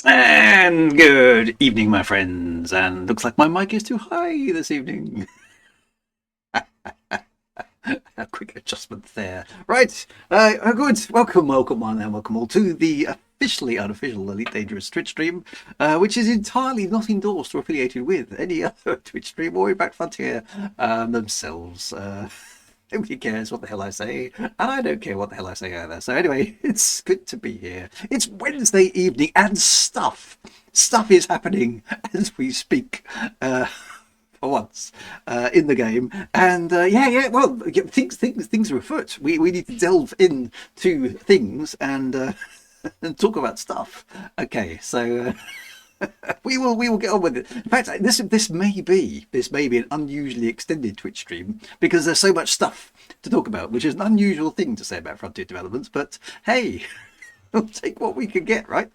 And good evening, my friends. And looks like my mic is too high this evening. A quick adjustment there. Right. Good. Welcome on, and welcome all to the officially unofficial Elite Dangerous Twitch stream, which is entirely not endorsed or affiliated with any other Twitch stream or Impact Frontier themselves. Nobody cares what the hell I say, and I don't care what the hell I say either. So anyway, it's good to be here. It's Wednesday evening, and stuff is happening as we speak. For once in the game, and well, things are afoot. We need to delve into things and and talk about stuff. Okay, so we will get on with it. In fact, this may be an unusually extended Twitch stream because there's so much stuff to talk about, which is an unusual thing to say about Frontier developments. But hey, we'll take what we can get, right?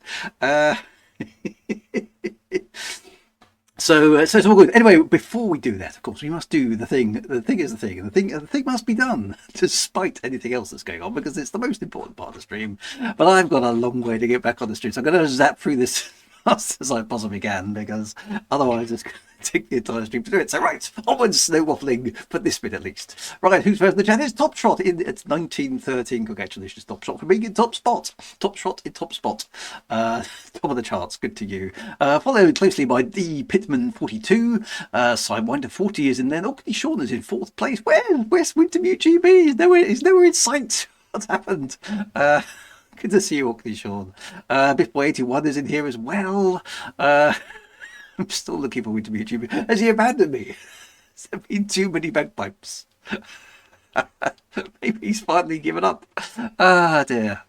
So it's all good. Anyway, before we do that, of course, we must do the thing. The thing is the thing, and the thing must be done despite anything else that's going on because it's the most important part of the stream. But I've got a long way to get back on the stream, so I'm going to zap through this as fast as I possibly can because otherwise it's going to take the entire stream to do it. So right, onwards, no waffling for this bit at least. Right, who's first in the chat? It's Top Shot in it's 1913. Congratulations, Top Shot, for being in top spot. Top Shot in top spot. Top of the charts. Good to you. Followed closely by D Pittman 42. Sidewinder 40 is in there. Orkney Sean is in fourth place. Where's Wintermute GB? He's nowhere in sight. What's happened? Good to see you, Orkney Sean. Biffboy 81 is in here as well. I'm still looking for Wintermute GB. Has he abandoned me? Has there been too many bagpipes? Maybe he's finally given up. Ah, dear.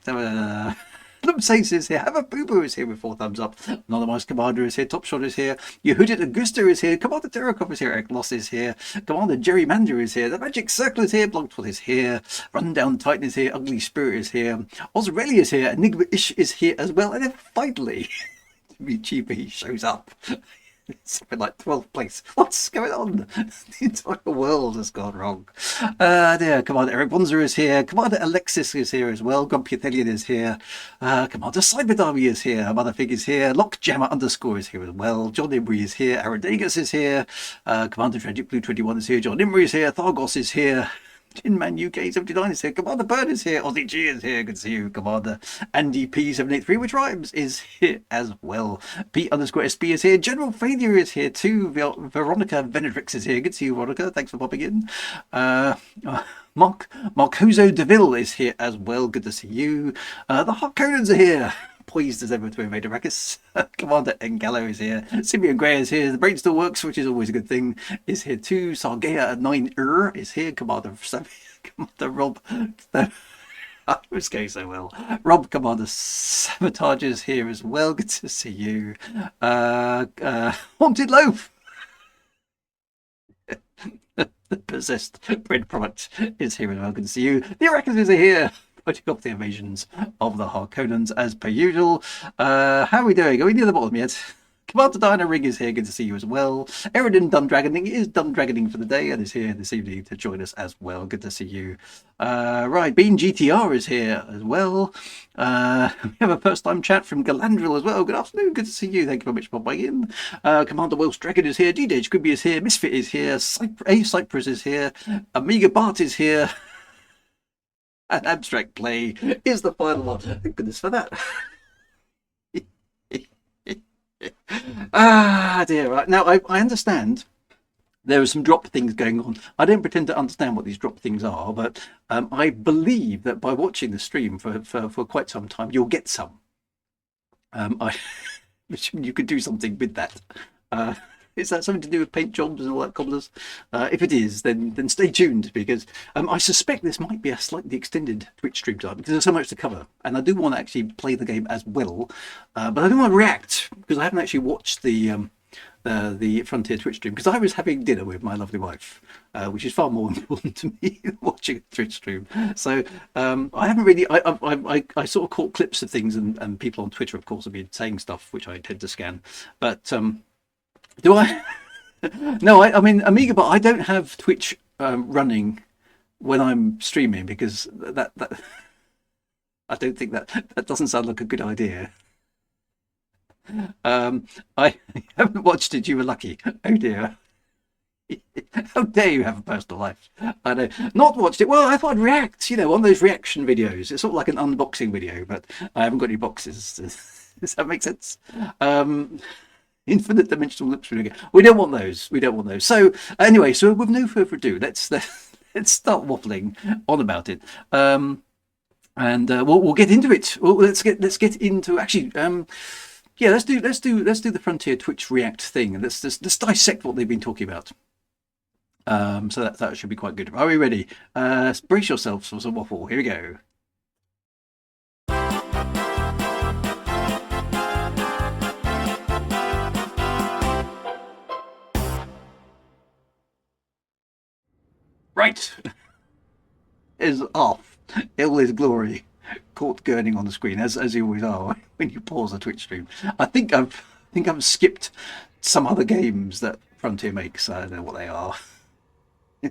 Lumsace is here. Have a Boo Boo is here with 4 thumbs up. Anonymous Commander is here. Top Shot is here. Yehudit Augusta is here. Commander Terracop is here. Eric Loss is here. Commander Gerrymander is here. The Magic Circle is here. Blogtwat is here. Rundown Titan is here. Ugly Spirit is here. Ozrelli is here. Enigma Ish is here as well. And then finally, GB shows up. It's been like 12th place. What's going on? The entire world has gone wrong. There, Commander Eric Bonzer is here. Commander Alexis is here as well. Grumpy Athelian is here. Commander Cyberdami is here. Motherfig is here. Lockjammer underscore is here as well. John Imbri is here. Aradegas is here. Commander Tragic Blue 21 is here. John Imbri is here. Thargos is here. Tinman UK 79 is here. Commander Bird is here. Aussie G is here. Good to see you. Commander Andy P783, which rhymes, is here as well. P underscore SB is here. General Failure is here too. Veronica Venedrix is here. Good to see you, Veronica. Thanks for popping in. Marcoso Deville is here as well. Good to see you. The Harkonnens are here. Poised as ever to invade Arrakis. Commander Engallo is here. Simeon Gray is here. The brain still works, which is always a good thing, is here too. Sargeya at 9 is here. Commander Rob. I was going so well. Rob Commander Sabotage is here as well. Good to see you. Haunted Loaf. The possessed bread product is here as well. Good to see you. The Arrakis are here. Putting up the invasions of the Harkonnens as per usual. How are we doing? Are we near the bottom yet? Commander Dino Ring is here. Good to see you as well. Eridan Dundragoning is Dundragoning for the day and is here this evening to join us as well. Good to see you. Right, Bean GTR is here as well. We have a first-time chat from Galandril as well. Good afternoon. Good to see you. Thank you very much for popping in. Commander Welsh Dragon is here. D-Dage Gibby is here. Misfit is here. Cypress is here. Amiga Bart is here. And Abstract Play is the final one. Thank goodness for that. Dear. Right. Now, I understand there are some drop things going on. I don't pretend to understand what these drop things are, but I believe that by watching the stream for quite some time, you'll get some. You could do something with that. Is that something to do with paint jobs and all that cobblers? If it is, then stay tuned because I suspect this might be a slightly extended Twitch stream time because there's so much to cover, and I do want to actually play the game as well, but I don't want to react because I haven't actually watched the Frontier Twitch stream because I was having dinner with my lovely wife, which is far more important to me than watching a Twitch stream. So I haven't really. I sort of caught clips of things, and people on Twitter, of course, have been saying stuff which I tend to scan, but. Do I? No, I mean Amiga, but I don't have Twitch running when I'm streaming because that I don't think that doesn't sound like a good idea. I haven't watched it. You were lucky. Oh dear. How dare you have a personal life? I know. Not watched it. Well, I thought I'd react, one of those reaction videos. It's sort of like an unboxing video, but I haven't got any boxes. Does that make sense? Infinite dimensional loops. We don't want those. We don't want those. So anyway, so with no further ado, let's start waffling on about it. And we'll get into it. Well, let's get into actually. Yeah, let's do the Frontier Twitch React thing, and let's dissect what they've been talking about. So that should be quite good. Are we ready? Brace yourselves for some waffle. Here we go. Right. Is off. All his glory. Caught gurning on the screen, as you always are when you pause a Twitch stream. I think I've skipped some other games that Frontier makes. I don't know what they are.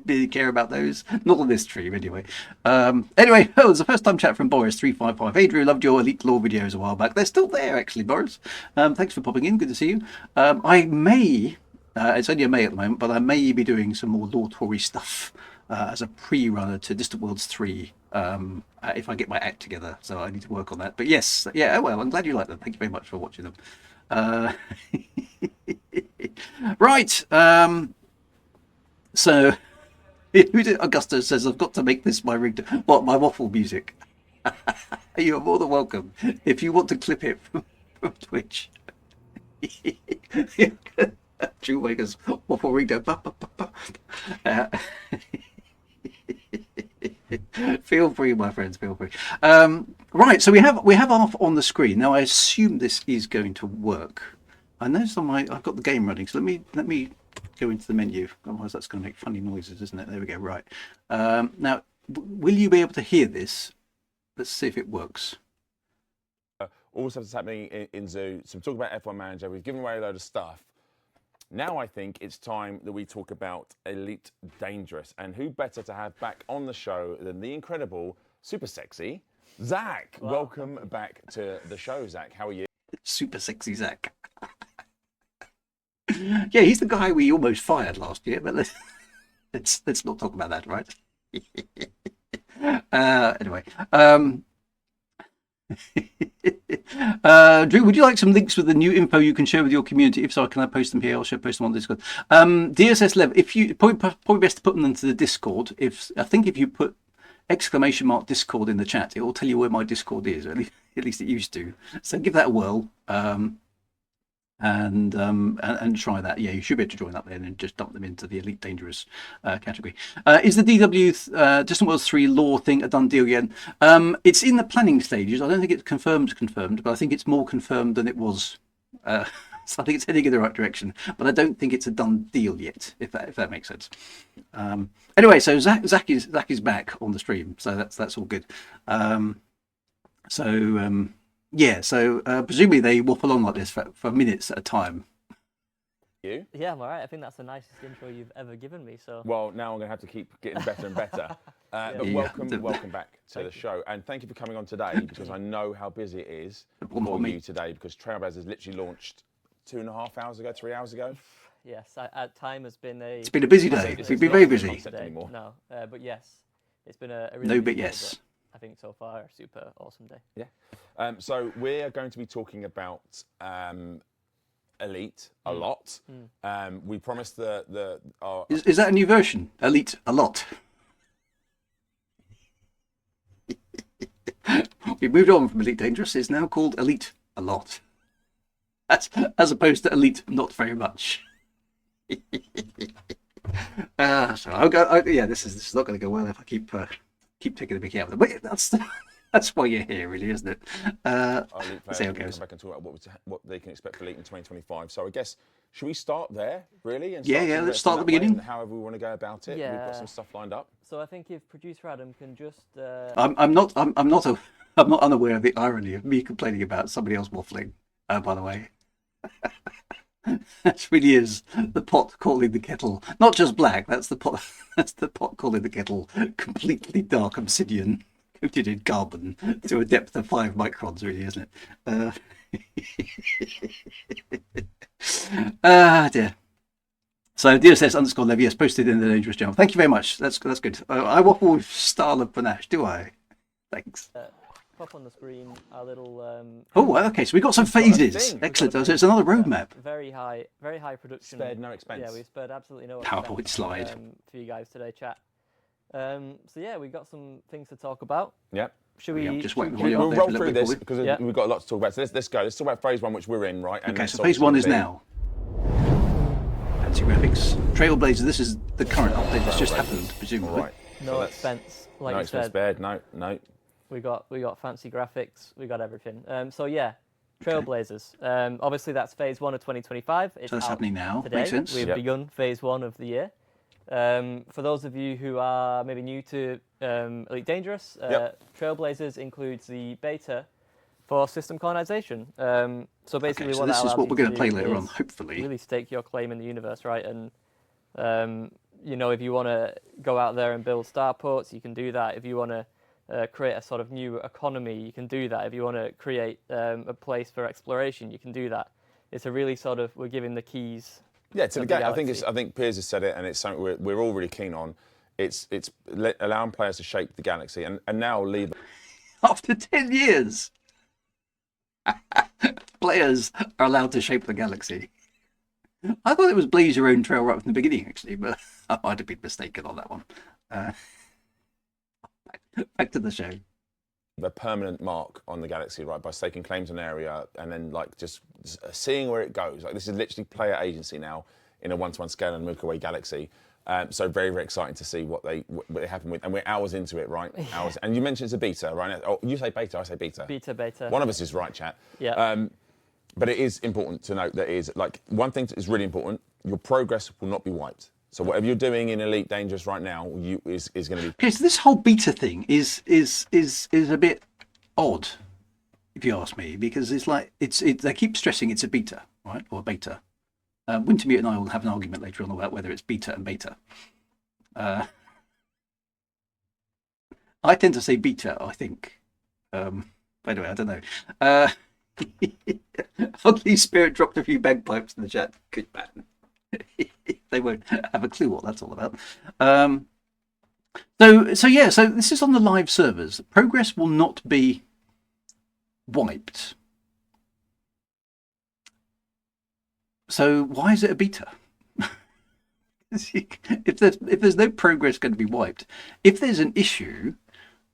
Really care about those? Not on this stream, anyway. Anyway, it was a first-time chat from Boris355. Hey, Drew, loved your Elite Law videos a while back. They're still there, actually, Boris. Thanks for popping in. Good to see you. I may, it's only a May at the moment, but I may be doing some more Law Tory stuff as a pre-runner to Distant Worlds 3 if I get my act together. So I need to work on that. But yes, yeah, well, I'm glad you like them. Thank you very much for watching them. Right. So... Augusta says, I've got to make this my ringtone. What, my waffle music? You're more than welcome. If you want to clip it from Twitch. Drew Wagar's waffle ringtone. Feel free, my friends, feel free. Right, so we have off on the screen. Now I assume this is going to work. I noticed I've got the game running, so let me go into the menu, otherwise that's going to make funny noises, isn't it? There we go. Right, now will you be able to hear this? Let's see if it works. All stuff that's happening in Zoo. So I'm talking about F1 Manager. We've given away a load of stuff. Now I think it's time that we talk about Elite Dangerous, and who better to have back on the show than the incredible, super sexy Zach. Wow. Welcome back to the show, Zach. How are you? Super sexy Zach. Yeah, he's the guy we almost fired last year, but let's not talk about that, right? Anyway, Drew, would you like some links with the new info you can share with your community? If so, can I post them here? I'll post them on Discord. DSS Lev, if you probably best to put them into the Discord. I think if you put !Discord in the chat, it will tell you where my Discord is. At least it used to. So give that a whirl. And try that. Yeah, you should be able to join up there and just dump them into the Elite Dangerous category. Is the DW Distant Worlds 3 law thing a done deal yet? It's in the planning stages. I don't think it's confirmed, but I think it's more confirmed than it was. So I think it's heading in the right direction, but I don't think it's a done deal yet, if that makes sense. Anyway, so Zach is back on the stream, so that's all good. Yeah, so presumably they waffle on like this for minutes at a time. You? Yeah, I'm all right. I think that's the nicest intro you've ever given me. So. Well, now I'm going to have to keep getting better and better. But welcome back to the show, and thank you for coming on today, because I know how busy it is for you today, because Trailblazers literally launched 2.5 hours ago, 3 hours ago. Yes, at time has been a. It's been a busy day. It's been very busy. No, but yes, it's been a really. No, but yes. I think so far a super awesome day. Yeah. So we're going to be talking about Elite a lot. We promised Is that a new version? Elite a lot. We moved on from Elite Dangerous. It's now called Elite a lot, as opposed to Elite not very much. So I'll go. Yeah, this is not going to go well if I keep taking the mickey out of them. But that's why you're here, really, isn't it? See how it goes. Come back and talk about what they can expect for Elite in 2025. So I guess, should we start there, really? And let's start at the beginning. However we want to go about it. Yeah. We've got some stuff lined up. So I think if producer Adam can just. I'm not unaware of the irony of me complaining about somebody else waffling. By the way. That really is the pot calling the kettle not just black. That's the pot. That's the pot calling the kettle completely dark obsidian. coated in carbon to a depth of 5 microns, really, isn't it? Dear. So DSS_Levy has posted in the Dangerous Channel. Thank you very much. That's good. I waffle with style of panache, do I? Thanks. Pop on the screen our little. Oh, okay. So we got some phases. Excellent. So it's another roadmap. Very high production. Spared no expense. Yeah, we spared absolutely no expense. PowerPoint slide for you guys today, chat. So yeah, we got some things to talk about. Yep. Should we? Just wait. We'll roll through this because we've got a lot to talk about. So let's go. Let's talk about phase 1, which we're in, right? And okay. So phase 1 is now. Fancy graphics. Trailblazers. This is the current update that's just happened, presumably. Right. No expense, like you said. Spared. No. We got fancy graphics. We got everything. So yeah, Trailblazers. Obviously that's phase 1 of 2025. So that's happening now. Today. Makes sense. We've begun phase 1 of the year. For those of you who are maybe new to Elite Dangerous, Trailblazers includes the beta for system colonization. So basically, so this is what we're going to play later on, hopefully. Really stake your claim in the universe, right? And you know, if you want to go out there and build starports, you can do that. If you want to create a sort of new economy, you can do that. If you want to create a place for exploration, you can do that. It's a really sort of, we're giving the keys. Yeah, to the game. I think Piers has said it, and it's something we're all really keen on. It's allowing players to shape the galaxy, and now leave. After 10 years, players are allowed to shape the galaxy. I thought it was blaze your own trail right from the beginning, actually, but I might have been mistaken on that one. Back to the show. A permanent mark on the galaxy, right, by staking claims on an area and then like just seeing where it goes. Like this is literally player agency now in a 1-to-1 scale in the Milky Way galaxy. So very, very exciting to see what they happen with, and we're hours into it, right? Hours. And you mentioned it's a beta, right? Oh, you say beta, I say beta. Beta. One of us is right, chat. Yeah. But it is important to note that is like one thing that is really important. Your progress will not be wiped. So whatever you're doing in Elite Dangerous right now, is going to be. Okay, so this whole beta thing is a bit odd, if you ask me, because it's like they keep stressing it's a beta, right, or beta. Wintermute and I will have an argument later on about whether it's beta and beta. I tend to say beta, I think. By the way, I don't know. Oddly, Spirit dropped a few bagpipes in the chat. Good man. They won't have a clue what that's all about. So this is on the live servers. Progress will not be wiped. So why is it a beta? If there's no progress going to be wiped, if there's an issue,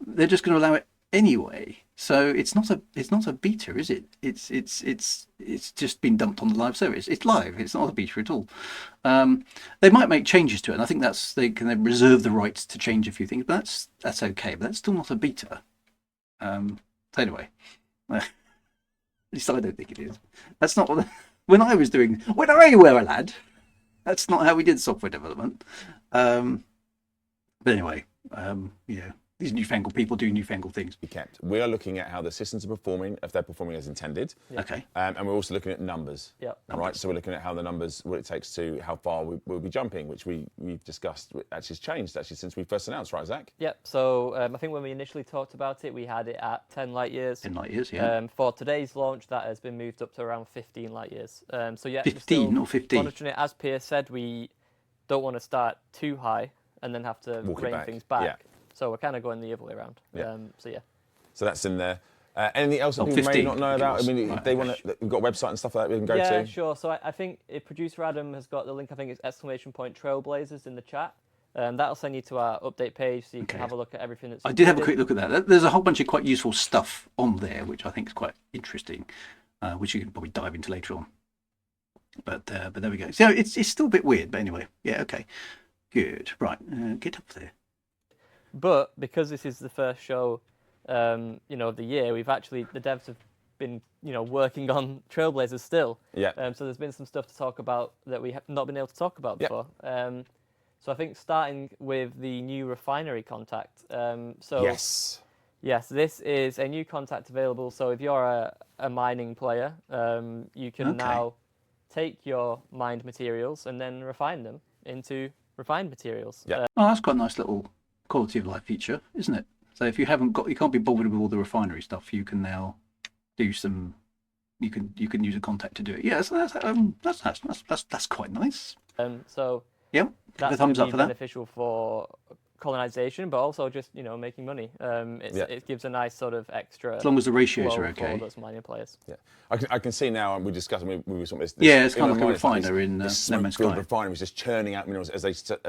they're just going to allow it anyway. So it's not a beta, is it? It's just been dumped on the live server. It's live. It's not a beta at all. They might make changes to it, and I think they can reserve the rights to change a few things. But that's okay. But that's still not a beta. So anyway, at least I don't think it is. That's not what. When I was doing, when I were a lad, that's not how we did software development. But anyway, these newfangled people do newfangled things. We are looking at how the systems are performing, if they're performing as intended. Yeah. Okay. And we're also looking at numbers. Yeah. All right. So we're looking at how the numbers, what it takes to how far we'll be jumping, which we've discussed. Actually, has changed since we first announced, right, Zach? Yep. So I think when we initially talked about it, we had it at 10 light years. 10 light years, yeah. For today's launch, that has been moved up to around 15 light years. So yeah, 15 or 50. Monitoring it, as Piers said, we don't want to start too high and then have to rein things back. Yeah. So we're kind of going the other way around. Yeah. So yeah. So that's in there. Anything else that people 15, may not know about? I mean, if they want to, we've got a website and stuff like that we can go to. Yeah, sure. So I think if producer Adam has got the link, I think it's !Trailblazers in the chat. That'll send you to our update page so you can have a look at everything that's. I did have a quick look at that. There's a whole bunch of quite useful stuff on there, which I think is quite interesting, which you can probably dive into later on. But there we go. So it's still a bit weird, but anyway, yeah, okay, good, right, get up there. But because this is the first show, of the year, the devs have been, working on Trailblazers still. Yeah. So there's been some stuff to talk about that we have not been able to talk about before. So I think starting with the new refinery contact. Yes. Yes, this is a new contact available. So if you're a mining player, you can now take your mined materials and then refine them into refined materials. Yeah. Oh, that's quite a nice little quality of life feature, isn't it? So if you can't be bothered with all the refinery stuff. You can now do some. You can use a contact to do it. Yeah, so that's quite nice. So Yeah, that's a thumbs going up to for be that. beneficial for colonization, but also just making money. It gives a nice sort of extra. As long as the ratios flow are okay. for those mining players. Yeah, I can see now, and we discussed we were talking about this. Yeah, it's kind of my like a mind, it's refiner in this No Man's smoke-filled Sky. refinery is just churning out minerals as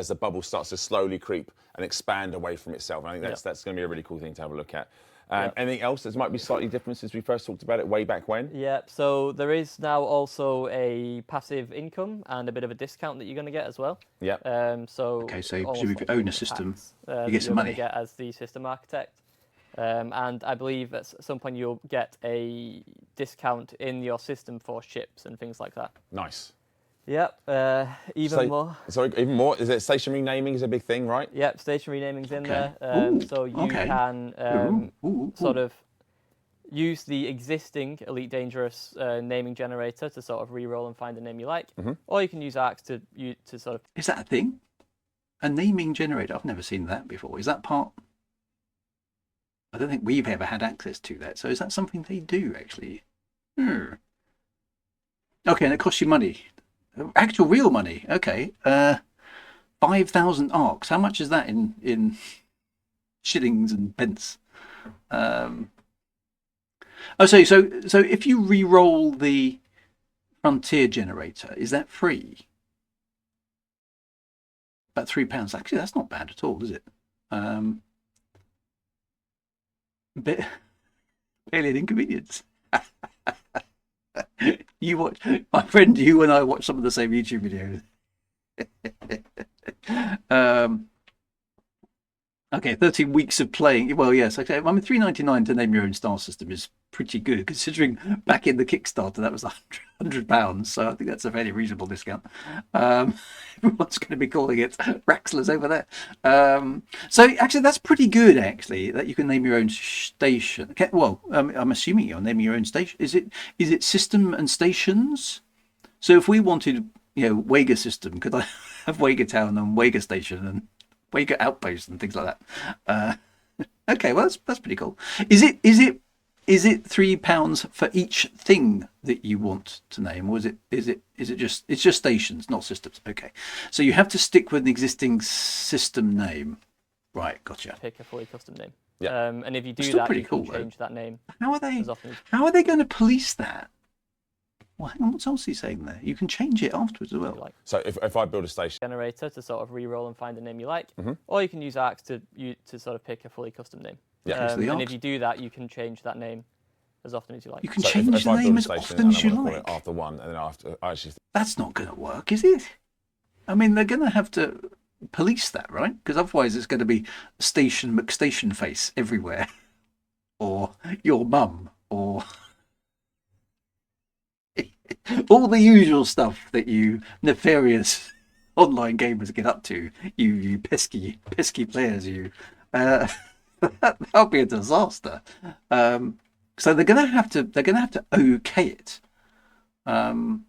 the bubble starts to slowly creep and expand away from itself. And I think that's going to be a really cool thing to have a look at. Anything else that might be slightly different since we first talked about it way back when? Yeah, so there is now also a passive income and a bit of a discount that you're going to get as well. Yeah. Okay, so presumably if you own a system, you get some you're money. going to get as the system architect. And I believe at some point you'll get a discount in your system for ships and things like that. Nice. Yep, even more. Sorry, even more? Is it stationary naming is a big thing, right? Yep, stationary naming's in there. Ooh, so you can sort of use the existing Elite Dangerous naming generator to sort of re-roll and find a name you like. Or you can use ARCs to sort of... Is that a thing? A naming generator? I've never seen that before. Is that part... I don't think we've ever had access to that. So is that something they do, actually? Okay, and it costs you money. Actual real money. Okay. 5,000 arcs. How much is that in shillings and pence? So if you re-roll the Frontier generator, is that free? About £3. Actually, that's not bad at all, is it? Barely an inconvenience. You watch, my friend. You and I watch some of the same YouTube videos. Okay, 13 weeks of playing. Well, yes. Okay, I mean, $3.99 to name your own star system is pretty good, considering back in the Kickstarter that was £100. So I think that's a fairly reasonable discount. Everyone's going to be calling it Raxlers over there. So actually, that's pretty good. Actually, that you can name your own station. Okay, well, I'm assuming you're naming your own station. Is it system and stations? So if we wanted, Wagar system, could I have Wagar Town and Wagar Station and Wagar Outpost and things like that? Okay, well that's pretty cool. Is it £3 for each thing that you want to name, or is it just stations, not systems? Okay, so you have to stick with an existing system name, right? Gotcha. Pick a fully custom name. Yeah. And if you do Still that, pretty you cool, can though. change that name. How are they? As often as... How are they going to police that? Well, hang on, what's else he saying there? You can change it afterwards as well. So if I build a station Generator to sort of re-roll and find a name you like, or you can use ARCs to sort of pick a fully custom name. Yeah. And if you do that, you can change that name as often as you like. You can So change if the I name build a as station often and as I you want to call like. it after one, and then after I actually That's not going to work, is it? I mean, they're going to have to police that, right? Because otherwise it's going to be Station McStation Face everywhere. Or your mum, or all the usual stuff that you nefarious online gamers get up to. You pesky players. That'll be a disaster. So they're going to have to okay it. Well,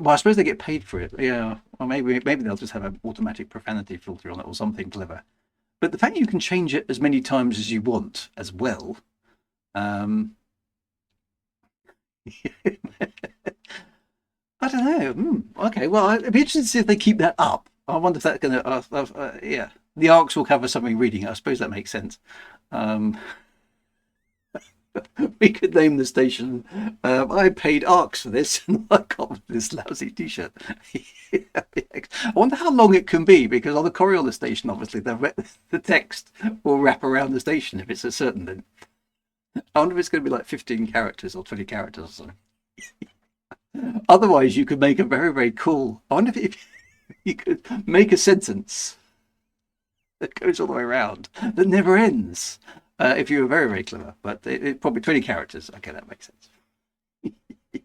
I suppose they get paid for it. Yeah. Or maybe they'll just have an automatic profanity filter on it or something clever. But the fact you can change it as many times as you want as well. I don't know. Okay, well, I'd be interested to see if they keep that up. I wonder if that's going to... yeah. The arcs will cover something reading. I suppose that makes sense. We could name the station. I paid arcs for this, and I got this lousy T-shirt. I wonder how long it can be, because on the Coriolis station, obviously, the text will wrap around the station if it's a certain thing. I wonder if it's going to be like 15 characters or 20 characters or something. Otherwise, you could make a very, very cool... I wonder if you could make a sentence that goes all the way around, that never ends. If you were very, very clever, but it probably 20 characters. Okay, that makes sense. I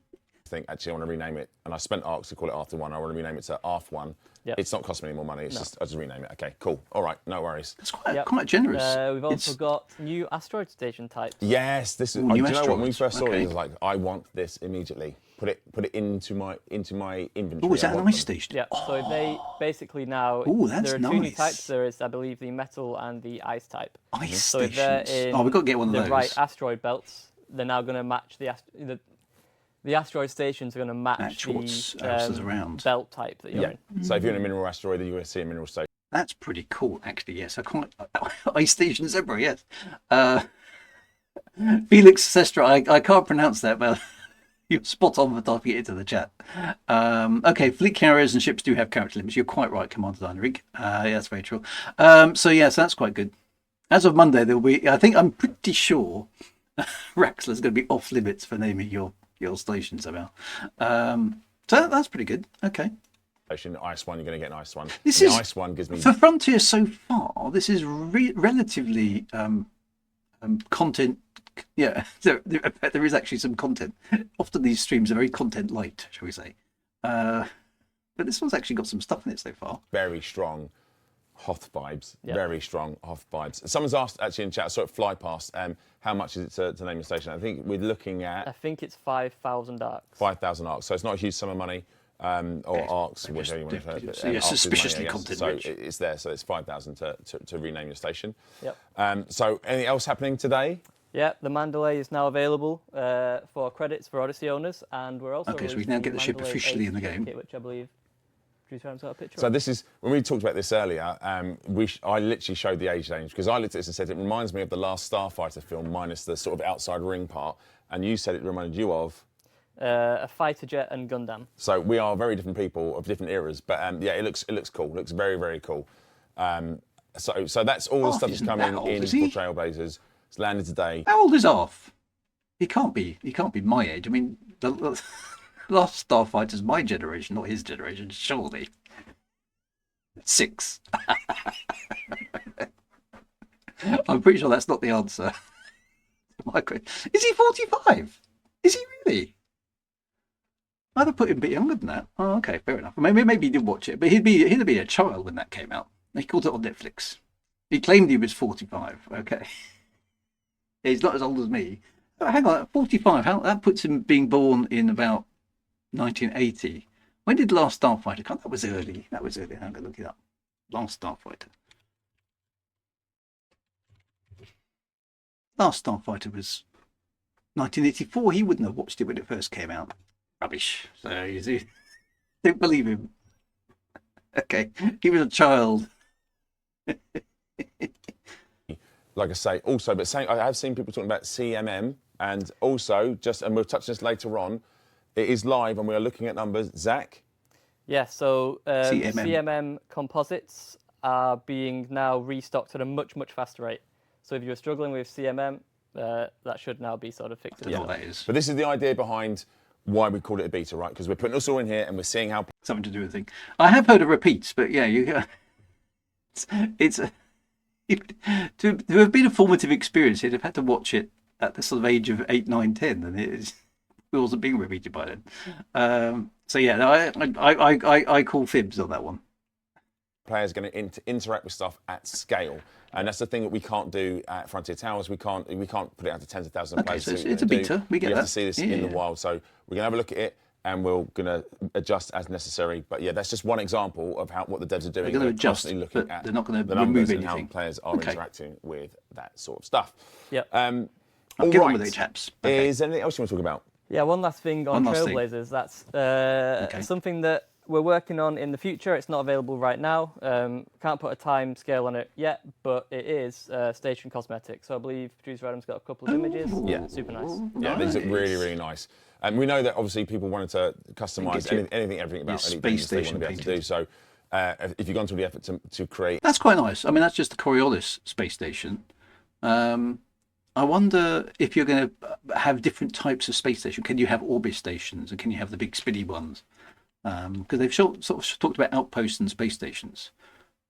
think actually I want to rename it, and I spent arcs to call it after one. I want to rename it to Arth One. Yep. It's not costing me any more money. It's just I just rename it. Okay, cool. All right, no worries. That's quite generous. We've also got new asteroid station types. Yes, this is. Ooh, do new you know what? When we asteroids. first saw it, Okay. it was like, I want this immediately. put it into my inventory. Oh, is that I an want ice them. station? Yeah. So they basically now Oh, that's there are two new nice. types. There is, I believe, the metal and the ice type. Ice So if they're stations. in Oh, we've got to get one of the those. right asteroid belts, they're now going to match the asteroid stations are going to match Match what's else is around. belt type that you're Yeah. in. So if you're in a mineral asteroid, then you're going to see a mineral station. That's pretty cool, actually. Yes, I quite ice stations everywhere. Yes. Felix Sestra, I can't pronounce that, but you're spot on for typing it into the chat. Okay, fleet carriers and ships do have character limits. You're quite right, Commander Dynrig. Yeah, that's very true. So yes, that's quite good. As of Monday, there'll be. I'm pretty sure Raxler's going to be off limits for naming your stations somehow. So that's pretty good. Okay. Ice one, you're going to get an ice one. This And is the ice one gives me. for Frontier so far. This is relatively content. Yeah, there is actually some content. Often these streams are very content light, shall we say? But this one's actually got some stuff in it so far. Very strong Hoth vibes. Yeah. Very strong Hoth vibes. Someone's asked actually in chat, I saw it fly past, how much is it to name a station? I think we're looking I at think it's 5,000 arcs. 5,000 arcs. So it's not a huge sum of money. Or arcs, whichever you want to definitely- say. yeah, Arcs is suspiciously money, I guess. content So rich. it's there. So it's 5,000 to rename your station. Yep. So anything else happening today? Yeah, the Mandalay is now available for credits for Odyssey owners, and we're also Okay, so we can now get the ship Mandalay officially in the Ace game. kit, which I believe Drew's got a picture So of. this is, when we talked about this earlier, I literally showed the age range because I looked at this and said it reminds me of the last Starfighter film minus the sort of outside ring part, and you said it reminded you of. A fighter jet and Gundam. So we are very different people of different eras, but yeah, it looks cool. It looks very, very cool. So that's all the stuff that's isn't coming that old, in is for he? Trailblazers. It's landed today. How old is Arf? He can't be my age. I mean, the last Starfighter's my generation, not his generation, surely. 6. I'm pretty sure that's not the answer. Is he 45? Is he really? I'd have put him a bit younger than that. Oh, okay, fair enough. Maybe he did watch it, but he'd have been a child when that came out. He called it on Netflix. He claimed he was 45. Okay. He's not as old as me. Oh, hang on, 45. That puts him being born in about 1980. When did Last Starfighter come? That was early. I'm going to look it up. Last Starfighter. Last Starfighter was 1984. He wouldn't have watched it when it first came out. Rubbish. So you see, don't believe him. Okay, he was a child. Like I say, also, but I have seen people talking about CMM, and also and we'll touch this later on. It is live, and we are looking at numbers. Zach. Yeah, so CMM. CMM composites are being now restocked at a much, much faster rate. So if you're struggling with CMM, that should now be sort of fixed. I don't know what that is. But this is the idea behind why we called it a beta, right? Because we're putting us all in here and we're seeing how. Something to do with the thing. I have heard of repeats, but yeah, it's to have been a formative experience. You'd have had to watch it at the sort of age of 8, 9, 10, and it wasn't being repeated by then. So yeah, no, I call fibs on that one. Players going to interact with stuff at scale, and that's the thing that we can't do at Frontier Towers. We can't put it out to tens of thousands of Okay, players. so it's a beta. We get have that. to see this Yeah, in yeah. the wild. So we're gonna have a look at it, and we're gonna adjust as necessary. But yeah, that's just one example of what the devs are doing. They're going to adjust, constantly looking but at they're not going to the numbers remove and how anything. players are Okay. interacting with that sort of stuff. Yep. All Get on right. with it, chaps. Okay. Is there anything else you want to talk about? Yeah, one last thing on One last thing. Trailblazers. That's something that we're working on in the future. It's not available right now. Can't put a time scale on it yet, but it is station cosmetic. So I believe producer Adam's got a couple of images. Yeah. Super nice. Yeah, these look really, really nice. And we know that obviously people wanted to customise Get your- everything about your any space business they want to station be able to do. painted. So if you've gone through the effort to create. That's quite nice. I mean, that's just the Coriolis space station. I wonder if you're going to have different types of space station. Can you have orbit stations, and can you have the big spinny ones? Because they've sort of talked about outposts and space stations.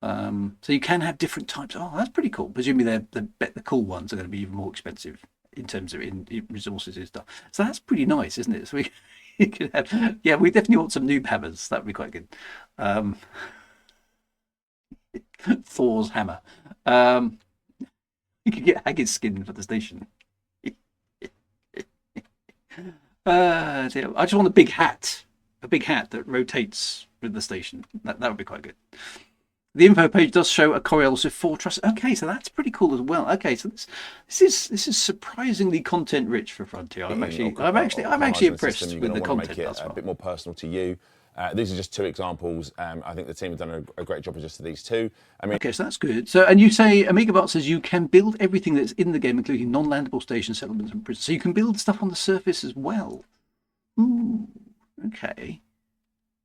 So you can have different types. Oh, that's pretty cool. Presumably, the cool ones are going to be even more expensive in terms of in resources and stuff. So that's pretty nice, isn't it? So you can have, yeah, we definitely want some noob hammers. That would be quite good. Thor's hammer. You could get Haggis skin for the station. Dear. I just want a big hat that rotates with the station. That would be quite good. The info page does show a Coriolis with 4 trusses. Okay, so that's pretty cool as well. Okay, so this is surprisingly content rich for Frontier. I'm actually impressed with the content thus far. A bit more personal to you. These are just 2 examples. I think the team have done a great job with just these 2. I mean, okay, so that's good. So, and you say AmigaBot says you can build everything that's in the game, including non-landable stations, settlements, and prisons. So you can build stuff on the surface as well. Ooh, okay.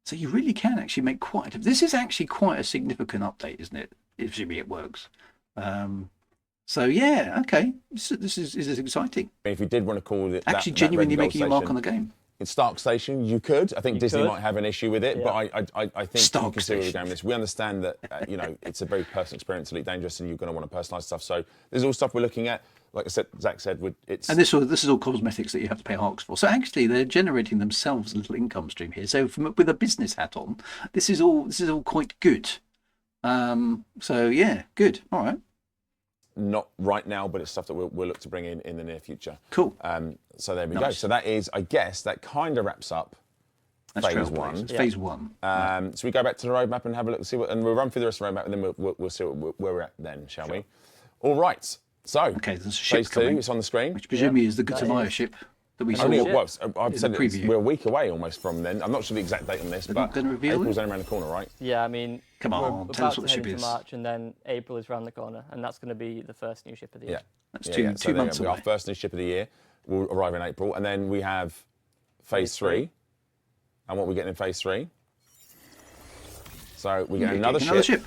So you really can actually make this is actually quite a significant update, isn't it? Assuming it works. So yeah, okay. This is exciting. if you did want to call it Actually, genuinely making a mark on the game. In Stark Station, you could. I think Disney might have an issue with it, but I think Stark you can see where we're Station. going with this. We understand that it's a very personal experience, Elite Dangerous, and you're going to want to personalise stuff. So there's all stuff we're looking at. Like I said, Zach said, it's And this is all cosmetics that you have to pay ARX for. So actually, they're generating themselves a little income stream here. So with a business hat on, this is all quite good. So yeah, good. All right. not right now, but it's stuff that we'll look to bring in the near future. Cool. So there we go. So that is, I guess, that kind of wraps up phase 1. It's phase 1. So we go back to the roadmap and have a look, and we'll run through the rest of the roadmap, and then we'll see where we're at then, shall we? All right. So Okay, there's a ship phase 2. coming, It's on the screen. which presumably is the Gutamaya ship that we saw. Only in it was. I've said the preview. we're a week away almost from then. I'm not sure the exact date on this, They're but not gonna reveal April's it? only around the corner, right? Yeah, I mean, Come on, we're tell about us what the to head ship into is. March, and then April is around the corner, and that's going to be the first new ship of the year. That's So two there you months go. away. Our first new ship of the year will arrive in April, and then we have phase 3. And what we're getting in phase 3? So we get another ship.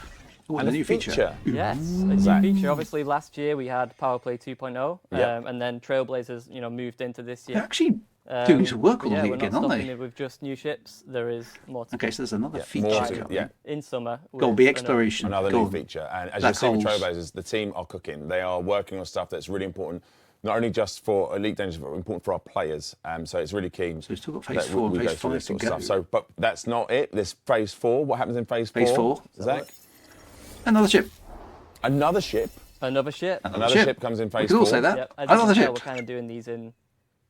Oh, and a new feature. Yes, a new Zach. feature. Obviously, last year we had Powerplay 2.0, Yeah. and then Trailblazers, moved into this They're year. actually doing some work on yeah, it we're again, not aren't stopping they? it with just new ships. There is more to Okay, so there's another Yeah, feature more to- coming. yeah. in summer. Go on, with be another- exploration. Another Go new on. feature. And as Black you see with holes. Trailblazers, the team are cooking. They are working on stuff that's really important, not only just for Elite Dangerous, but important for our players. So it's really keen. So we've still got phase that 4 and we phase go through 5 this to sort go. of stuff. So, but that's not it. This phase 4. What happens in phase 4? Phase 4. Zach? Another ship. Another ship. Another ship. Another ship comes in phase 4. We can all say that. Yep. As you Another can tell, ship. we're kind of doing these in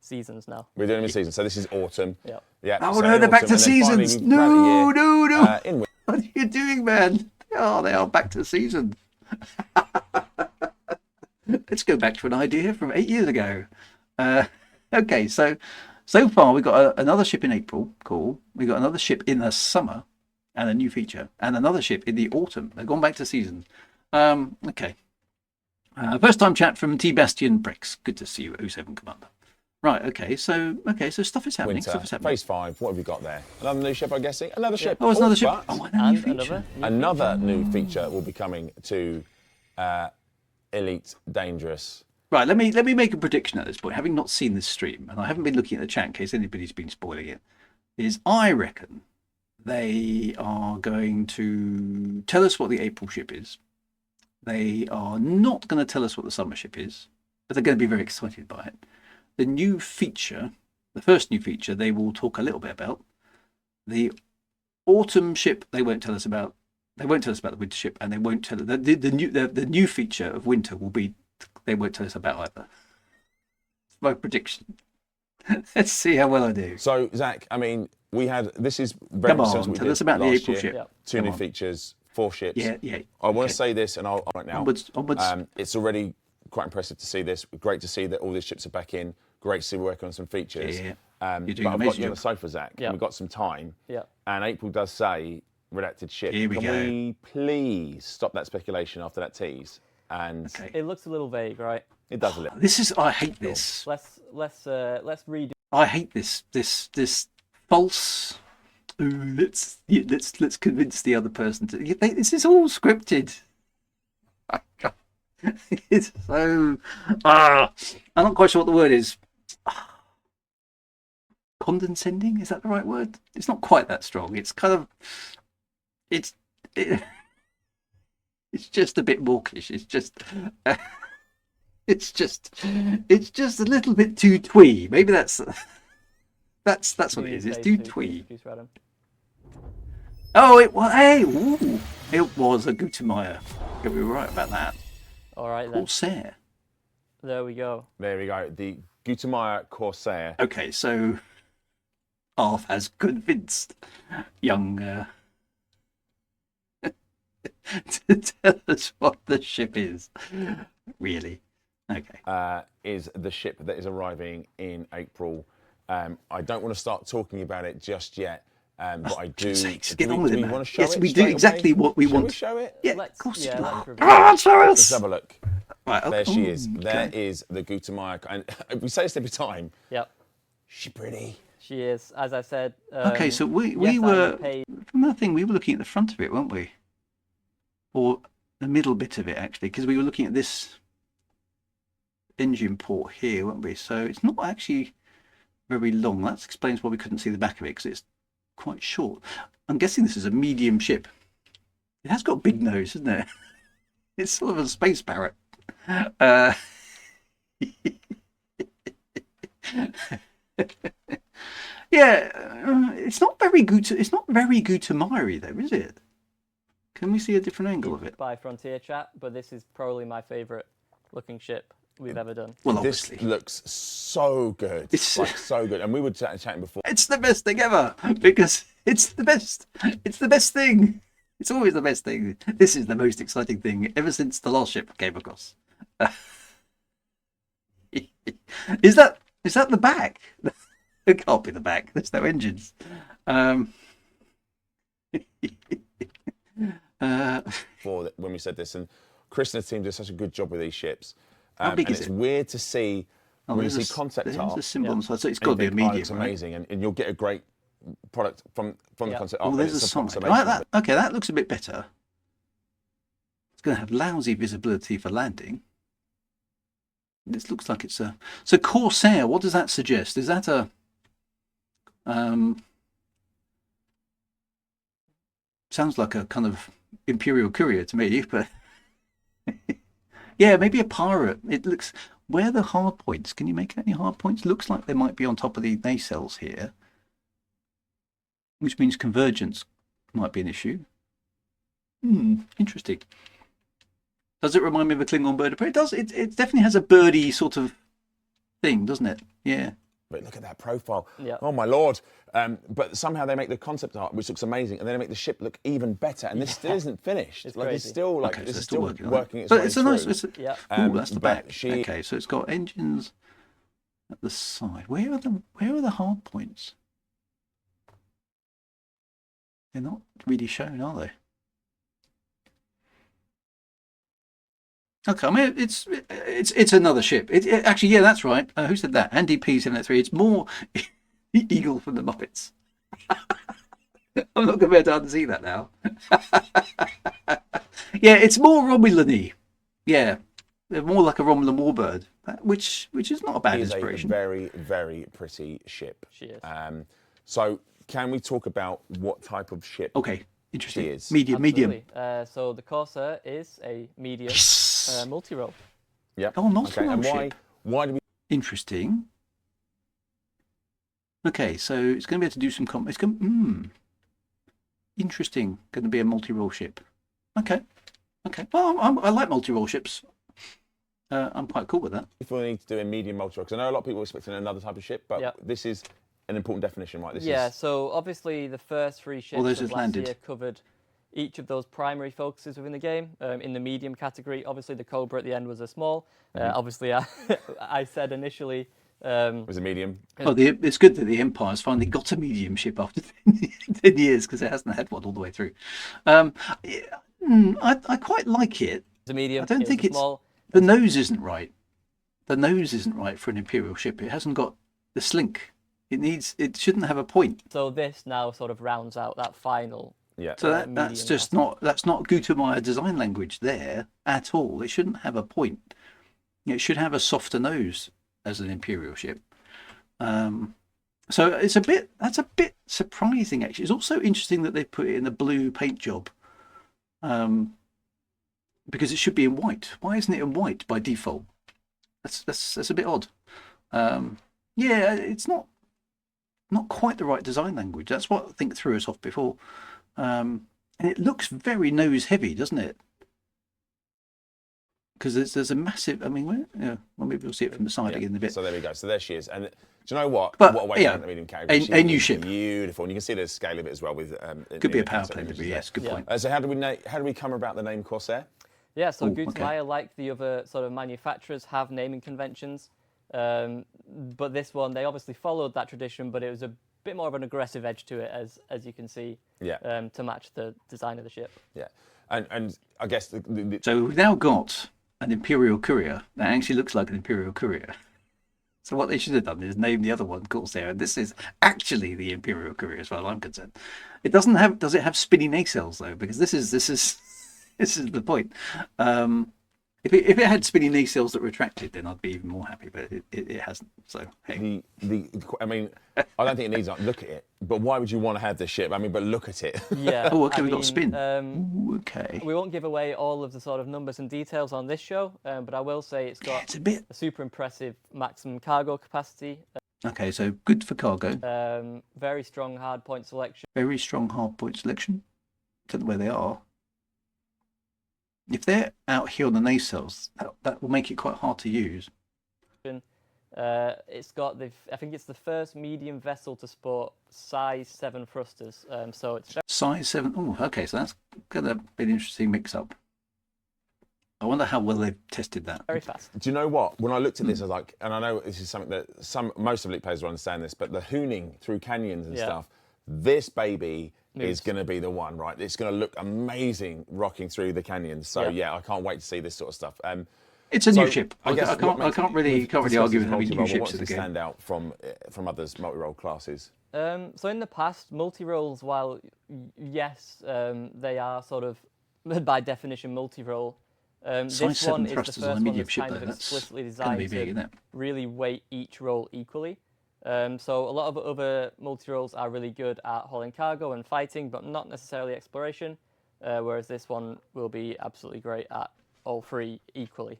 seasons now. We're doing them in season. So this is autumn. Yep. Yeah. Oh so no, in they're back autumn, to and then finally seasons. we round the year, No. in winter. What are you doing, man? Oh, they are back to season. Let's go back to an idea from 8 years ago. Okay, so far we've got another ship in April. Cool. We've got another ship in the summer and a new feature, and another ship in the autumn. They've gone back to season. Okay. First time chat from T Bastian Bricks. Good to see you, 07 Commander. Right. Okay. So stuff is happening. Winter. Stuff is happening. Phase 5. What have we got there? Another new ship, I'm guessing. Another ship. Oh, it's another ship. but Oh, and a new And feature. another new feature will be coming to Elite Dangerous. Right, let me make a prediction at this point, having not seen this stream, and I haven't been looking at the chat in case anybody's been spoiling it, is I reckon they are going to tell us what the April ship is. They are not going to tell us what the summer ship is, but they're going to be very excited by it. The new feature, the first new feature, they will talk a little bit about. The autumn ship, they won't tell us about. They won't tell us about the winter ship, and they won't tell the new feature of winter will be. They won't tell us about either. It's my prediction. Let's see how well I do. So, Zach, I mean, this is very Come similar to on, what we tell did us about the last April year. ship. Yep. 2 Come new on. features, 4 ships. Yeah. I want Okay. to say this, and I'll right now. Onwards. It's already quite impressive to see this. Great to see that all these ships are back in. Great to see we're working on some features. Yeah. But You're doing I've an got amazing you on the job. sofa, Zach. Yeah. And we've got some time. Yeah. And April does say redacted ship. Here we Can go. we please stop that speculation after that tease? And Okay. It looks a little vague, right? it does a little. I hate this. Let's redo. I hate this false. Ooh, let's convince the other person to. This is all scripted. It's so. I'm not quite sure what the word is. Condescending, is that the right word? It's not quite that strong. It's kind of. It's just a bit mawkish. It's just. It's just a little bit too twee. Maybe that's what it is. It's too twee. Oh, it was. Hey, ooh, it was a Gutamaya. Yeah, we were right about that. All right then. Corsair. There we go. There we go. The Gutamaya Corsair. Okay, so half has convinced young to tell us what the ship is. Really? Okay. Is the ship that is arriving in April. I don't want to start talking about it just yet, but I do. Sakes, Do get we, on with do it, we man. want to show Yes, it? we do straight exactly away? what we Shall want. we show it? Yeah, Let's- of course yeah, you let's are. reveal Come on, it. show Let's us. have a look. Right, There she is. okay. There is the Gutamaya. And we say this every time. Yep, She pretty. she is. As I said. Okay, so we yes, I were paid. from that thing. We were looking at the front of it, weren't we? Or the middle bit of it, actually, because we were looking at this engine port here, weren't we? So it's not actually very long. That explains why we couldn't see the back of it, because it's quite short. I'm guessing this is a medium ship. It has got a big nose, isn't it? It's sort of a space parrot. Yeah, it's not very It's not very Gutamaya though, is it? Can we see a different angle of it? By Frontier Chat, but this is probably my favourite looking ship we've ever done. Well, This obviously, looks so good. It's- like so good. And we were chatting before. it's the best thing ever because it's the best. It's the best thing. It's always the best thing. This is the most exciting thing ever since the last ship came across. Is that the back? It can't be the back. There's no engines. Before when we said this, and Chris and the team did such a good job with these ships. How big and is it's it? weird to see when you see concept there's art. a symbol on the side, so it's and got you to be a think, oh, medium, it's right? amazing, and you'll get a great product from the Yeah. concept Oh, art. but there's it's a sign. approximation, Right, but okay, that looks a bit better. It's going to have lousy visibility for landing. This looks like it's a... So Corsair, what does that suggest? Is that a... Sounds like a kind of Imperial courier to me, but... Yeah, maybe a pirate. It looks... Where are the hard points? Can you make out any hard points? Looks like they might be on top of the nacelles here. Which means convergence might be an issue. Interesting. Does it remind me of a Klingon bird of prey? It does. It definitely has a birdie sort of thing, doesn't it? Yeah. But look at that profile. Yeah. Oh my lord. But somehow they make the concept art, which looks amazing, and then they make the ship look even better. And this still isn't finished. It's like crazy. it's still like Okay, this so is still working on it. working its But way it's a nice. through. It's a, Yeah. Ooh, that's the but back. she- Okay, so it's got engines at the side. Where are the hard points? They're not really shown, are they? Okay, I mean it's another ship. Actually, yeah, that's right. Who said that? Andy P703. It's more Eagle from the Muppets. I'm not going to be able to unsee that now. Yeah, it's more Romulan-y. Yeah, they're more like a Romulan warbird, which is not a bad It is a inspiration. very, very pretty ship. She is. So can we talk about what type of ship? Okay, interesting. She is. Medium. Absolutely. So the Corsair is a medium Yes. multi-role. Yep. Oh, not Okay. And why do we? Interesting. Okay, so it's going to be able to do some it's going. Interesting. Going to be a multi-role ship. Okay. Well, I like multi-role ships. I'm quite cool with that. If we need to do a medium multi, because I know a lot of people are expecting another type of ship, but Yep. this is an important definition, right? This Yeah, is so obviously the first three ships those of just last landed. year covered each of those primary focuses within the game. In the medium category, obviously the Cobra at the end was a small. Obviously, I said initially... was a medium. Oh, it's good that the Empire's finally got a medium ship after 10 years, because it hasn't had one all the way through. I quite like it. It's a medium. I don't think a it's... small. The nose isn't right. The nose isn't right for an Imperial ship. It hasn't got the slink. It shouldn't have a point. So this now sort of rounds out that final. Yeah. So that's medium just not Gutamaya design language there at all. It shouldn't have a point. It should have a softer nose as an Imperial ship. So that's a bit surprising actually. It's also interesting that they put it in the blue paint job. Because it should be in white. Why isn't it in white by default? That's a bit odd. Yeah, it's not quite the right design language. That's what I think threw us off before. And it looks very nose heavy, doesn't it? because there's a massive. I mean, well, maybe we'll see it from the side again in a bit. So there we go. So there she is. And do you know what? But, what a way yeah, down the medium category. a new ship. Beautiful. And you can see the scale of it as well. With Could be a power play debris. Yes, good point. So how do we come about the name Corsair? Yeah, so Ooh, Gutamaya, like the other sort of manufacturers, have naming conventions. But this one, they obviously followed that tradition, but it was a bit more of an aggressive edge to it, as you can see, to match the design of the ship. Yeah, and I guess So we've now got an Imperial Courier that actually looks like an Imperial Courier. So what they should have done is name the other one Corsair, and this is actually the Imperial Courier, as far as I'm concerned. It doesn't have. Does it have spinny nacelles though? Because this is the point. If it had spinny nacelles that retracted, then I'd be even more happy. But it hasn't. So hey. I mean, I don't think it needs. Look at it. But why would you want to have this ship? I mean, but look at it. Yeah. Oh, okay. We've got mean, spin. Ooh, okay. We won't give away all of the sort of numbers and details on this show, but I will say it's got It's a bit. a super impressive maximum cargo capacity. Okay, so good for cargo. Very strong hard point selection. Very strong hard point selection. Don't know where they are. If they're out here on the nacelles, that will make it quite hard to use. It's got I think it's the first medium vessel to sport size 7 thrusters. So it's Size 7. Oh, okay. So that's going to be an interesting mix-up. I wonder how well they've tested that. very fast. Do you know what? When I looked at this, I was like, and I know this is something that most of elite players will understand this, but the hooning through canyons and stuff, this baby is going to be the one, right? It's going to look amazing rocking through the canyons. So yeah, I can't wait to see this sort of stuff. It's a new ship. I guess I can't really argue with having new ships in the game. Stand out from others multi-role classes. So in the past, multi-roles, while yes, they are sort of by definition multi-role. This one is the first one that's kind of explicitly designed to really weight each role equally. So a lot of other multi-roles are really good at hauling cargo and fighting, but not necessarily exploration, whereas this one will be absolutely great at all three equally.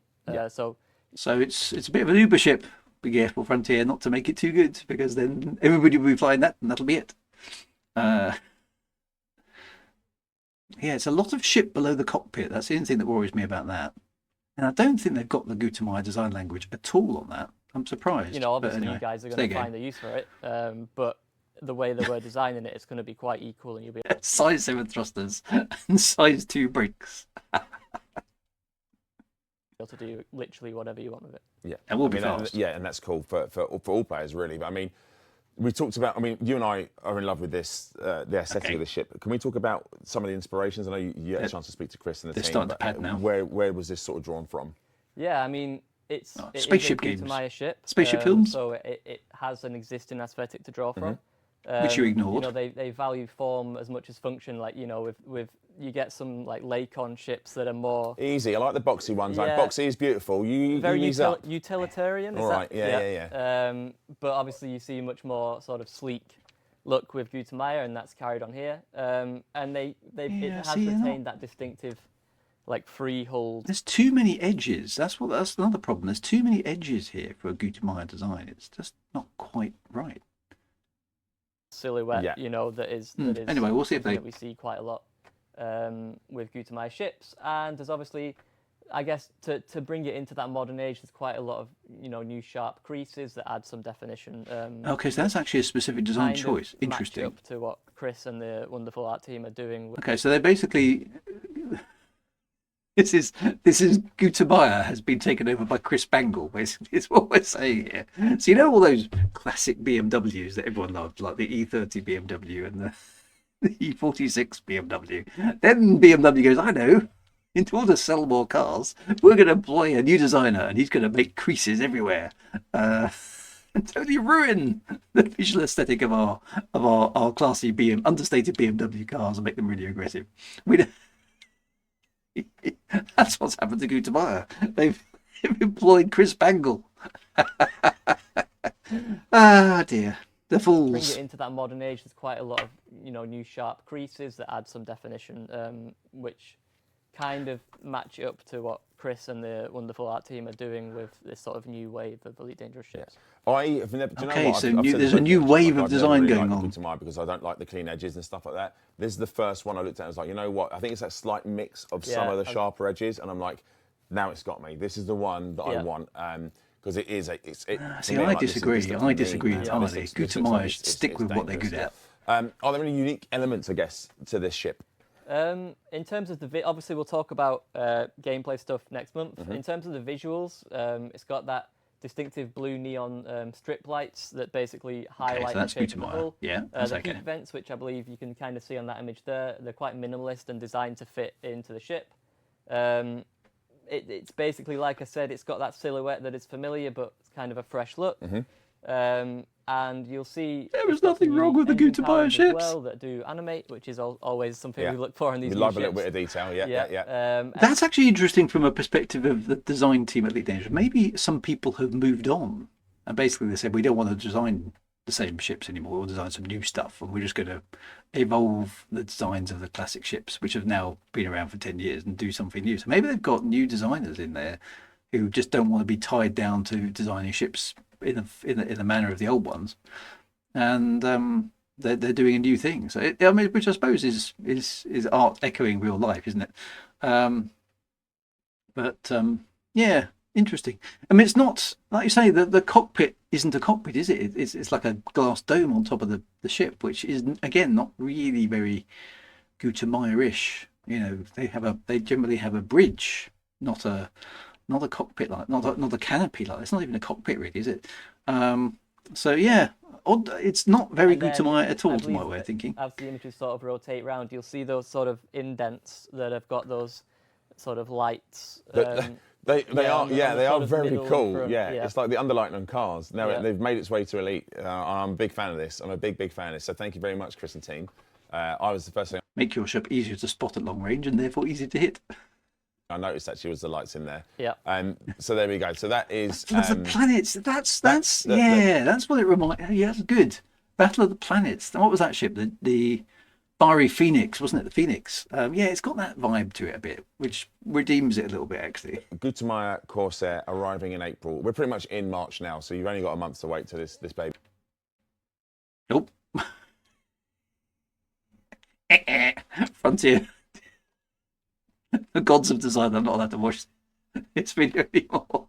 So it's a bit of an Uber ship. Be careful, Frontier, not to make it too good, because then everybody will be flying that, and that'll be it. Yeah, it's a lot of ship below the cockpit. That's the only thing that worries me about that. And I don't think they've got the Gutamaya design language at all on that. I'm surprised. You know, obviously anyway, you guys are going to find a use for it, but the way they were designing it, it's going to be quite equal, and you'll be size 7 thrusters and size 2 brakes. able to do literally whatever you want with it. Yeah, and we'll be fast. And that's cool for all players, really. But I mean, we talked about. I mean, you and I are in love with this, the aesthetic of the ship. Can we talk about some of the inspirations? I know you had a chance to speak to Chris and the team. They're starting to pad now. Where was this sort of drawn from? Yeah, I mean, it spaceship is a games. Gutamaya ship. Spaceship films. So it has an existing aesthetic to draw from. Which you ignored. You know, they value form as much as function. Like, you know, with you get some like Lacon ships that are more easy. I like the boxy ones. Like boxy is beautiful. Very utilitarian. All right. Yeah. But obviously you see much more sort of sleek look with Gutamaya, and that's carried on here. And it has retained that distinctive like freehold. There's too many edges. That's another problem. There's too many edges here for a Gutamaya design. It's just not quite right. Silhouette, you know, that is anyway, we'll see if we see quite a lot with Gutamaya ships. And there's obviously, I guess, to bring it into that modern age, there's quite a lot of, you know, new sharp creases that add some definition. Okay, so that's actually a specific design choice. Interesting. Match up to what Chris and the wonderful art team are doing. Okay, so they basically this is Gutamaya has been taken over by Chris Bangle, basically, is what we're saying here. So you know all those classic BMWs that everyone loved, like the E30 BMW and the E46 BMW. Then BMW goes, I know, in order to sell more cars, we're going to employ a new designer, and he's going to make creases everywhere, and totally ruin the visual aesthetic of our classy understated BMW cars and make them really aggressive. That's what's happened to Gutamaya. They've employed Chris Bangle. Ah dear, the fools. Bring it into that modern age. There's quite a lot of, you know, new sharp creases that add some definition, which kind of match up to what Chris and the wonderful art team are doing with this sort of new wave of Elite Dangerous ships. I've never. Do you know what? There's a new wave of design going on. Gutamaya because I don't like the clean edges and stuff like that. This is the first one I looked at. I was like, you know what? I think it's that slight mix of some of the sharper edges, and I'm like, now it's got me. This is the one that I want. Because it is See, I disagree. I disagree entirely. This looks Gutamaya like should stick with what they're good at. Are there any unique elements, I guess, to this ship? In terms of obviously we'll talk about gameplay stuff next month. In terms of the visuals, it's got that distinctive blue neon strip lights that basically highlight the shape of the hull. Yeah, that's the okay. heat vents, which I believe you can kind of see on that image there, they're quite minimalist and designed to fit into the ship. It's basically, like I said, it's got that silhouette that is familiar, but it's kind of a fresh look. And you'll see there was nothing wrong with the Gutamaya ships as well that do animate, which is always something we look for in these. We new love ships. a little bit of detail. Yeah. That's actually interesting from a perspective of the design team at Elite Dangerous. Maybe some people have moved on, and basically they said we don't want to design the same ships anymore. We'll design some new stuff, and we're just going to evolve the designs of the classic ships, which have now been around for 10 years, and do something new. So maybe they've got new designers in there who just don't want to be tied down to designing ships in the manner of the old ones, and they're doing a new thing. So which I suppose is art echoing real life, isn't it? Yeah, interesting. I mean, it's not like you say the cockpit isn't a cockpit, is it? It's like a glass dome on top of the ship, which is again not really very Gutamaya-ish. You know, they generally have a bridge, not a cockpit not a canopy like. It's not even a cockpit really, is it? So yeah, odd. It's not very Gutamaya at all, to my way of thinking. As the images sort of rotate round, you'll see those sort of indents that have got those sort of lights. They are very cool. Front, it's like the underlighting on cars. Now they've made its way to Elite. I'm a big fan of this. I'm a big fan of this. So thank you very much, Chris and team. I was the first thing. Make your ship easier to spot at long range and therefore easier to hit. I noticed actually was the lights in there. Yeah. So there we go. So that is Battle of the Planets. That's what it reminds. Yeah, that's good. Battle of the Planets. What was that ship? The Fiery Phoenix, wasn't it? The Phoenix. Yeah, it's got that vibe to it a bit, which redeems it a little bit actually. Gutamaya Corsair arriving in April. We're pretty much in March now, so you've only got a month to wait to this baby. Nope. Frontier. The gods have decided I'm not allowed to watch this video anymore.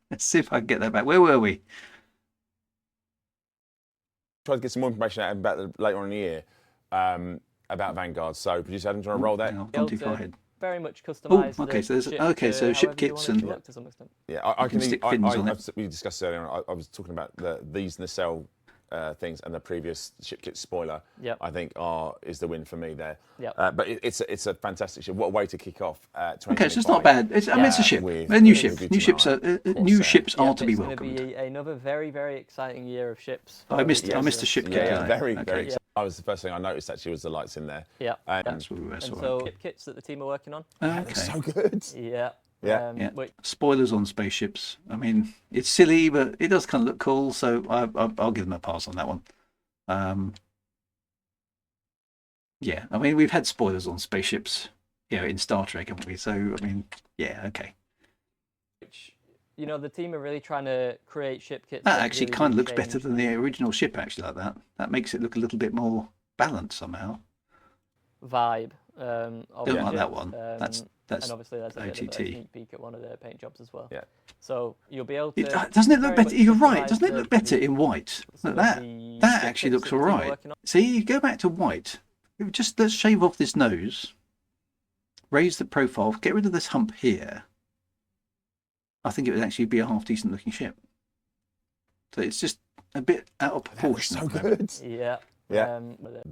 Let's see if I can get that back. Where were we? Try to get some more information out of about later on in the year about Vanguards. So, producer Adam, do you want to roll that? I've gone too far ahead. Very much customised. Okay, so there's so ship kits and to some extent. Yeah, I can stick fins on it. We discussed earlier. I was talking about these nacelle things and the previous ship kit spoiler. Yep. I think is the win for me there. Yep. But it's a fantastic ship. What a way to kick off. Okay, so it's not bad. I mean, it's a ship. A new ship. New ships are to be welcomed. It's going to be another very, very exciting year of ships. I missed the ship kit. Yeah, very exciting. That was the first thing I noticed actually was the lights in there. Yeah. That's what we were. So ship kits that the team are working on. Okay. So good. Yeah. Yeah. Spoilers on spaceships. I mean, it's silly, but it does kind of look cool. So I'll give them a pass on that one. Yeah, I mean, we've had spoilers on spaceships, in Star Trek, haven't we? So I mean, yeah, okay. Which, the team are really trying to create ship kits. That actually kind of looks better than the original ship. Actually, like that. That makes it look a little bit more balanced somehow. Vibe. Don't like that one. That's and obviously there's a bit of a OTT. sneak peek at one of their paint jobs as well. Yeah. So you'll be able to. Doesn't it look very better? much You're right. customise Doesn't it look better in white? Look, that ship actually kits looks that all the team are right. working on. See, you go back to white. Let's shave off this nose. Raise the profile. Get rid of this hump here. I think it would actually be a half decent looking ship. So it's just a bit out of proportion. So good. Yeah. Yeah.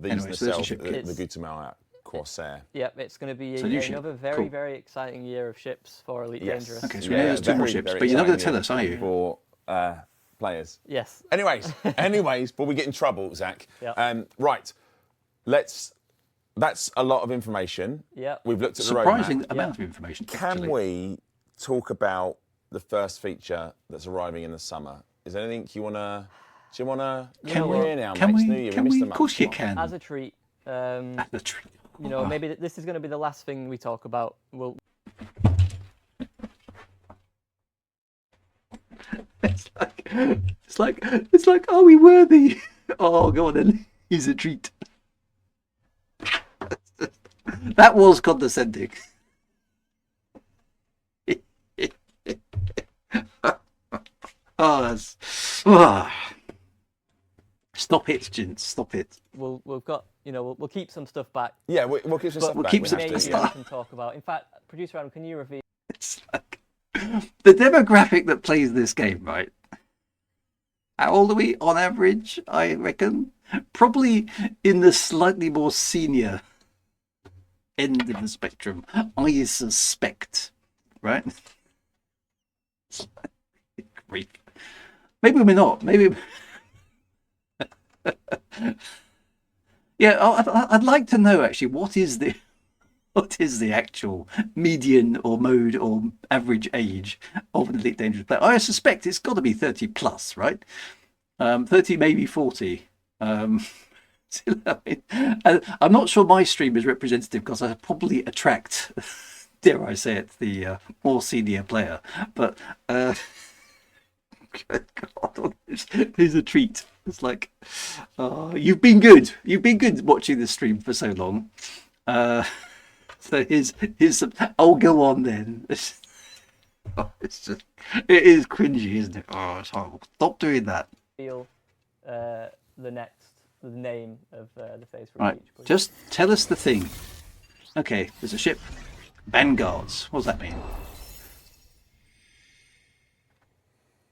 Anyway, so there's a These ship the kit. Gutamaya Corsair. Yep, it's going to be It's a new ship. another very, Cool. very exciting year of ships for Elite Yes. Dangerous. Okay, so we know there's two more very, ships, very but you're not going to exciting tell us, are you? For players. Yes. Anyways, before we get in trouble, Zach. Yeah. Right. That's a lot of information. Yeah. We've looked at the Surprising roadmap. amount of information. Can actually. we talk about the first feature that's arriving in the summer? Is there anything you wanna? Do you wanna? Can we're we? here now, Can mate. It's we? New Year. Can missed we? a Of month. course you Come can. As a treat, At the tree. maybe this is going to be the last thing we talk about. We'll. It's like, are we worthy? Oh, go on then. Here's a treat. That was condescending. Oh, that's... Stop it, gents. Stop it. We've got, we'll keep some stuff back. Yeah, we'll keep some But stuff we'll back. keep We some have Maybe to, we stuff. can talk about. In fact, producer Adam, can you reveal? It's like the demographic that plays this game, right? How old are we on average? I reckon probably in the slightly more senior end of the spectrum. I suspect, right? Grief. Maybe we're not. Maybe. Yeah, I'd like to know actually what is the actual median or mode or average age of an Elite Dangerous player? I suspect it's got to be 30 plus, right? 30, maybe 40. I'm not sure my stream is representative because I probably attract, dare I say it, the more senior player. But good God, it's a treat. It's like, you've been good. You've been good watching the stream for so long. So here's some. Oh, go on then. It's just, it is cringy, isn't it? Oh, it's horrible. Stop doing that. The name of the phase for Right, each, please. just tell us the thing. Okay, there's a ship. Vanguards. What does that mean?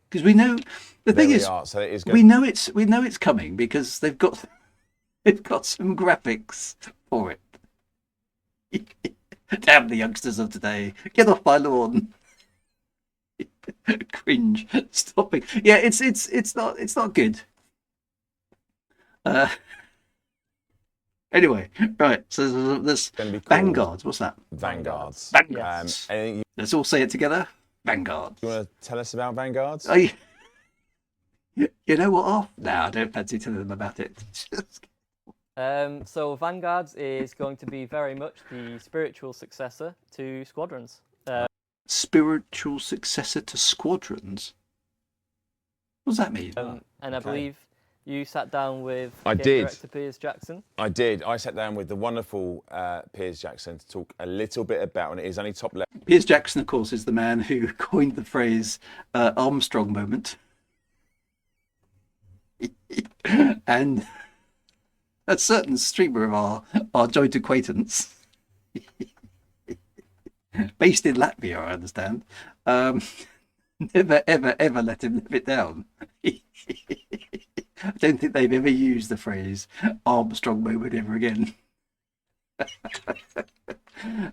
Because we know the thing is, so it is we know it's coming because they've got some graphics for it. Damn the youngsters of today! Get off my lawn. Cringe. Stopping. Yeah, it's not good. Anyway, right. So there's gonna be called Vanguards. What's that? Vanguards. Vanguards. Anything Let's all say it together. Vanguards. you want to tell us about Vanguards? You know what? No, I don't fancy telling them about it. So Vanguards is going to be very much the spiritual successor to Squadrons. Spiritual successor to Squadrons? What does that mean? And I believe you sat down with I game did. director Piers Jackson. I did. I sat down with the wonderful Piers Jackson to talk a little bit about, and it is only top level. Piers Jackson, of course, is the man who coined the phrase Armstrong moment. And a certain streamer of our joint acquaintance, based in Latvia, I understand, never, ever, ever let him live it down. I don't think they've ever used the phrase Armstrong moment ever again.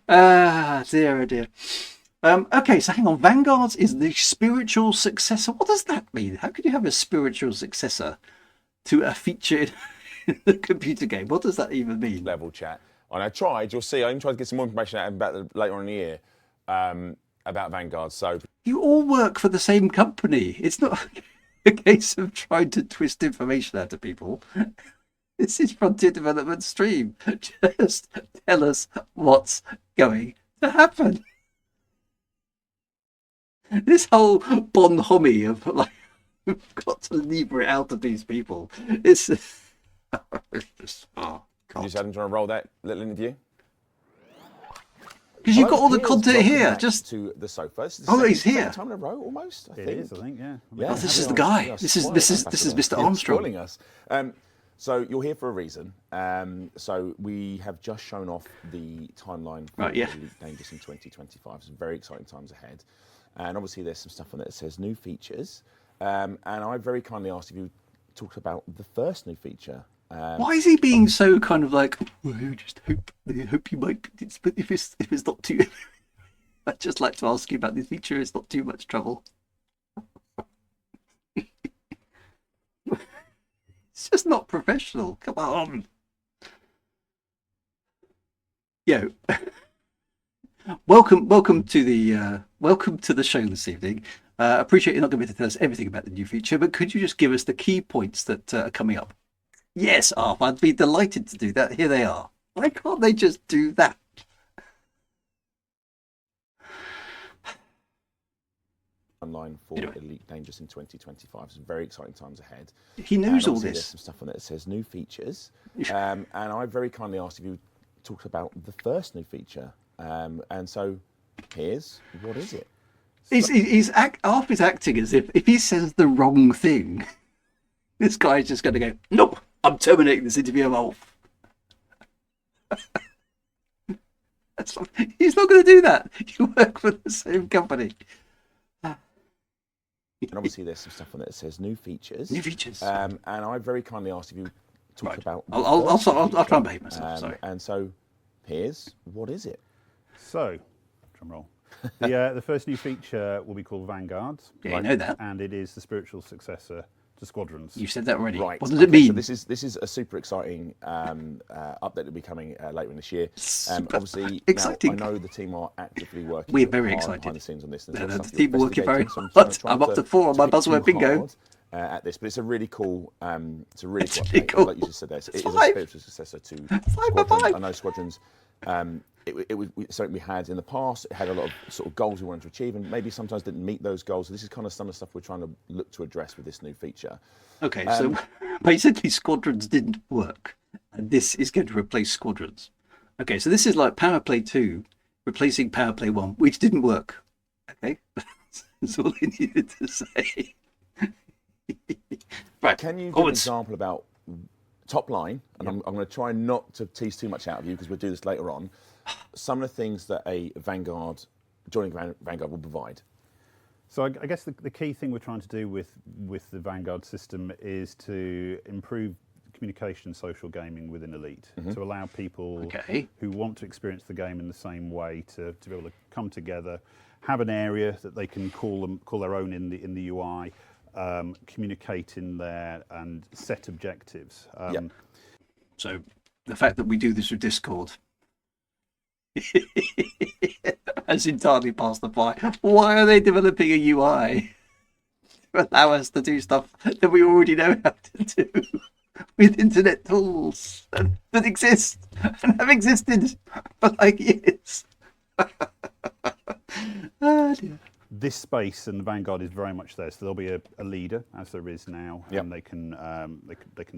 Dear, oh dear. Okay, so hang on. Vanguards is the spiritual successor. What does that mean? How could you have a spiritual successor to a feature in the computer game? What does that even mean? Level chat. And I tried, you'll see, I even tried to get some more information out about later on in the year about Vanguard. So You all work for the same company. It's not a case of trying to twist information out of people. This is Frontier Development Stream. Just tell us what's going to happen. This whole bonhomie of like, we've got to lever it out of these people. It's just, oh, you just had him trying to roll that little interview. because you've got all the Piers, content welcome here. back Just to the sofa. This is Oh, the he's second here. time in a row, almost. I It think. is, I think, yeah. Yeah, this is the we guy. are This is spoiling Mr. Armstrong. Spoiling us. So you're here for a reason. So we have just shown off the timeline for Right, yeah. Elite Dangerous in 2025. Some very exciting times ahead. And obviously there's some stuff on there that says new features. And I very kindly asked if you talked about the first new feature. Why is he being so kind of like? Well, I just hope you might. But if it's not too, I'd just like to ask you about this feature. It's not too much trouble. It's just not professional. Come on. Yo, welcome to the show this evening. Appreciate you're not going to be able to tell us everything about the new feature, but could you just give us the key points that are coming up? Yes, Arf, I'd be delighted to do that. Here they are. Why can't they just do that? Online for Anyway. Elite Dangerous in 2025. Some very exciting times ahead. He knows And all obviously There's this. some stuff on there that says new features. And I very kindly asked if you talk about the first new feature. And so here's what is it? Half is acting as if he says the wrong thing, this guy's just going to go, nope, I'm terminating this interview, I'm off. He's not going to do that. You work for the same company. And obviously there's some stuff on it that says new features. New features. And I very kindly asked if you talk about... I'll try and behave myself, sorry. And so here's what is it? So, drum roll. The first new feature will be called Vanguards. Yeah, you know that. And it is the spiritual successor to Squadrons. You've said that already. Right. What does it mean? So this is a super exciting update that will be coming later in this year. Obviously, exciting. Now, I know the team are actively working. We're very hard excited. behind the scenes on this. The team are working very investigating, hard. trying I'm up to 4 on my buzzword bingo. At this, but it's a really cool. It's a really really update. cool. Like you just said, there, it is a 5. spiritual successor to 5 Squadrons. by 5. I know Squadrons. It was something we had in the past. It had a lot of sort of goals we wanted to achieve, and maybe sometimes didn't meet those goals. So this is kind of some of the stuff we're trying to look to address with this new feature. Okay, so basically Squadrons didn't work, and this is going to replace Squadrons. Okay, so this is like Power Play 2 replacing Power Play 1, which didn't work. Okay, that's all I needed to say. Right, Can you give onwards. an example about top line? And I'm going to try not to tease too much out of you because we'll do this later on. Some of the things that a Vanguard, joining Vanguard will provide. So I guess the key thing we're trying to do with the Vanguard system is to improve communication and social gaming within Elite, to allow people who want to experience the game in the same way to be able to come together, have an area that they can call their own in the UI, communicate in there and set objectives. So the fact that we do this with Discord has entirely passed the by. Why are they developing a UI to allow us to do stuff that we already know how to do with internet tools that exist and have existed for like years? Oh dear. This space and the Vanguard is very much there, so there'll be a leader, as there is now, and they can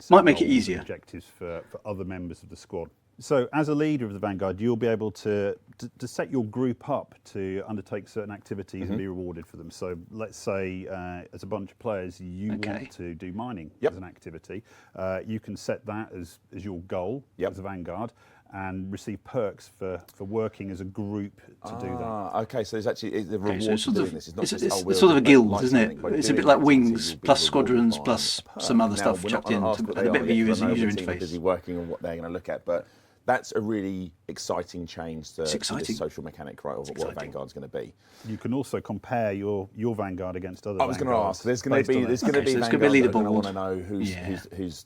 set Might make it goals and easier. objectives for other members of the squad. So, as a leader of the Vanguard, you'll be able to set your group up to undertake certain activities and be rewarded for them. So, let's say as a bunch of players, you want to do mining as an activity. You can set that as your goal as a Vanguard, and receive perks for working as a group to do that. Okay, so there's actually the reward for doing this. It's not just, it's sort of a guild, isn't it? It's a bit like Wings plus Squadrons plus some other stuff chucked in. It's a bit of a user interface. Busy working on what they're going to look at, but that's a really exciting change to this social mechanic, right, of what Vanguard's going to be. You can also compare your Vanguard against other. I was going to ask. There's going to be Vanguards that are going to want to know who's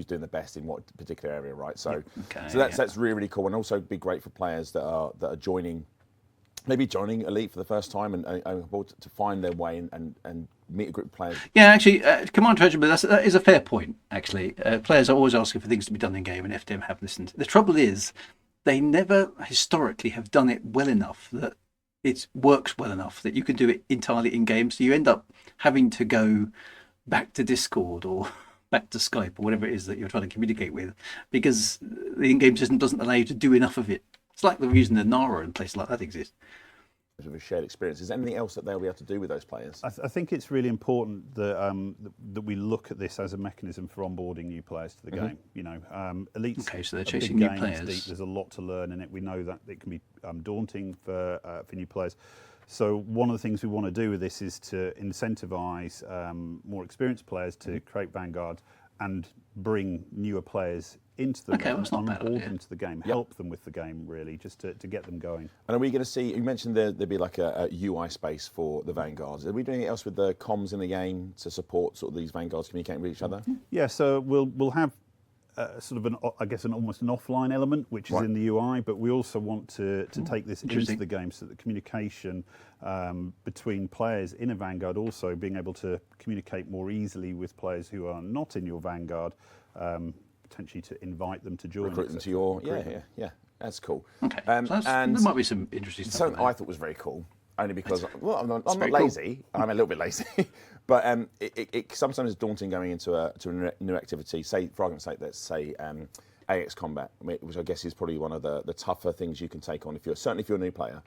doing the best in what particular area, right? So, that's really cool, and also be great for players that are joining Elite for the first time and to find their way and meet a group of players. Yeah, actually, Command Treasure, but that is a fair point, actually. Players are always asking for things to be done in game, and FDM have listened. The trouble is, they never historically have done it well enough that it works well enough that you can do it entirely in game. So you end up having to go back to Discord or back to Skype or whatever it is that you're trying to communicate with, because the in-game system doesn't allow you to do enough of it. It's like the reason that Nara and places like that exist. Of a shared experience. Is there anything else that they'll be able to do with those players? I think it's really important that that we look at this as a mechanism for onboarding new players to the game. You know, Elite's so they're a chasing big new game, it's players. deep, there's a lot to learn in it. We know that it can be daunting for new players. So one of the things we want to do with this is to incentivise more experienced players to create Vanguard and bring newer players into the game, onboard them to the game, help them with the game, really, just to get them going. And are we going to see, you mentioned there'd be like a UI space for the Vanguards. Are we doing anything else with the comms in the game to support sort of these Vanguards communicating with each other? Yeah, so we'll have sort of almost an offline element, which is in the UI, but we also want to take this into the game so that the communication between players in a Vanguard, also being able to communicate more easily with players who are not in your Vanguard, potentially to invite them to join. Recruit them to your, yeah, that's cool. Okay, so there might be some interesting stuff. Something I thought was very cool, only because, well, I'm not lazy, I'm a little bit lazy, but it sometimes is daunting going into a new activity. Say, for argument's sake, let's say AX combat, which I guess is probably one of the tougher things you can take on if you're a new player,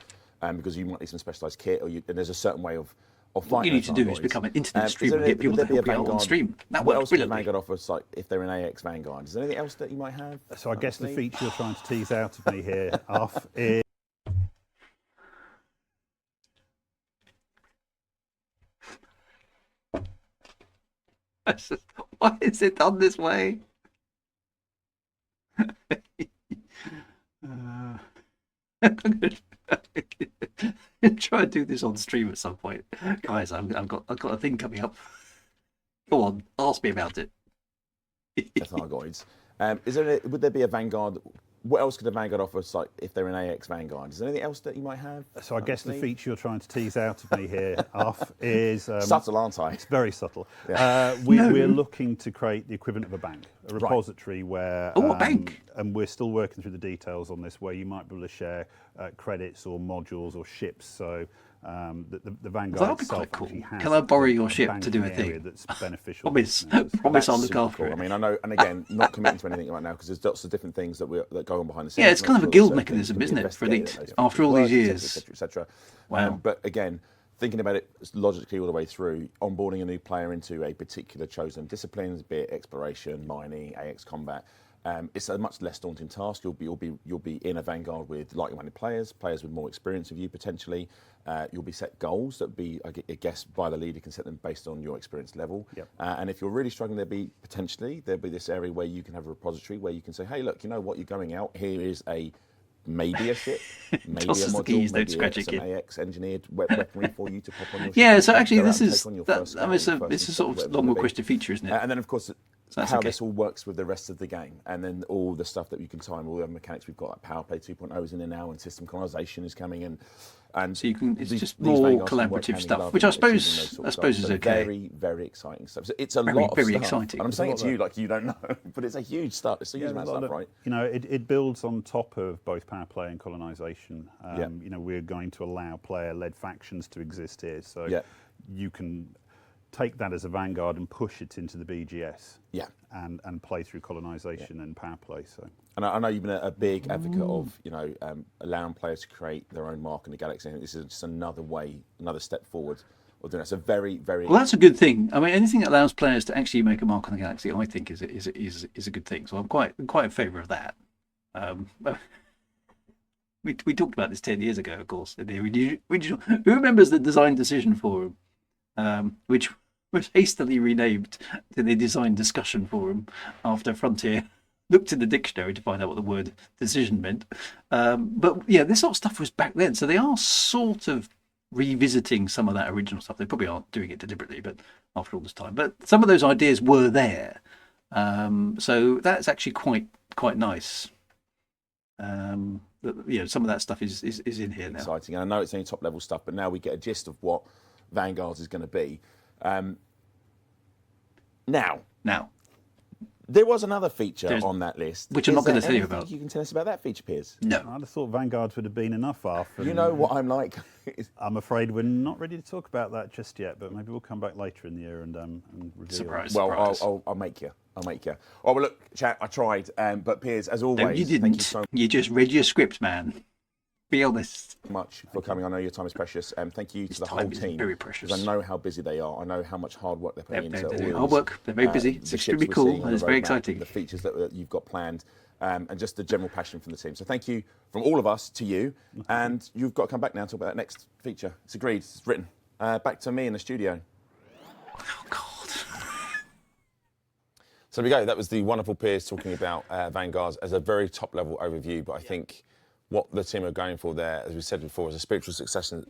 because you might need some specialised kit, and there's a certain way of fighting. What you need those to do is Vanguards. become an internet Is streamer, there- get people would to there be a help you out on Vanguard- stream. That What works else could the brilliantly. Vanguard offer, like, if they're an AX Vanguard? Is there anything else that you might have? So I guess the Honestly? feature you're trying to tease out of me here, off, is Why is it done this way? I'm gonna try and do this on stream at some point, guys. I've got a thing coming up. Go on, ask me about it. Vanguards. Would there be a Vanguard? What else could a Vanguard offer, like, if they're an AX Vanguard? Is there anything else that you might have? so I guess the honestly? feature you're trying to tease out of me here, off, is Subtle, aren't I? It's very subtle. No. We're looking to create the equivalent of a bank, a repository where. Oh, a bank. And we're still working through the details on this, where you might be able to share credits or modules or ships. So the Vanguard That would be itself quite cool. actually has Can I borrow your ship banking to do a area thing? that's beneficial. Promise, to members. promise I'll That's look super after cool. it. I mean, I know, and again, not committing to anything right now because there's lots of different things that go on behind the scenes. Yeah, it's kind of a Lots guild certain mechanism, things isn't can it, be for Elite, investigated, after all these work, years. et cetera, et cetera. Wow. But again, thinking about it logically all the way through, onboarding a new player into a particular chosen discipline, be it exploration, mining, AX combat, it's a much less daunting task. You'll be in a Vanguard with like-minded players with more experience of you potentially. You'll be set goals that be, I guess, by the leader can set them based on your experience level. Yep. And if you're really struggling, there'll be this area where you can have a repository where you can say, hey, look, you know what, you're going out. Here is maybe a ship, maybe a Tosses the module, keys, don't maybe scratch some it, kid. AX engineered weaponry for you to pop on your ship. Yeah, so Go actually, out this and is take on your that, first I mean, scout, it's a first sort whatever of it long may be. requested feature, isn't it? And then, of course, that's how okay. this all works with the rest of the game, and then all the stuff that you can time, all the mechanics we've got, like Power Play 2.0 is in there now, and system colonisation is coming in. And So you can. It's just these more Vanguards can work collaborative hand in stuff, glove which I in achieving suppose those sort of is goals. So okay. Very, very exciting stuff. So it's a Very, lot of very stuff. exciting. And I'm saying it There's a to lot you like you don't know, but it's a huge stuff. It's a huge amount of stuff, right? You know, it builds on top of both power play and colonisation. Yeah. You know, we're going to allow player-led factions to exist here, so Yeah. you can take that as a Vanguard and push it into the BGS. Yeah. And play through colonisation and power play. So. And I know you've been a big advocate of, allowing players to create their own mark in the galaxy. I think this is just another step forward of doing that. So very, very. Well, that's a good thing. I mean, anything that allows players to actually make a mark on the galaxy, I think, is a good thing. So I'm quite in favour of that. We talked about this 10 years ago, of course. In the original, who remembers the Design Decision Forum, which was hastily renamed to the Design Discussion Forum after Frontier looked in the dictionary to find out what the word decision meant. But yeah, this sort of stuff was back then. So they are sort of revisiting some of that original stuff. They probably aren't doing it deliberately, but after all this time. But some of those ideas were there. So that's actually quite nice. Some of that stuff is in here now. Exciting. And I know it's only top level stuff, but now we get a gist of what Vanguards is going to be. Now, there was another feature on that list, which I'm not going to there tell you anything about. You can tell us about that feature, Piers? No. I'd have thought Vanguards would have been enough, Arf. You know what I'm like. I'm afraid we're not ready to talk about that just yet, but maybe we'll come back later in the year and reveal. Surprise. Well, surprise. I'll make you. Oh, well, look, chat, I tried, but Piers, as always, No, you didn't. thank you so You just read your script, man. Be honest. much for coming. I know your time is precious. Thank you to the whole time is team. very precious. Because I know how busy they are. I know how much hard work they're putting into They do all hard work. They're very busy. the It's ships extremely we're cool seeing on and it's the very roadmap, exciting. The features that you've got planned, and just the general passion from the team. So thank you from all of us to you. And you've got to come back now and talk about that next feature. It's agreed. It's written. Back to me in the studio. Oh, God. So there we go. That was the wonderful Piers talking about Vanguards as a very top-level overview. But I think what the team are going for there, as we said before, is a spiritual successor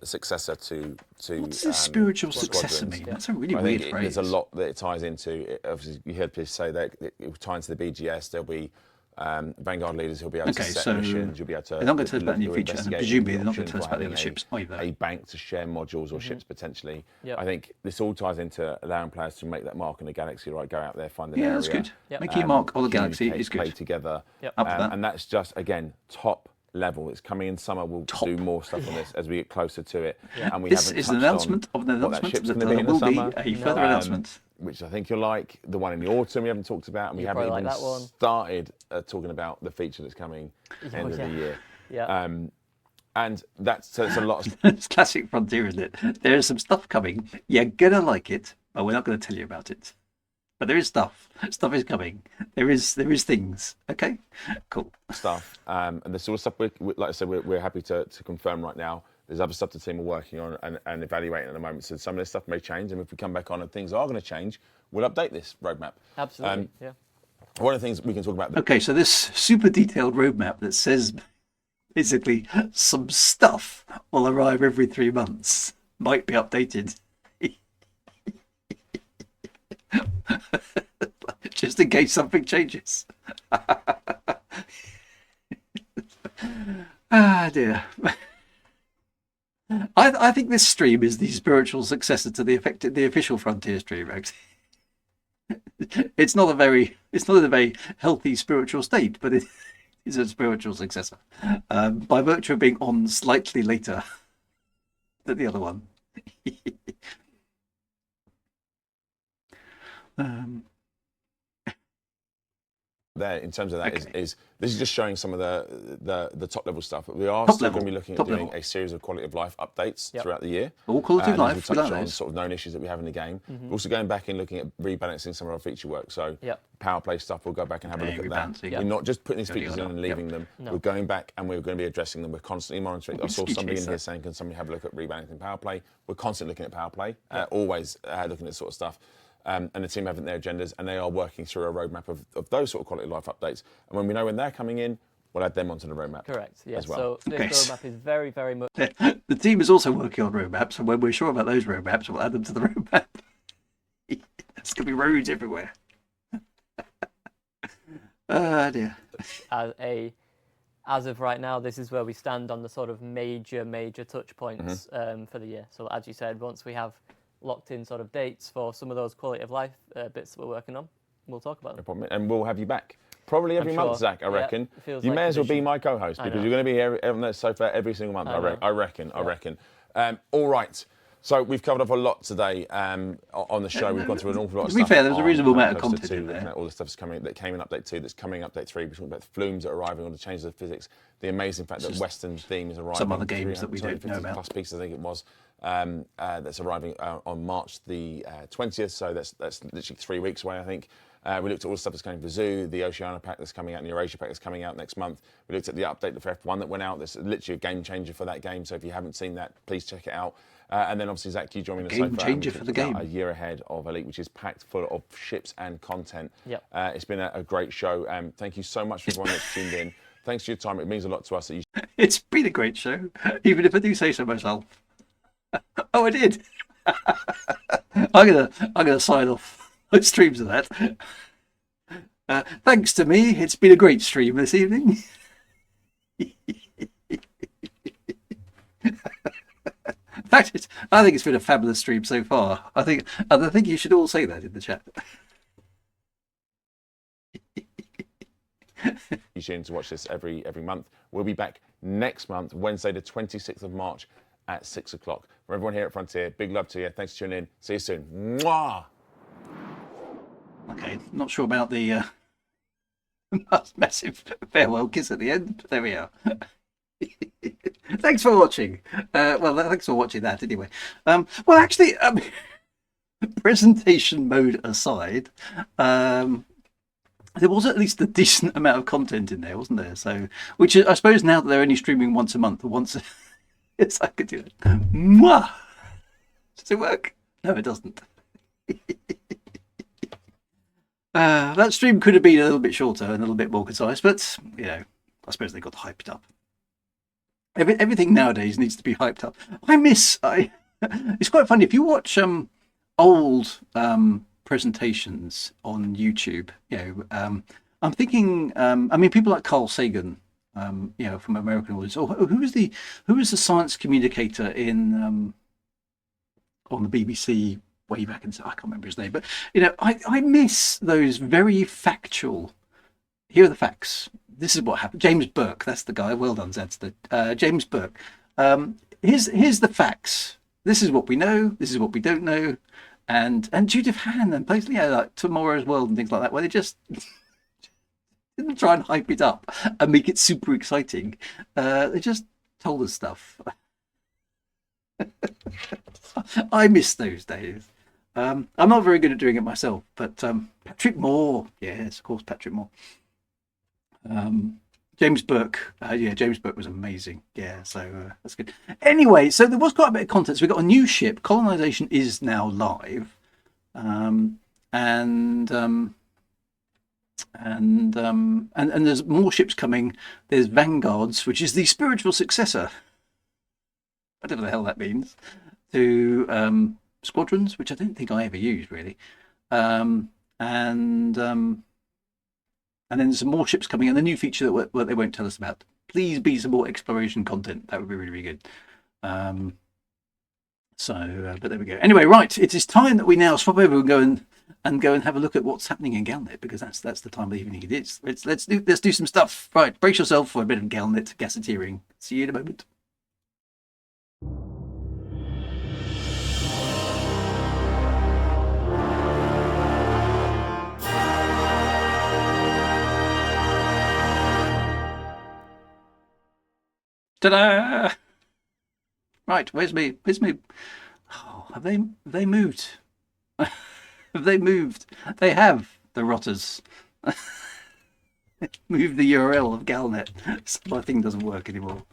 to What does this spiritual Squadrons. successor mean? That's a really I weird think phrase. there's a lot that it ties into. Obviously, you heard Piers say that it will tie into the BGS. There'll be Vanguard leaders who'll be able to Okay, set so missions. You'll be able to. they're not going to tell us about the new do feature, and investigations, presumably they're not going options to tell us for about the other having ships either. a bank to share modules or ships potentially. Yep. I think this all ties into allowing players to make that mark in the galaxy, right? Go out there, find an Yeah, area. that's good. Yep. Making a mark on the galaxy communicate, is play good. together. Yep. Up for that. And that's just, again, top level. It's coming in summer. We'll do more stuff on this as we get closer to it. And we This haven't is an touched announcement on of an what that announcement ship's that going to be there in the will be summer. a further announcement. Which I think you'll like. The one in the autumn we haven't talked about, and we You'll haven't probably even like that one. started talking about the feature that's coming end of the year. Yeah. And that's a lot of It's classic Frontier, isn't it? There is some stuff coming. You're gonna like it, but we're not going to tell you about it. But there is stuff. Stuff is coming. There is things. Okay, cool. stuff. And there's all stuff, like I said, we're happy to confirm right now. There's other stuff the team are working on and evaluating at the moment. So some of this stuff may change. And if we come back on and things are going to change, we'll update this roadmap. Absolutely. Yeah. One of the things we can talk about. Okay, so this super detailed roadmap that says basically some stuff will arrive every 3 months might be updated. Just in case something changes. Ah, dear. I think this stream is the spiritual successor to the official Frontier stream. Actually, it's not a very healthy spiritual state, but it is a spiritual successor by virtue of being on slightly later than the other one. There, in terms of that, Okay. is this is just showing some of the top level stuff. But we are Top still level, going to be looking at top doing level. a series of quality of life updates throughout the year. All quality of And as life, we we touched like on those. sort of known issues that we have in the game. We're also going back and looking at rebalancing some of our feature work. So power play stuff, we'll go back and have a look at that. rebalancing. We're not just putting these Gotta features go in and down. leaving them. We're going back and we're going to be addressing them. We're constantly monitoring. I saw somebody in here saying, can somebody have a look at rebalancing power play? We're constantly looking at power play, always looking at this sort of stuff. And the team have their agendas, and they are working through a roadmap of those sort of quality of life updates. And when we know when they're coming in, we'll add them onto the roadmap. Correct. Yeah. As well. So this Okay. roadmap is very, very much. The team is also working on roadmaps, and when we're sure about those roadmaps, we'll add them to the roadmap. There's going to be roads everywhere. Ah, dear. As of right now, this is where we stand on the sort of major touch points for the year. So as you said, once we have locked in sort of dates for some of those quality of life bits that we're working on, we'll talk about No them. problem. And we'll have you back. Probably every I'm month, sure. Zach, I Yeah, reckon. it feels You like may as well be tradition. my co-host I because know. you're going to be here on the sofa every single month, I reckon. Yeah. All right. So we've covered off a lot today on the show. We've gone through an awful lot of To be stuff. fair, there was a on reasonable amount of Coaster content 2, in there. looking at all the stuff that came in Update 2, that's coming in Update 3. We're talking about the flumes that are arriving, all the changes of physics, the amazing fact that Western theme is arriving. some other games that we don't know 250 about. plus pieces, I think it was. That's arriving on March the 20th, so that's literally 3 weeks away, I think. We looked at all the stuff that's coming for Zoo, the Oceania pack that's coming out, and the Eurasia pack that's coming out next month. We looked at the update for F1 that went out. That's literally a game changer for that game, so if you haven't seen that, please check it out. And then obviously, Zach, you joining the Game sofa. changer and we for the talked about game. A year ahead of Elite, which is packed full of ships and content. Yep. It's been a great show. Thank you so much for everyone that's tuned in. Thanks for your time. It means a lot to us that you It's been a great show, even if I do say so myself. Oh, I did. I'm gonna sign off those streams of that. Thanks to me, it's been a great stream this evening. In fact, I think it's been a fabulous stream so far. I think you should all say that in the chat. You tune in to watch this every month. We'll be back next month, Wednesday, the 26th of March at 6 o'clock. For everyone here at Frontier, big love to you. Thanks for tuning in. See you soon. Mwah! Okay, not sure about the massive farewell kiss at the end, but there we are. Thanks for watching. Thanks for watching that anyway. Well, actually, presentation mode aside, there was at least a decent amount of content in there, wasn't there? So, which I suppose now that they're only streaming once a month, or once, yes, I could do it. Mwah! Does it work? No, it doesn't. That stream could have been a little bit shorter and a little bit more concise, but I suppose they got hyped up. Everything nowadays needs to be hyped up. It's quite funny if you watch old presentations on YouTube. I'm thinking. People like Carl Sagan, from American audience. Or who was the science communicator in on the BBC way back in? I can't remember his name, but I miss those very factual. Here are the facts. this is what happened. James Burke, that's the guy. Well done, Zadster. James Burke. Here's the facts. This is what we know. This is what we don't know. And Judith Han and places, like Tomorrow's World and things like that, where they just didn't try and hype it up and make it super exciting. They just told us stuff. I miss those days. I'm not very good at doing it myself, but Patrick Moore, yes, of course, Patrick Moore. James Burke, James Burke was amazing. Yeah, so that's good. Anyway, so there was quite a bit of content. So we got a new ship. Colonization is now live, and there's more ships coming. There's Vanguards, which is the spiritual successor, whatever the hell that means, to squadrons, which I don't think I ever used really, and then there's some more ships coming, and a new feature that they won't tell us about. Please be some more exploration content. That would be really, really good. But there we go. Anyway, right, it is time that we now swap over and go and have a look at what's happening in Galnet, because that's the time of the evening it is. Let's do some stuff. Right, brace yourself for a bit of Galnet gazetteering. See you in a moment. Ta-da! Right, where's me? Oh, have they moved? Have they moved? They have, the rotters. Moved the URL of Galnet, so my thing doesn't work anymore.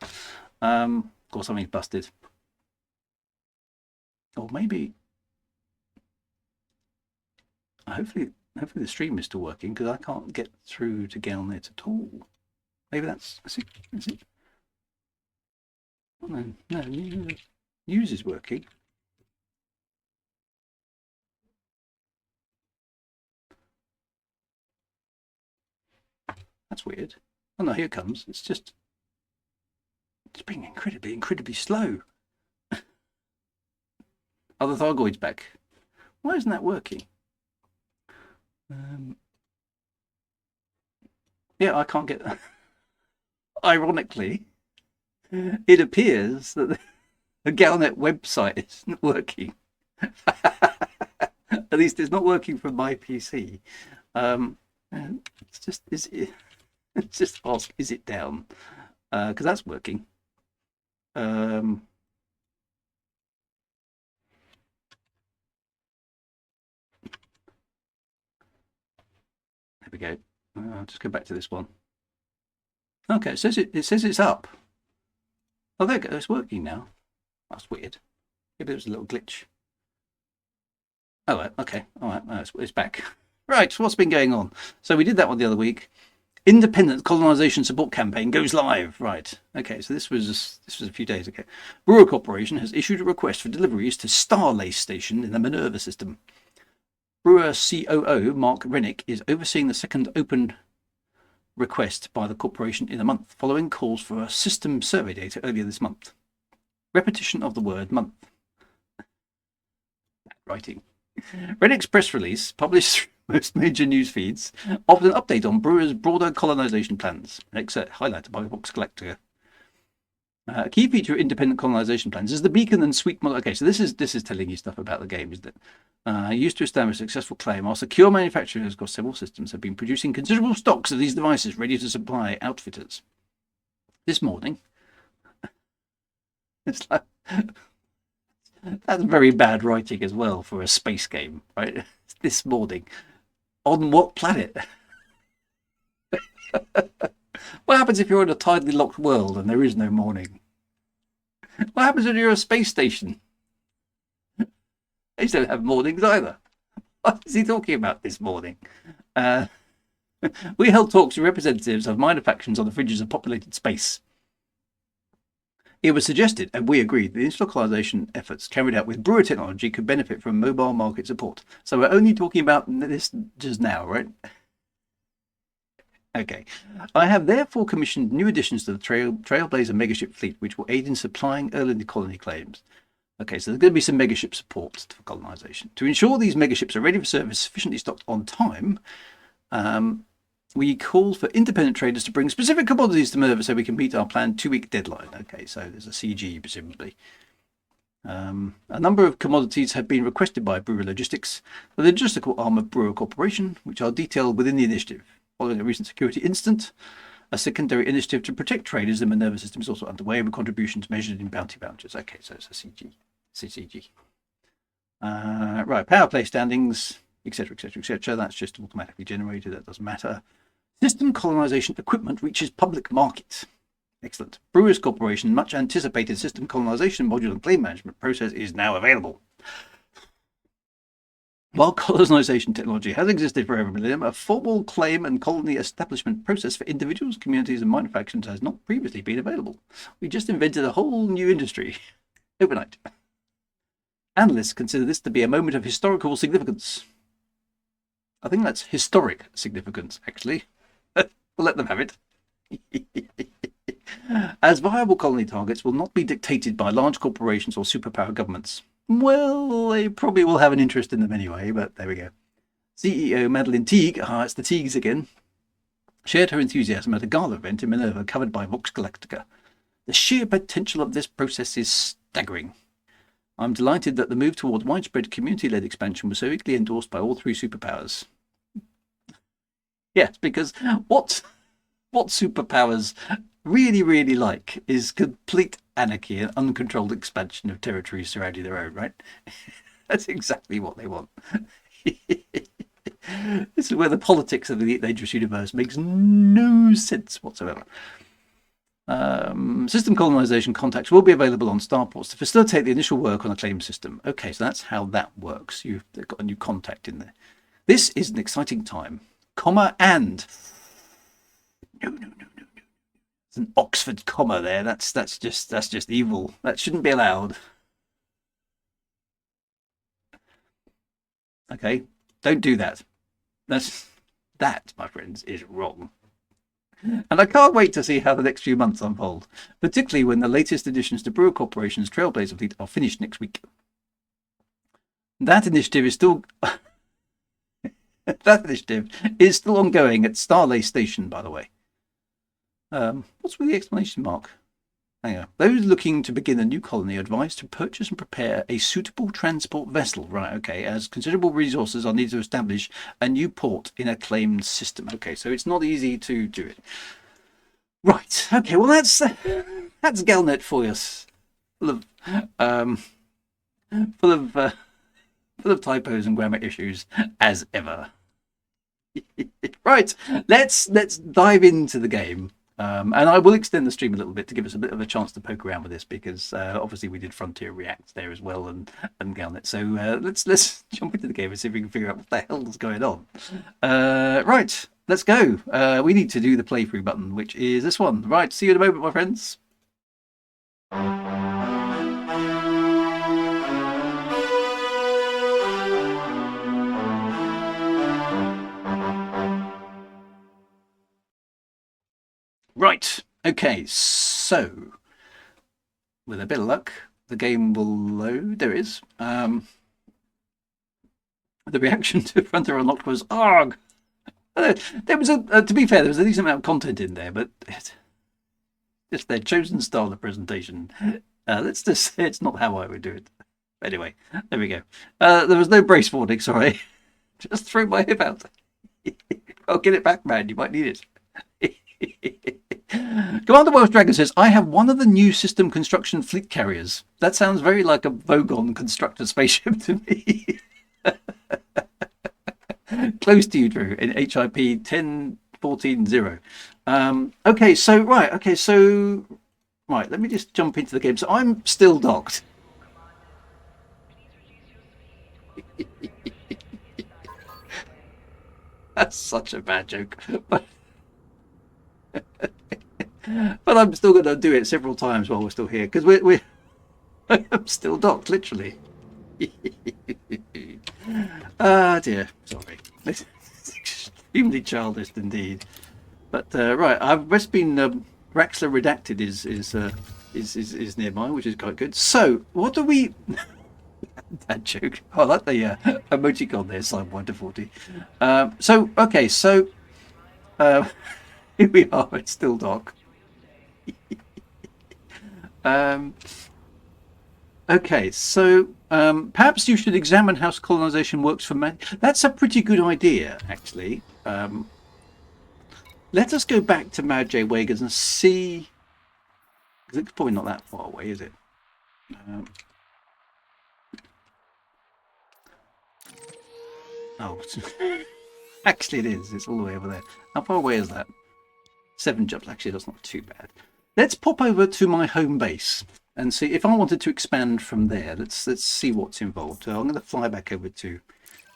Of course, something's busted. Or maybe, hopefully the stream is still working, because I can't get through to Galnet at all. Maybe that's it. No, news is working. That's weird. Oh no, here it comes. It's being incredibly slow. Are the Thargoids back? Why isn't that working? Yeah, I can't get. Ironically, it appears that the Galnet website isn't working. At least it's not working from my PC. It's just ask, is it down? Because that's working. There we go. I'll just go back to this one. Okay, it says it's up. Oh, there you go. It's working now. That's weird. Maybe it was a little glitch. Oh, okay. All right. No, it's back. Right. What's been going on? So we did that one the other week. Independent colonization support campaign goes live. Right. Okay. So this was a few days ago. Brewer Corporation has issued a request for deliveries to Starlace Station in the Minerva system. Brewer COO Mark Rennick is overseeing the second open request by the corporation in a month, following calls for system survey data earlier this month. Repetition of the word month. Bad writing. Rennick's press release, published through most major news feeds, offered an update on Brewer's broader colonization plans. An excerpt highlighted by Box Collector. A key feature of independent colonization plans is the beacon and sweep model. Okay, so this is telling you stuff about the game, isn't it? Used to establish a successful claim, our secure manufacturers across several systems have been producing considerable stocks of these devices ready to supply outfitters. This morning, it's like that's very bad writing as well for a space game, right? This morning, on what planet? What happens if you're in a tidally locked world and there is no morning? What happens when you're a space station? They don't have mornings either. What is he talking about this morning? We held talks with representatives of minor factions on the fringes of populated space. It was suggested, and we agreed, that the localization efforts carried out with Brewer technology could benefit from mobile market support. So we're only talking about this just now, right? Okay. I have therefore commissioned new additions to the Trailblazer megaship fleet, which will aid in supplying early colony claims. Okay, so there's going to be some megaship support for colonization. To ensure these megaships are ready for service, sufficiently stocked on time, We call for independent traders to bring specific commodities to Minerva so we can meet our planned 2-week deadline. Okay, so there's a CG, presumably. A number of commodities have been requested by Brewer Logistics, the logistical arm of Brewer Corporation, which are detailed within the initiative. Following a recent security incident, a secondary initiative to protect traders in the Minerva system is also underway with contributions measured in bounty vouchers. Okay, so it's a CG. CCG. Right, power play standings, etc., etc., etc. That's just automatically generated. That doesn't matter. System colonization equipment reaches public market. Excellent. Brewers Corporation, much anticipated system colonization module and claim management process is now available. While colonization technology has existed for over a millennium, a formal claim and colony establishment process for individuals, communities, and minor factions has not previously been available. We just invented a whole new industry overnight. Analysts consider this to be a moment of historical significance. I think that's historic significance, actually. We'll let them have it. As viable colony targets will not be dictated by large corporations or superpower governments. Well, they probably will have an interest in them anyway, but there we go. CEO Madeleine Teague, it's the Teagues again, shared her enthusiasm at a gala event in Minerva covered by Vox Galactica. The sheer potential of this process is staggering. I'm delighted that the move toward widespread community-led expansion was so eagerly endorsed by all 3 superpowers. Yes, because what superpowers really, really like is complete anarchy and uncontrolled expansion of territories surrounding their own, right? That's exactly what they want. This is where the politics of the Elite Dangerous universe makes no sense whatsoever. System colonization contacts will be available on starports to facilitate the initial work on a claim system. Okay, so that's how that works. They've got a new contact in there. This is an exciting time. Comma and... No. It's an Oxford comma there. That's just evil. That shouldn't be allowed. Okay, don't do that. That, my friends, is wrong. And I can't wait to see how the next few months unfold, particularly when the latest additions to Brewer Corporation's Trailblazer fleet are finished next week. That initiative is still ongoing at Starlay Station, by the way. What's with the exclamation mark? Hang on. Those looking to begin a new colony are advised to purchase and prepare a suitable transport vessel. Right, okay, as considerable resources are needed to establish a new port in a claimed system. Okay, so it's not easy to do it. Right, okay, well that's Galnet for us. Full of typos and grammar issues, as ever. Right, let's dive into the game. And I will extend the stream a little bit to give us a bit of a chance to poke around with this because obviously we did Frontier React there as well and Galnet. So let's jump into the game and see if we can figure out what the hell is going on. Right, let's go. We need to do the playthrough button, which is this one. Right, see you in a moment, my friends. Right, okay, so with a bit of luck, the game will load. There it is. The reaction to Frontier Unlocked was ARG! There was to be fair, there was a decent amount of content in there, but it's their chosen style of presentation. Let's just say it's not how I would do it. Anyway, there we go. There was no brace warning, sorry. Just throw my hip out. I'll get it back, man. You might need it. Commander Welsh Dragon says, I have one of the new system construction fleet carriers. That sounds very like a Vogon constructed spaceship to me. Close to you, Drew, in HIP 10.14.0. Okay, so let me just jump into the game. So I'm still docked. That's such a bad joke. But I'm still going to do it several times while we're still here because I'm still docked, literally. Ah, dear. Sorry. It's extremely childish indeed. But right, I've just been Raxler Redacted is nearby, which is quite good. So what do we? That joke. I like the emoticon there, Sidewinder 40. So okay, so Here we are at Still Dock. Okay, so perhaps you should examine how colonization works for man. That's a pretty good idea, actually. Let us go back to Mad J. Wagers and see. It's probably not that far away, is it? Oh, actually it is. It's all the way over there. How far away is that? 7 jumps. Actually, that's not too bad. Let's pop over to my home base and see if I wanted to expand from there. Let's see what's involved. So I'm going to fly back over to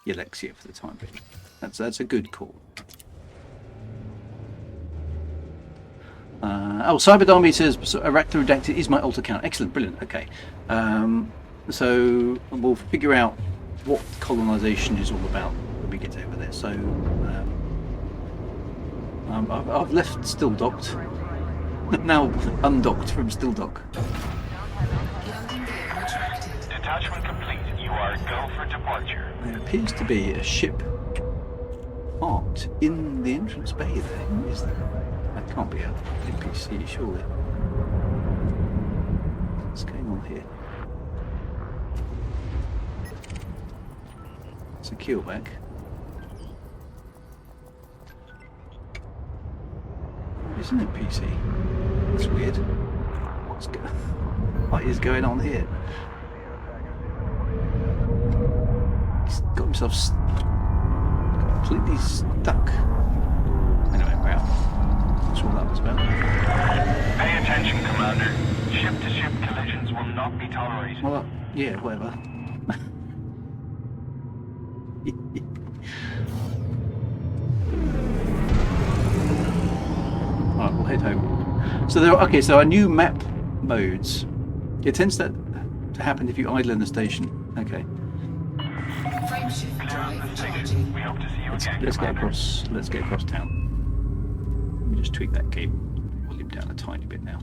Alexia for the time being. That's a good call. Cyberdarmy says Arachno Redacted is my alt account. Excellent, brilliant. Okay, so we'll figure out what colonization is all about when we get over there. So I've left Still Docked. Now undocked from Still Dock. Detachment complete. You are go for departure. There appears to be a ship parked in the entrance bay there. Who is that? That can't be a NPC, surely. What's going on here? It's a keelback. It's an NPC. That's weird. What is going on here? He's got himself completely stuck. Anyway, we're out. That's all that was about. Pay attention, Commander. Ship-to-ship collisions will not be tolerated. Well, yeah, whatever. Right, we'll head home. So there are, okay, so our new map modes. It tends to happen if you idle in the station. Okay. Clear out the station. We hope to see you again, Let's get Commander. across. Let's get across town. Let me just tweak that volume down a tiny bit now.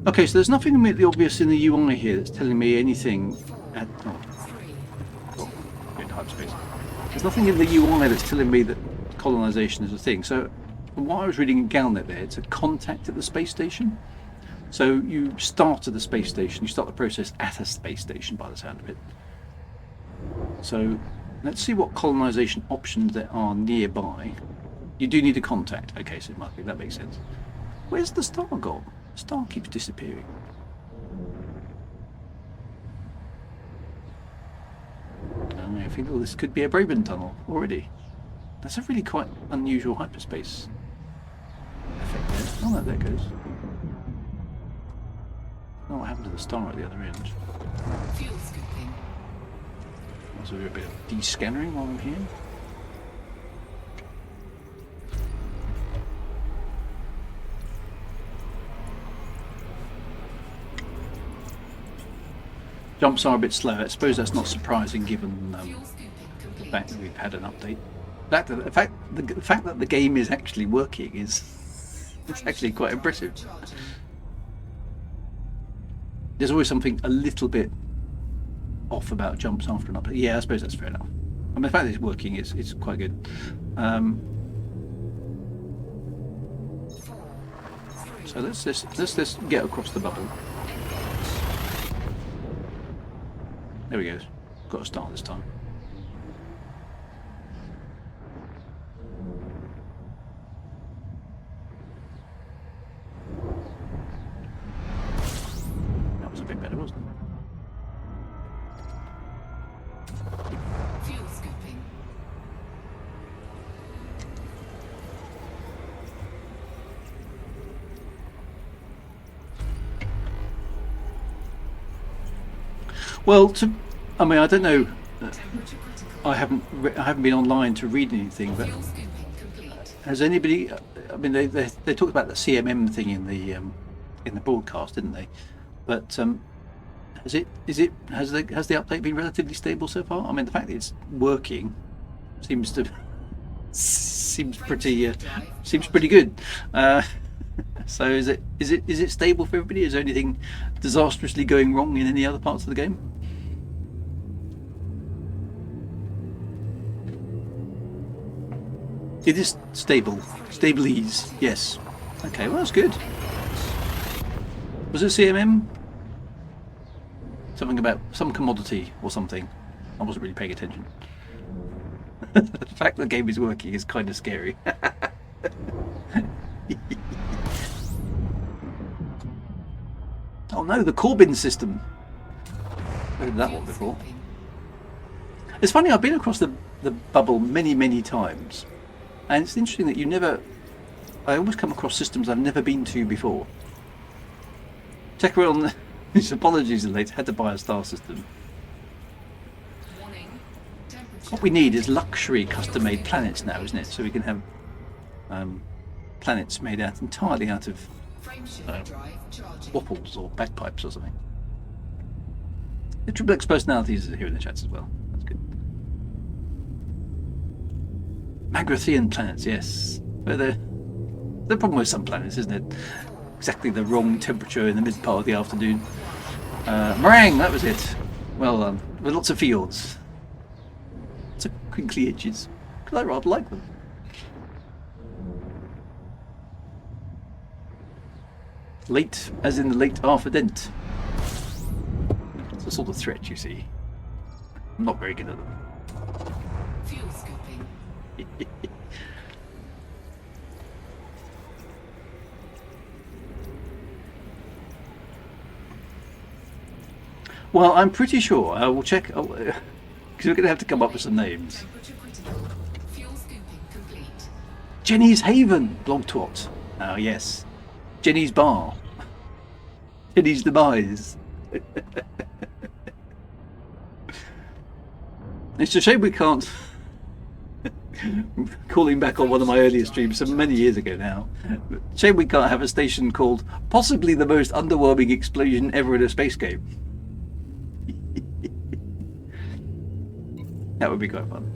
Okay, so there's nothing immediately obvious in the UI here that's telling me anything. In hyperspace. There's nothing in the UI that's telling me that colonization is a thing. So, from what I was reading in Galnet there, it's a contact at the space station. So you start at the space station. You start the process at a space station, by the sound of it. So let's see what colonization options there are nearby. You do need a contact. Okay, so that makes sense. Where's the star gone? The star keeps disappearing. I think this could be a Braben tunnel already. That's a really quite unusual hyperspace effect there. Oh, no, there it goes. Oh, what happened to the star at the other end? Fuel scooping. Was there a bit of de-scannering while I'm here? Jumps are a bit slow. I suppose that's not surprising given Fuel scooping the complete. fact that we've had an update. The fact that the game is actually working is it's actually quite impressive. Charging. There's always something a little bit off about jumps after an update. Yeah, I suppose that's fair enough. I mean, the fact that it's working is quite good. So let's just get across the bubble. There we go. Got to start this time. That was a bit better, wasn't it? Fuel scooping. Well, I mean, I don't know. Temperature critical. I haven't been online to read anything, but Fuel scooping complete. has anybody? I mean, they talked about the CMM thing in the broadcast, didn't they? But has the update been relatively stable so far? I mean, the fact that it's working seems pretty good. So is it stable for everybody? Is there anything disastrously going wrong in any other parts of the game? It is stable. Stabilize. Yes. Okay, well that's good. Was it CMM? Something about some commodity or something. I wasn't really paying attention. The fact the game is working is kind of scary. Oh no, the Corbin system. I've heard of that one before. It's funny, I've been across the bubble many times. And it's interesting that I always come across systems I've never been to before. Check around. His apologies are late. Had to buy a star system. Warning. Temperature. What we need is luxury custom-made planets now, isn't it? So we can have planets made entirely out of Frameshift drive charging. waffles or bagpipes or something. The Triple X personalities are here in the chats as well. That's good. Magrathian planets, yes. But the problem with some planets, isn't it? Exactly the wrong temperature in the mid part of the afternoon. Meringue, that was it. Well done. With lots of fields. Lots of crinkly edges. Because I rather like them. Late, as in the late Arthur Dent. It's a sort of threat, you see. I'm not very good at them. Fuel scooping. Well, I'm pretty sure. I will check. Because we're going to have to come up with some names. Temperature critical. Fuel scooping complete. Jenny's Haven, blog twat. Oh, yes. Jenny's Bar. Jenny's Demise. It's a shame we can't. Calling back on one of my earlier streams some many years ago now. Shame we can't have a station called possibly the most underwhelming explosion ever in a space game. That would be quite fun.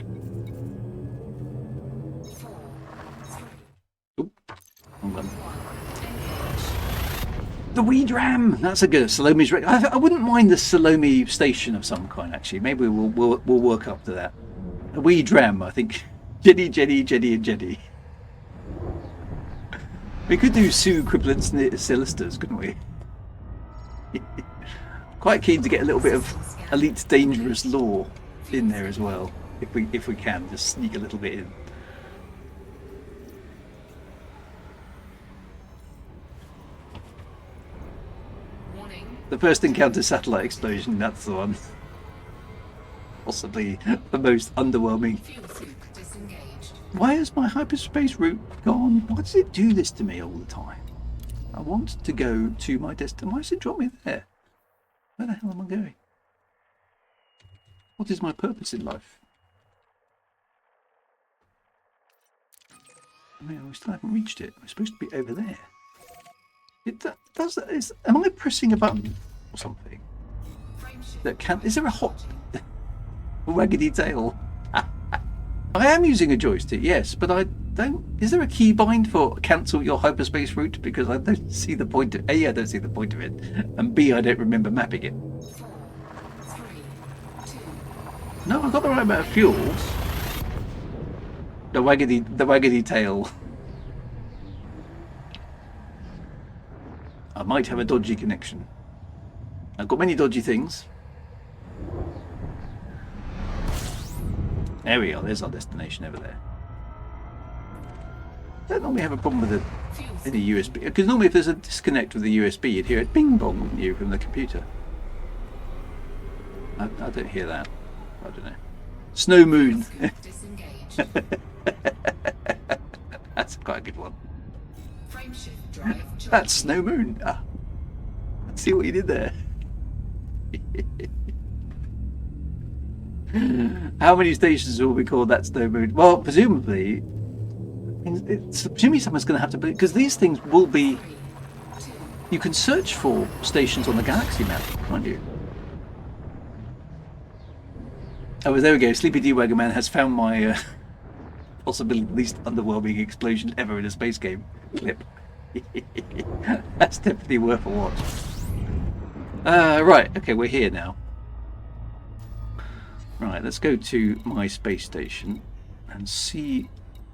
Oop. Wrong one. The Weed Ram. That's a good Salome's. I wouldn't mind the Salome station of some kind. Actually, maybe we'll work up to that. The Weed Ram. I think. Jenny, and Jenny. We could do Sue equivalents Celestas, couldn't we? Quite keen to get a little bit of Elite Dangerous lore in there as well, if we can, just sneak a little bit in. Warning. The first encounter satellite explosion, that's the one. Possibly the most underwhelming. Fuel scoop disengaged. Why is my hyperspace route gone? Why does it do this to me all the time? I want to go to my destination. Why does it drop me there? Where the hell am I going? What is my purpose in life? I mean, we still haven't reached it. We're supposed to be over there. Am I pressing a button or something? Frameshift. That can? Is there a hot waggedy tail? I am using a joystick, yes, but I don't. Is there a keybind for cancel your hyperspace route? Because I don't see the point of A. I don't see the point of it, and B. I don't remember mapping it. 4, 3, 2. No, I got the right amount of fuel. The waggedy tail. I might have a dodgy connection. I've got many dodgy things. There we go, there's our destination over there. Don't normally have a problem with any USB, because normally if there's a disconnect with the USB, you'd hear it bing bong, wouldn't you, from the computer. I don't hear that. I don't know. Snow Moon. Disengaged. That's quite a good one. Frameshift drive charging. That's Snow Moon. Ah, let's see what you did there. How many stations will be called That's Snow Moon? Well, presumably, presumably someone's going to have to, because these things will be. You can search for stations on the galaxy map, can't you? Oh, there we go. Sleepy D Wagon Man has found my possibly least underwhelming explosion ever in a space game clip. That's definitely worth a watch. Right, okay, we're here now. Right, let's go to my space station and see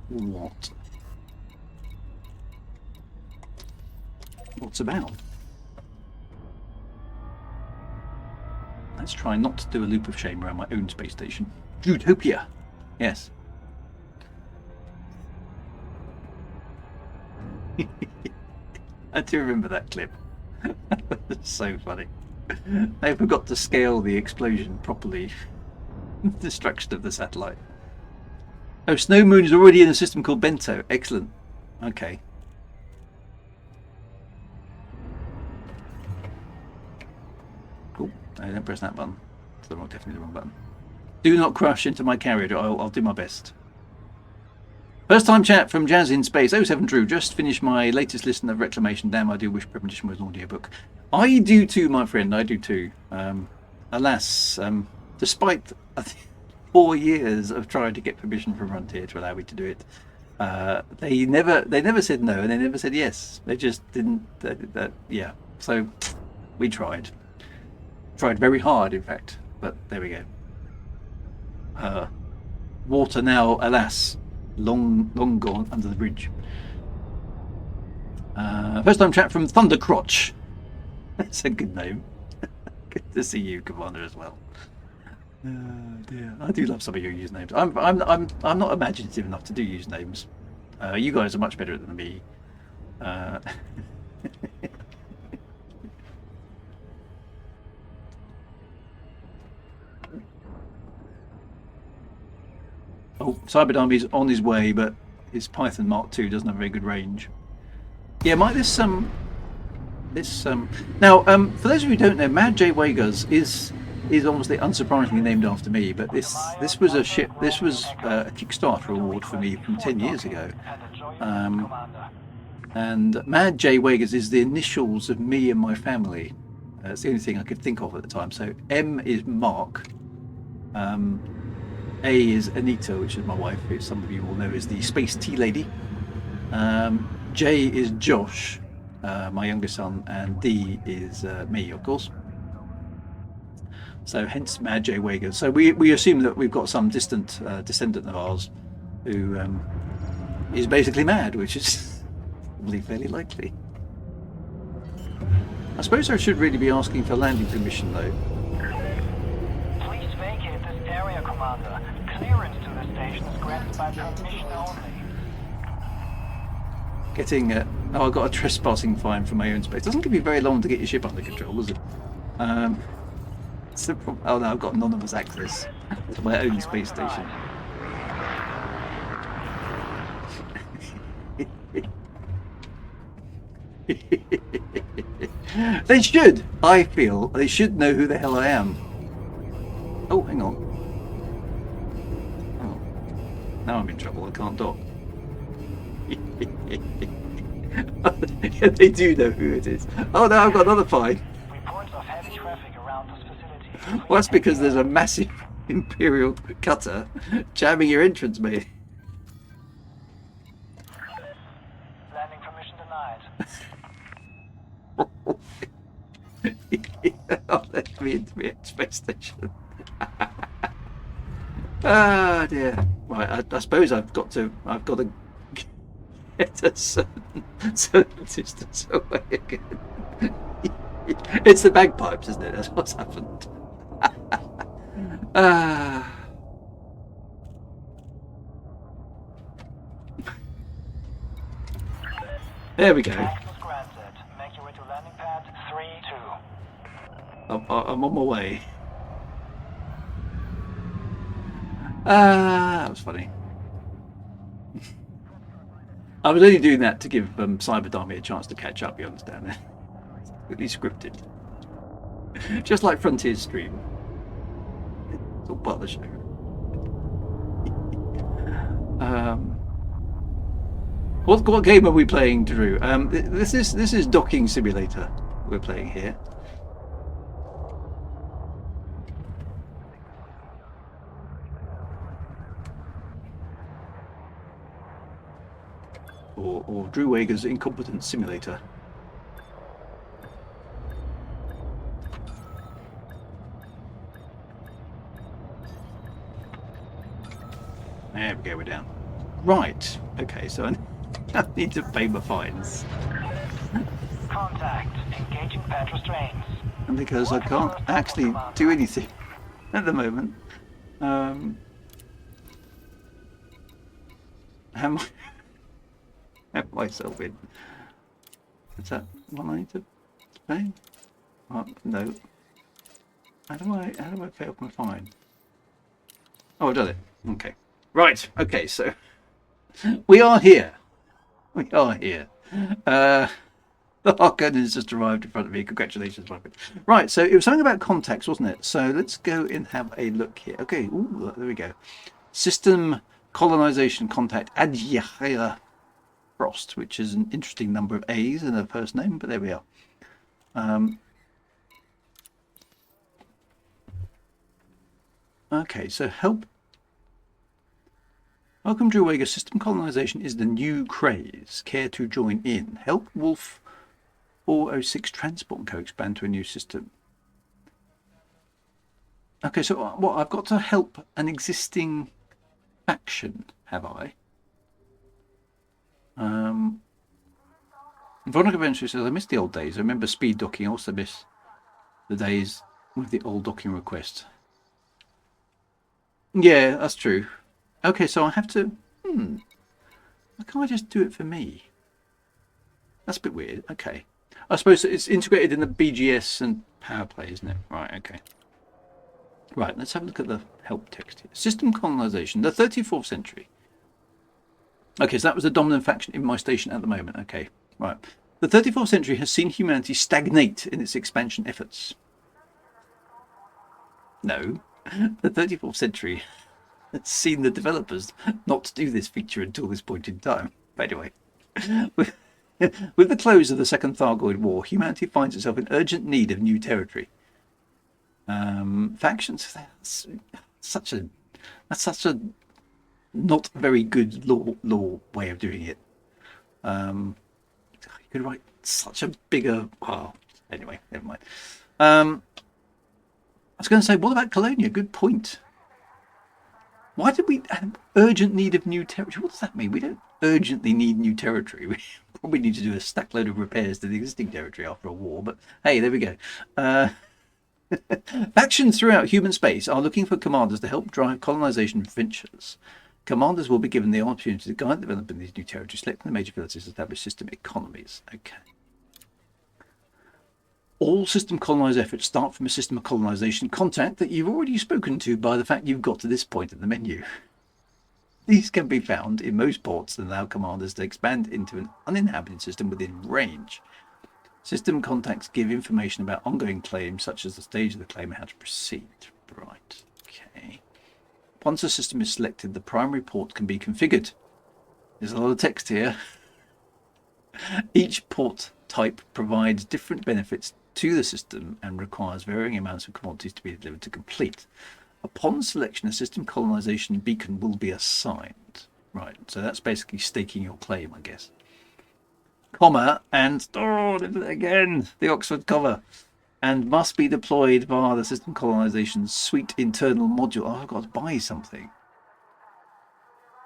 what? What's about? Let's try not to do a loop of shame around my own space station. Utopia! Yes. I do remember that clip. That's so funny. They forgot to scale the explosion properly. Destruction of the satellite. Oh, Snow Moon is already in a system called Bento. Excellent. Okay. Cool. No, don't press that button. It's definitely the wrong button. Do not crush into my carrier. I'll do my best. First time chat from Jazz in Space. 07 Drew. Just finished my latest listen of Reclamation. Damn, I do wish Premonition was an audiobook. I do too, my friend. I do too. Alas, despite 4 years of trying to get permission from Frontier to allow me to do it, they never said no and they never said yes. They just didn't. Yeah. So we tried. Tried very hard, in fact. But there we go. Water now, alas, long gone under the bridge. First time chat from Thundercrotch. That's a good name. Good to see you, Commander, as well. Dear. I do love some of your usernames. I'm not imaginative enough to do usernames. You guys are much better than me. Oh, Cyberdarmy's on his way, but his Python Mark II doesn't have very good range. Yeah, Mike, now, for those of you who don't know, Mad J. Wagars is obviously unsurprisingly named after me, but this was a Kickstarter award for me from 10 years ago. And Mad J. Wagars is the initials of me and my family. It's the only thing I could think of at the time. So M is Mark. A is Anita, which is my wife, who some of you will know is the Space Tea Lady. J is Josh, my younger son, and D is me, of course. So hence Mad J. Wagars. So we assume that we've got some distant descendant of ours who is basically mad, which is probably fairly likely. I suppose I should really be asking for landing permission, though. Please vacate this area, Commander. Clearance to the station is granted by permission only. Getting oh, I got a trespassing fine for my own space. Doesn't give you very long to get your ship under control, does it? It's the problem. Oh no, I've got anonymous access to my own space station. They should. I feel they should know who the hell I am. Oh, hang on. Oh, now I'm in trouble. I can't dock. Yeah, they do know who it is. Oh no, I've got another fine. Reports of heavy traffic around this facility. Well, that's because there's a massive Imperial cutter jamming your entrance, mate. Landing permission denied. Oh, let me into my space station. Ah dear. Right, I suppose I've got to get a certain distance away again. It's the bagpipes, isn't it? That's what's happened. There we go. Access granted. Make your way to landing pad 3-2. I'm on my way. That was funny. I was only doing that to give Cyberdarmy a chance to catch up, you understand? Really scripted. Just like Frontier's stream. It's all part of the show. What game are we playing, Drew? This is Docking Simulator we're playing here. Or Drew Wagar's Incompetence Simulator. There we go, we're down. Right. Okay, so I need to pay my fines. Contact. Engaging pet restraints. And because I can't actually do anything at the moment. Am I have myself in? Is that what I need to pay? No. How do I pay off my fine? Oh, I've done it. Okay. Right. Okay. So we are here. We are here. The Harkonnen has just arrived in front of me. Congratulations, Margaret. Right. So it was something about contacts, wasn't it? So let's go and have a look here. Okay. Ooh, there we go. System colonization contact Adjahaya Frost, which is an interesting number of A's in her first name, but there we are. Okay, so help. Welcome to Wagar. System colonization is the new craze. Care to join in? Help Wolf 406 Transport Co. expand to a new system. Okay, so what? I've got to help an existing faction, have I? Veronica Venture says, I miss the old days. I remember speed docking. I also miss the days with the old docking request. Yeah, that's true. Okay, so I have to... Why can't I just do it for me? That's a bit weird. Okay. I suppose it's integrated in the BGS and power play, isn't it? Right, okay. Right, let's have a look at the help text here. System colonization, the 34th century. Okay, so that was the dominant faction in my station at the moment. Okay, right. The 34th century has seen humanity stagnate in its expansion efforts. No, the 34th century has seen the developers not do this feature until this point in time. But anyway, with the close of the Second Thargoid War, humanity finds itself in urgent need of new territory. Factions, that's such a not very good law way of doing it. You could write such a bigger... Well, anyway, never mind. I was going to say, what about Colonia? Good point. Why did we have urgent need of new territory? What does that mean? We don't urgently need new territory. We probably need to do a stack load of repairs to the existing territory after a war. But hey, there we go. Factions throughout human space are looking for commanders to help drive colonization ventures. Commanders will be given the opportunity to guide the development of these new territories, selecting the major abilities to establish system economies. Okay. All system colonized efforts start from a system of colonization contact that you've already spoken to by the fact you've got to this point in the menu. These can be found in most ports and allow commanders to expand into an uninhabited system within range. System contacts give information about ongoing claims, such as the stage of the claim and how to proceed. Right, okay. Once a system is selected, the primary port can be configured. There's a lot of text here. Each port type provides different benefits to the system and requires varying amounts of commodities to be delivered to complete. Upon selection, a system colonization beacon will be assigned. Right, so that's basically staking your claim, I guess. Comma and again the Oxford comma, and must be deployed via the system colonization suite internal module. Oh, I've got to buy something.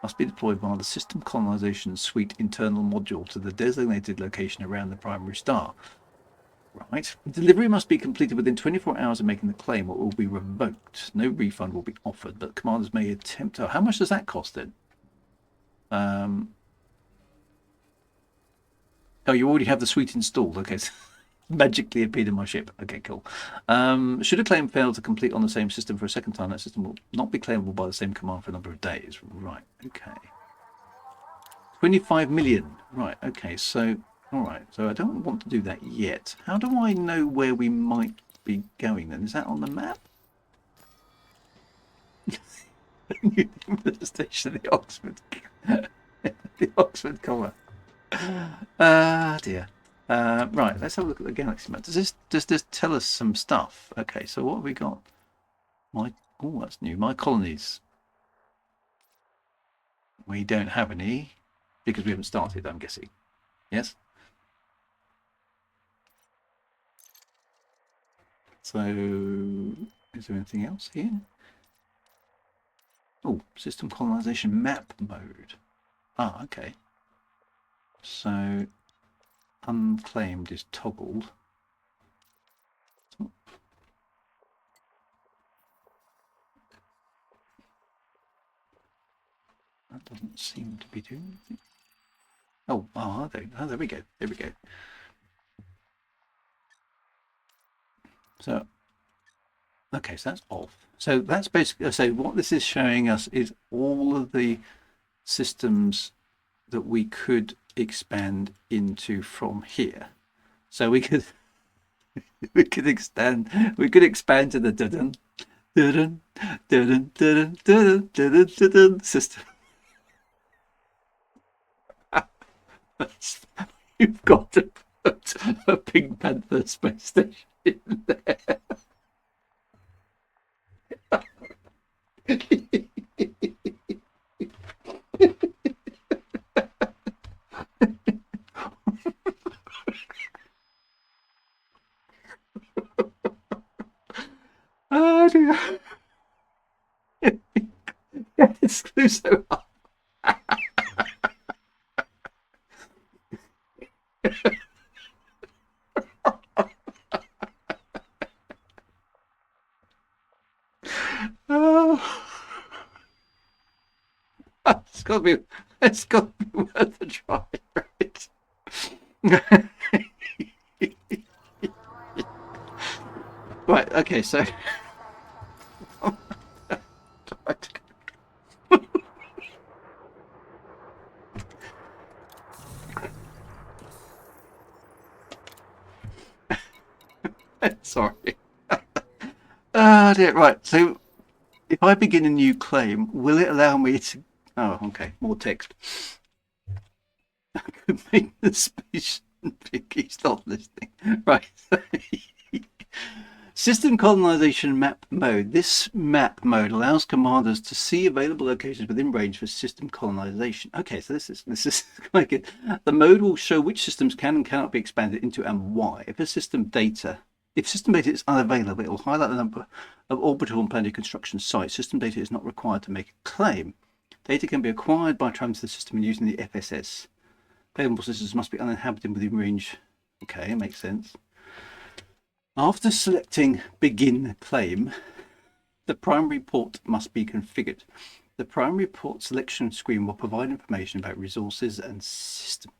Must be deployed via the system colonization suite internal module to the designated location around the primary star. Right. Delivery must be completed within 24 hours of making the claim, or it will be revoked. No refund will be offered, but commanders may attempt to... How much does that cost then? Oh, you already have the suite installed. Okay, so magically appeared in my ship. Okay, cool. Should a claim fail to complete on the same system for a second time, that system will not be claimable by the same command for a number of days. Right, okay. 25 million. Right, okay, so... Alright, so I don't want to do that yet. How do I know where we might be going then? Is that on the map? The station of the Oxford. The Oxford comma. Dear. Right, let's have a look at the galaxy map. Does this tell us some stuff? Okay, so what have we got? Oh, that's new. My colonies. We don't have any because we haven't started, I'm guessing. Yes? So, is there anything else here? Oh, system colonization map mode. Ah, okay. So unclaimed is toggled. That doesn't seem to be doing anything. Oh, there we go. There we go. So, okay, so that's off. So that's basically, so what this is showing us is all of the systems that we could expand into from here. So we could expand to the dun dun dun dun dun dun dun system. You've got to put a Pink Panther space station in there. Oh dear. Exclusive. Oh. It's got to be worth a try, right? Right, okay, so sorry. Dear. Right, so if I begin a new claim, will it allow me to... Oh, okay, more text. I could make the speech picky. Stop listening. Right. System colonization map mode. This map mode allows commanders to see available locations within range for system colonization. Okay, so this is quite good. The mode will show which systems can and cannot be expanded into and why. If system data is unavailable, it will highlight the number of orbital and planetary construction sites. System data is not required to make a claim. Data can be acquired by traveling to the system and using the FSS. Available systems must be uninhabited within range. Okay, makes sense. After selecting Begin Claim, the primary port must be configured. The primary port selection screen will provide information about resources and system.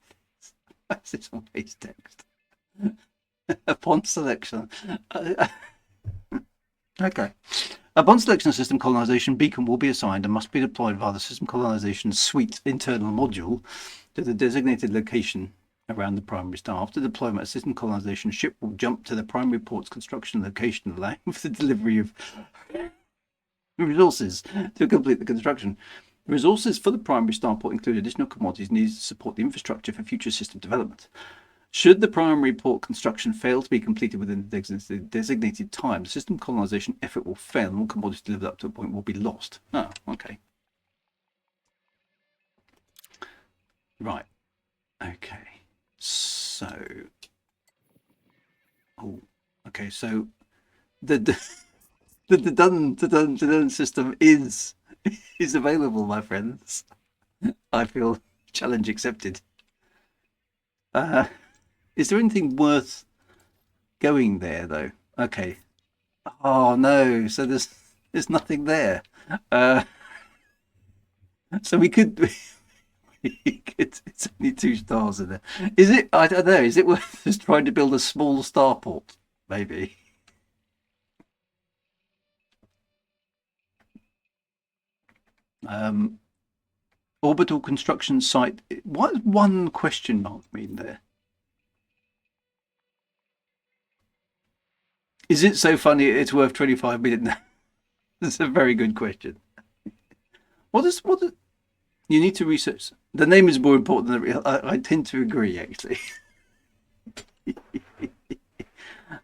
That's this always text. Upon selection. Okay. Upon selection of system colonization, beacon will be assigned and must be deployed via the system colonization suite internal module to the designated location around the primary star. After deployment, a system colonization ship will jump to the primary port's construction location, allowing for the delivery of resources to complete the construction. The resources for the primary starport include additional commodities needed to support the infrastructure for future system development. Should the primary port construction fail to be completed within the designated time, the system colonization effort will fail and all commodities delivered up to a point will be lost. Oh, okay. Right. Okay. So, okay. So, the dun system is available, my friends. I feel challenge accepted. Is there anything worth going there though? Okay. Oh no. So there's nothing there. So we could. It's only 2 stars in there. Is it? I don't know. Is it worth just trying to build a small starport? Maybe. Orbital construction site. What does one question mark mean there? Is it so funny it's worth 25 million? That's a very good question. What is you need to research? The name is more important than the real. I tend to agree, actually.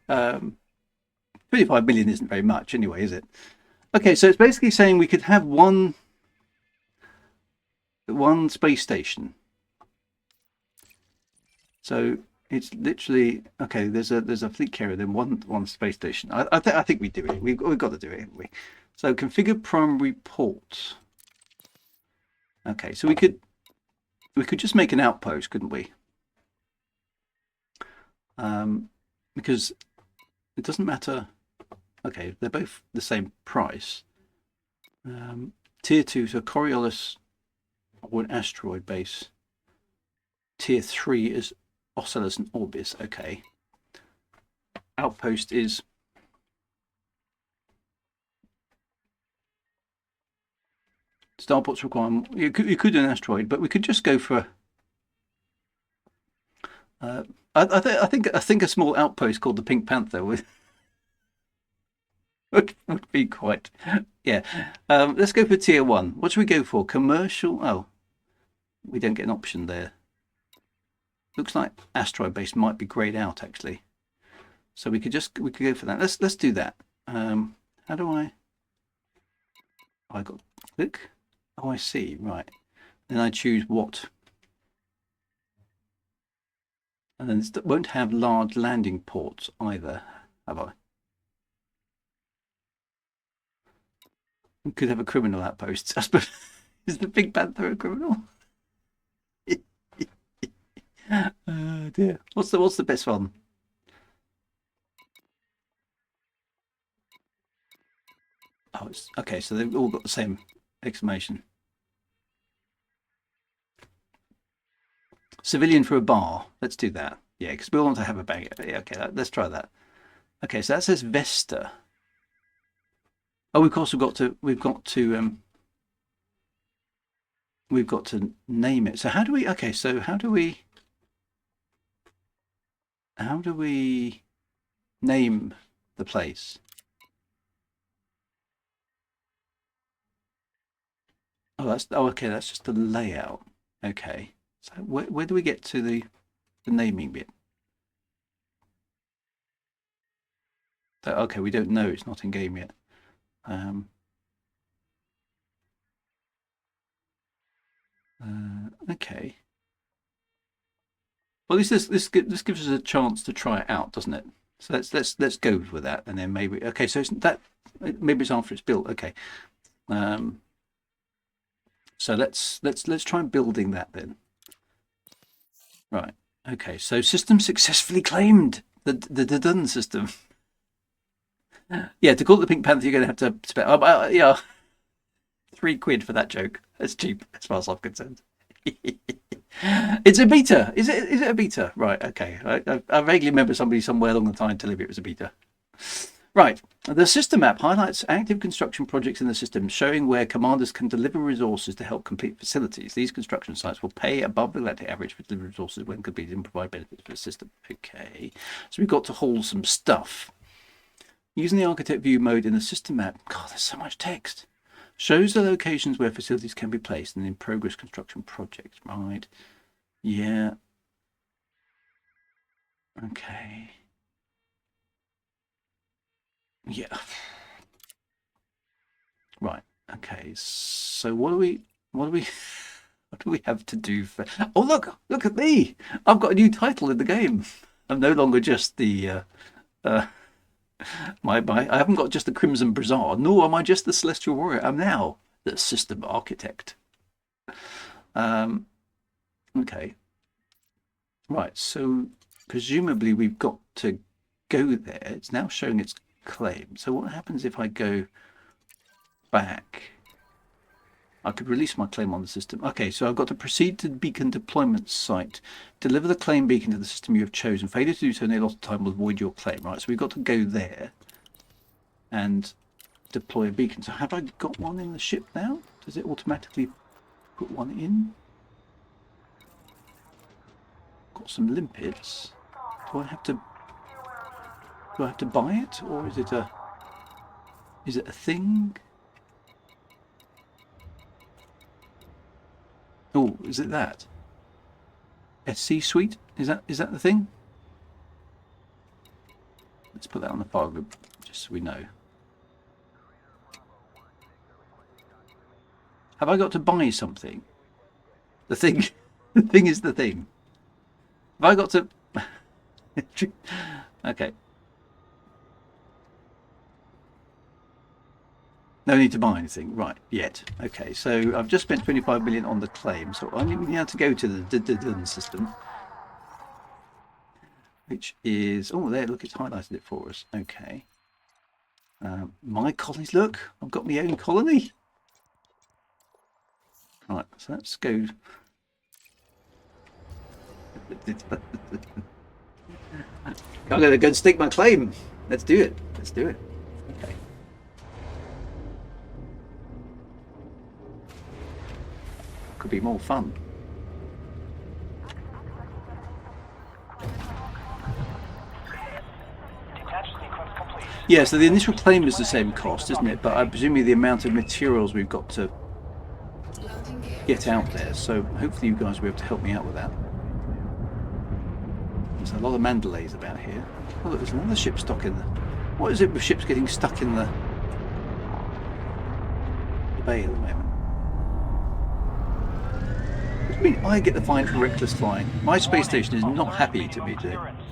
25 million isn't very much anyway, is it? Okay, so it's basically saying we could have one space station. So it's literally okay. There's a fleet carrier, then one space station. I think we do it. We've got to do it, haven't we? So configure primary port. Okay, so we could we could just make an outpost, couldn't we? Because it doesn't matter. Okay, they're both the same price. Tier 2, so Coriolis or an asteroid base. Tier 3 is Ocelus and Orbis. Okay. Outpost is starports require. You could do an asteroid, but we could just go for. I think a small outpost called the Pink Panther would be quite. Yeah. Let's go for tier 1. What should we go for? Commercial. Oh, we don't get an option there. Looks like asteroid base might be grayed out actually. So we could go for that. Let's do that. How do I got click? Oh, I see. Right. Then I choose what. And then it won't have large landing ports either, have I? We could have a criminal outpost. I suppose. Is the Big Panther a criminal? Oh dear. What's the best one? Oh, it's okay. So they've all got the same exclamation. Civilian for a bar. Let's do that. Yeah, because we want to have a bang. Yeah, okay. Let's try that. Okay, so that says Vesta. Oh, of course we've got to name it. So how do we? Okay, so how do we name the place? Oh, okay. That's just the layout. Okay. So where do we get to the naming bit? So, okay, we don't know. It's not in game yet. Okay. Well, this gives us a chance to try it out, doesn't it? So let's go with that, and then maybe okay. So maybe it's after it's built. Okay. So let's try building that then. Right. Okay. So system successfully claimed. The done system. Yeah. To call it the Pink Panther, you're going to have to spend. Yeah. £3 for that joke. That's cheap as far as I'm concerned. It's a beta. Is it a beta? Right. Okay. I vaguely remember somebody somewhere along the line telling me it was a beta. Right. The system map highlights active construction projects in the system, showing where commanders can deliver resources to help complete facilities. These construction sites will pay above the galactic average for delivered resources when completed and provide benefits for the system. Okay. So we've got to haul some stuff. Using the architect view mode in the system map. God, there's so much text. Shows the locations where facilities can be placed and in progress construction projects. Right. Yeah. Okay. Yeah. Right. Okay. So what do we have to do for? Oh, look at me! I've got a new title in the game. I'm no longer just the I haven't got just the Crimson Brassard, nor am I just the Celestial Warrior. I'm now the System Architect. Okay. Right. So presumably we've got to go there. It's now showing its claim. So what happens if I go back? I could release my claim on the system. Okay, so I've got to proceed to the beacon deployment site. Deliver the claim beacon to the system you have chosen. Failure to do so in a lot of time will void your claim. Right, so we've got to go there and deploy a beacon. So have I got one in the ship now? Does it automatically put one in? Got some limpets. Do I have to buy it, or is it a thing? Oh, is it that? SC suite? Is that the thing? Let's put that on the file group just so we know. Have I got to buy something? The thing the thing is the thing. Have I got to okay. No need to buy anything, right, yet. Okay, so I've just spent 25 million on the claim, so I'm going to have to go to the dun system. Which is, oh, there, look, it's highlighted it for us. Okay. My colonies, look, I've got my own colony. Right, so let's go. I'm going to go and stake my claim. Let's do it. Let's do it. Okay. Could be more fun. Detached sequence complete. Yeah, so the initial claim is the same cost, isn't it? But I presume the amount of materials we've got to Landing gear get out there. So hopefully you guys will be able to help me out with that. There's a lot of Mandalays about here. Oh, look, there's another ship stuck in the... What is it with ships getting stuck in the bay at the moment? What do you mean I get the fine for reckless flying? My space station is not happy to me today. Clearance.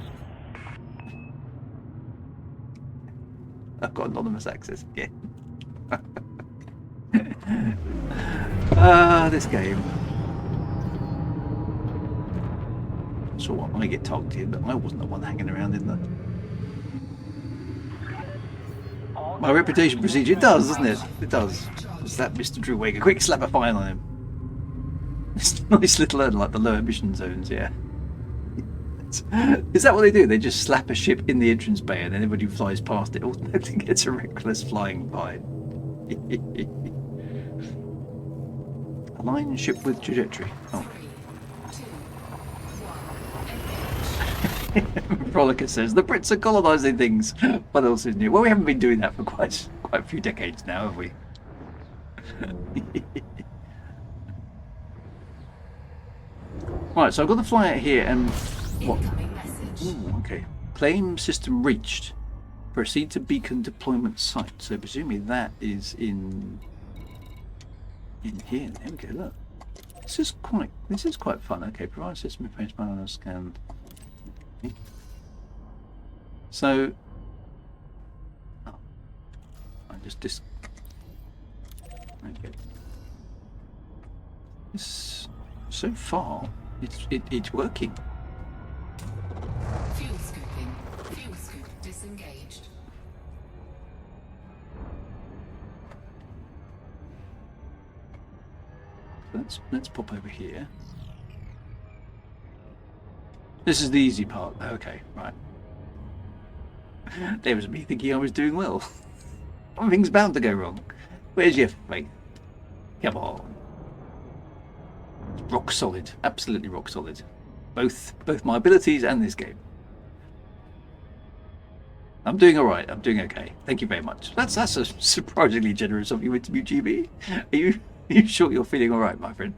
I've got anonymous access again. This game. So what, I get targeted, but I wasn't the one hanging around in the... My reputation precedes it does, doesn't it? It does. It's that Mr. Drew Wagar. Quick, slap a fine on him. It's a nice little, like the low emission zones, yeah. Is that what they do? They just slap a ship in the entrance bay and then everybody who flies past it automatically gets a reckless flying fine. Align ship with trajectory. Oh. 3, 2, 1, engage. Frolicker says the Brits are colonising things. What else is new? Well, we haven't been doing that for quite a few decades now, have we? Right, so I've got to fly out here and what? Incoming message. Ooh, okay. Claim system reached. Proceed to beacon deployment site. So presumably that is in here. There we go. Look, this is quite fun. Okay, provide system information on a scan. Okay. So, I just okay. This so far it's working. Fuel scooping. Fuel scoop disengaged. Let's pop over here. This is the easy part. Okay, right. There was me thinking I was doing well. Everything's bound to go wrong. Where's your faith? Come on. Rock solid. Absolutely rock solid. Both my abilities and this game. I'm doing alright. I'm doing okay. Thank you very much. That's a surprisingly generous of you, GB. Are you sure you're feeling alright, my friend?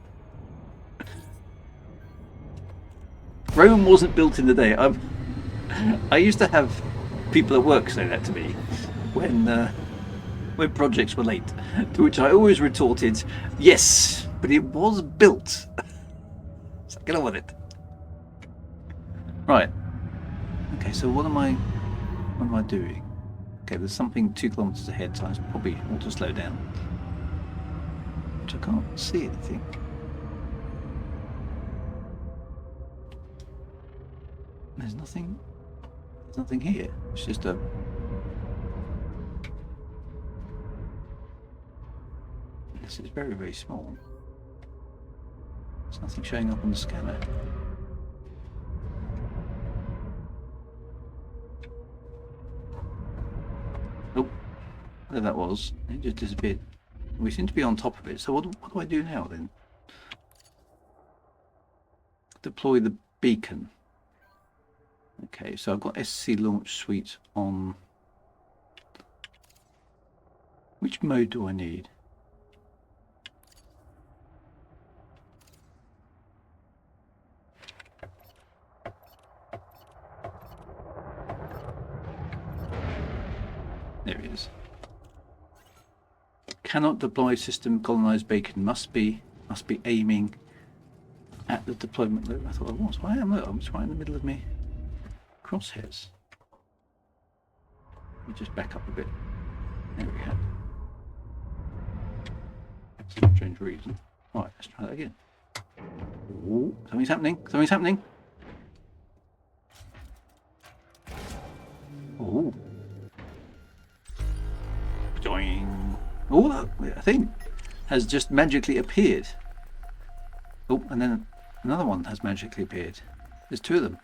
Rome wasn't built in the day. I used to have people at work say that to me when projects were late, to which I always retorted, yes, but it was built. So get on with it. Right. Okay, so what am I doing? Okay, there's something 2 kilometers ahead, so I probably ought to slow down. Which I can't see anything. There's nothing here. It's just a... This is very, very small. There's nothing showing up on the scanner. Oh, whatever that was, it just disappeared. We seem to be on top of it, so what do I do now then? Deploy the beacon. Okay, so I've got SC launch suite on. Which mode do I need? There it is. Cannot deploy system colonized beacon. Must be aiming at the deployment loop. I thought I was. Well, I am. Look, I'm just right in the middle of me. Crosshairs. Let me just back up a bit. There we go. strange reason. Right, let's try that again. Ooh, something's happening. Something's happening. Ooh. Doing. Oh, that thing has just magically appeared. Oh, and then another one has magically appeared. There's two of them.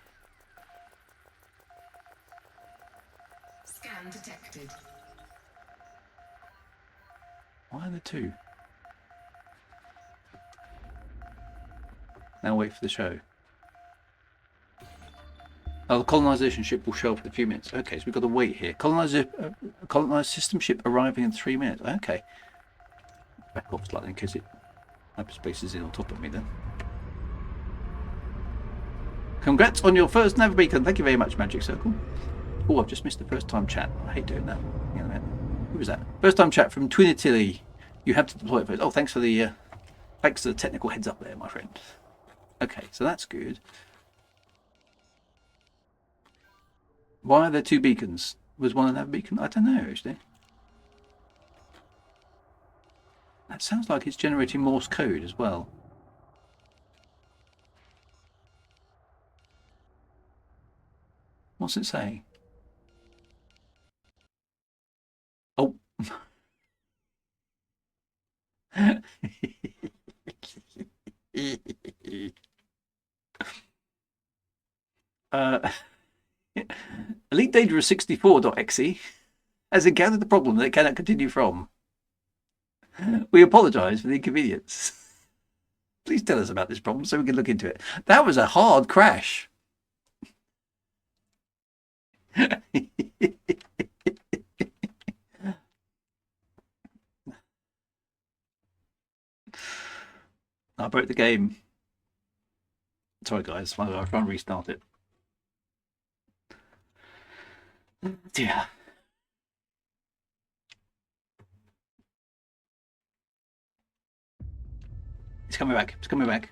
Scan detected. Why are there two? Now wait for the show. Oh, the colonisation ship will show up in a few minutes. Okay, so we've got to wait here. Colonised system ship arriving in 3 minutes. Okay. Back off slightly in case it hyperspace is in on top of me then. Congrats on your first nav beacon. Thank you very much, Magic Circle. Oh, I've just missed the first time chat. I hate doing that. Hang on a minute. Who was that? First time chat from Twinitily. You have to deploy it first. Oh, thanks for the technical heads up there, my friend. Okay, so that's good. Why are there two beacons? Was one a nav beacon? I don't know, actually. That sounds like it's generating Morse code as well. What's it saying? Oh. Elite Dangerous 64.exe has encountered the problem that it cannot continue from. We apologise for the inconvenience. Please tell us about this problem so we can look into it. That was a hard crash. I broke the game. Sorry guys, I'll try and restart it. Dear. It's coming back. It's coming back.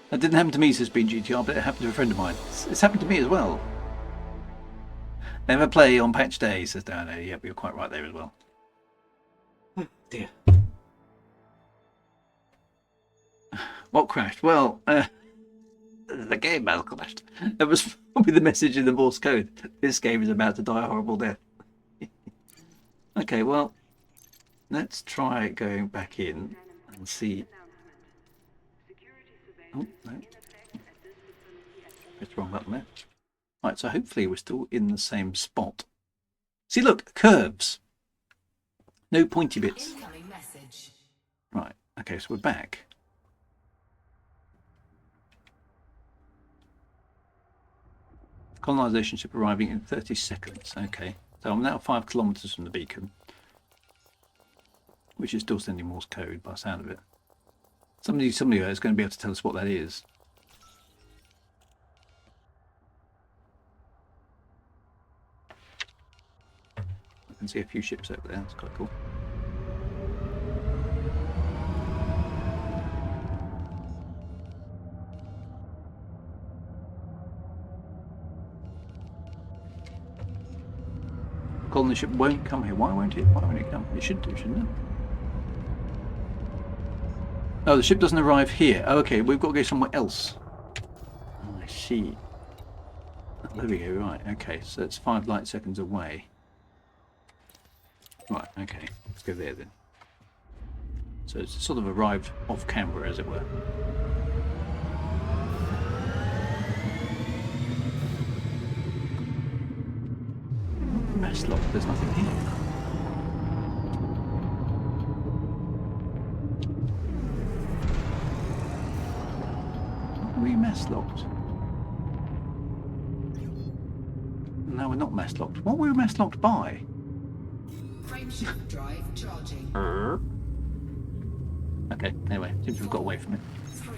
That didn't happen to me, says BGTR, but it happened to a friend of mine. It's happened to me as well. Never play on patch day, says Dano. Yep, you're quite right there as well. Oh, dear. What crashed? Well, the game has crashed. That was probably the message in the Morse code. This game is about to die a horrible death. Okay, well, let's try going back in and see. Oh, no. Press the wrong button there. Right, so hopefully we're still in the same spot. See, look, curves. No pointy bits. Incoming message. Right, okay, so we're back. Colonisation ship arriving in 30 seconds. Okay, so I'm now 5 kilometres from the beacon, which is still sending Morse code by the sound of it. Somebody is going to be able to tell us what that is. I can see a few ships over there. That's quite cool. Colony ship won't come here. Why won't it? Why won't it come? It should do, shouldn't it? Oh, the ship doesn't arrive here. Oh, okay, we've got to go somewhere else. Oh, I see. There we go, right, okay, so it's 5 light seconds away. Right, okay, let's go there then. So it's sort of arrived off camera, as it were. Mess lock, there's nothing here. Are we mess locked? No, we're not mess locked. What were we mess locked by? Frameshift drive charging. Okay, anyway, seems we've got away from it. 3,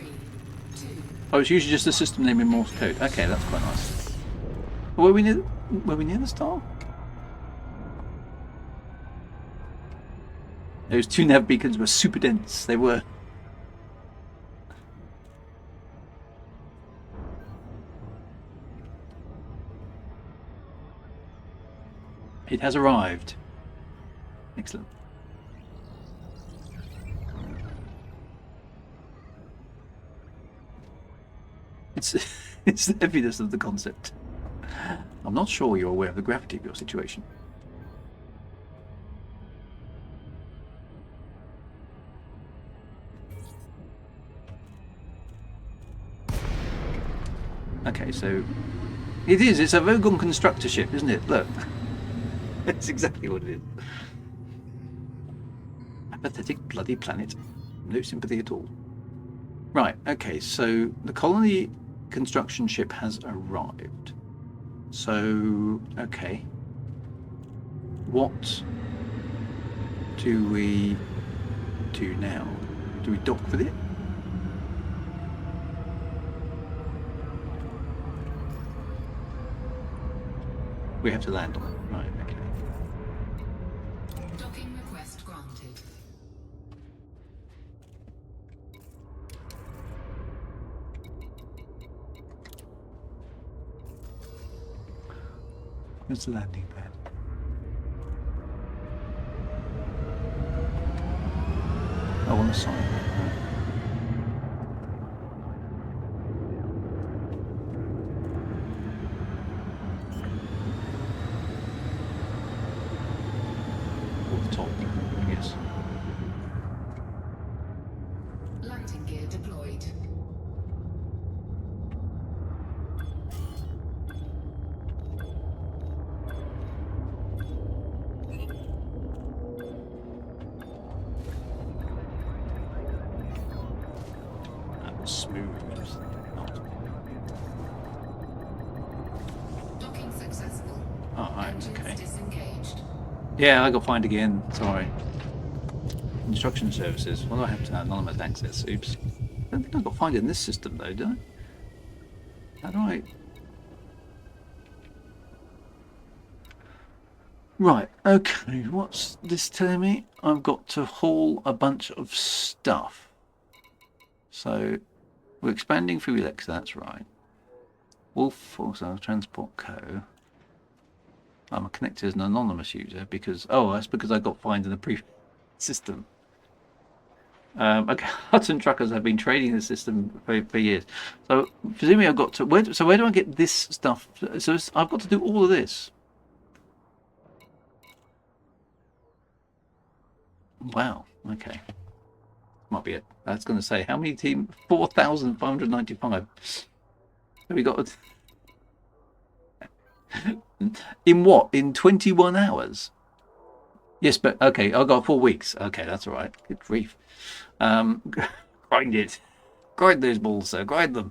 2. Oh, it's usually just the system name in Morse code. Okay, that's quite nice. Were we near the star? Those two nav beacons were super dense. They were. It has arrived. Excellent. It's the heaviness of the concept. I'm not sure you're aware of the gravity of your situation. Okay, so it is. It's a Vogon constructor ship, isn't it? Look, it's exactly what it is. A pathetic bloody planet. No sympathy at all. Right. Okay. So the colony construction ship has arrived. So okay. What do we do now? Do we dock with it? We have to land on it. Right, okay. Docking request granted. Where's the landing pad? Oh, on the side. Right. Top, I guess. Landing gear deployed. That was smooth. Just not. Docking successful. Oh, right, Engines okay. disengaged. Yeah, I got fined again. Sorry. Instruction services. Well, I have to anonymous access. Oops. I don't think I got fined in this system though, do I? How do I? Right. Okay. What's this telling me? I've got to haul a bunch of stuff. So we're expanding through Alexa. That's right. Wolf also Transport Co. I'm connected as an anonymous user because that's because I got fined in the previous system. Okay, Hudson truckers have been trading the system for years. So presumably I've got to where do I get this stuff? So I've got to do all of this. Wow. Okay. Might be it. I was going to say how many team? 4,595. So we got. In what? In 21 hours? Yes, but okay, I got 4 weeks. Okay, that's all right. Good grief. Grind it. Grind those balls, sir. Grind them.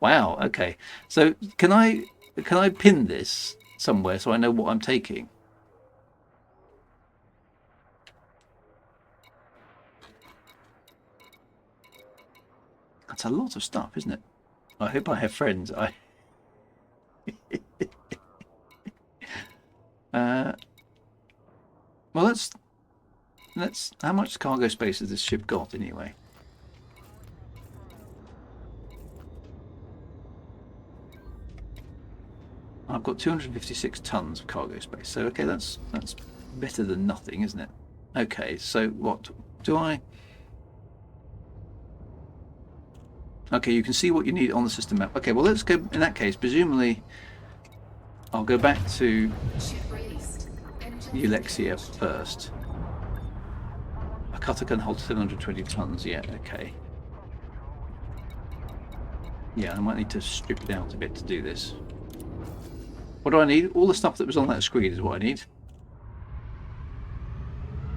Wow, okay. So can I pin this somewhere so I know what I'm taking? That's a lot of stuff, isn't it? I hope I have friends. Well, let's. How much cargo space has this ship got anyway? I've got 256 tons of cargo space. So okay, that's better than nothing, isn't it? Okay, so what do I? Okay, you can see what you need on the system map. Okay, well let's go. In that case, presumably, I'll go back to Ship released. Engines Alexia first. A cutter can hold 720 tons. Yeah, okay. Yeah, I might need to strip it out a bit to do this. What do I need? All the stuff that was on that screen is what I need.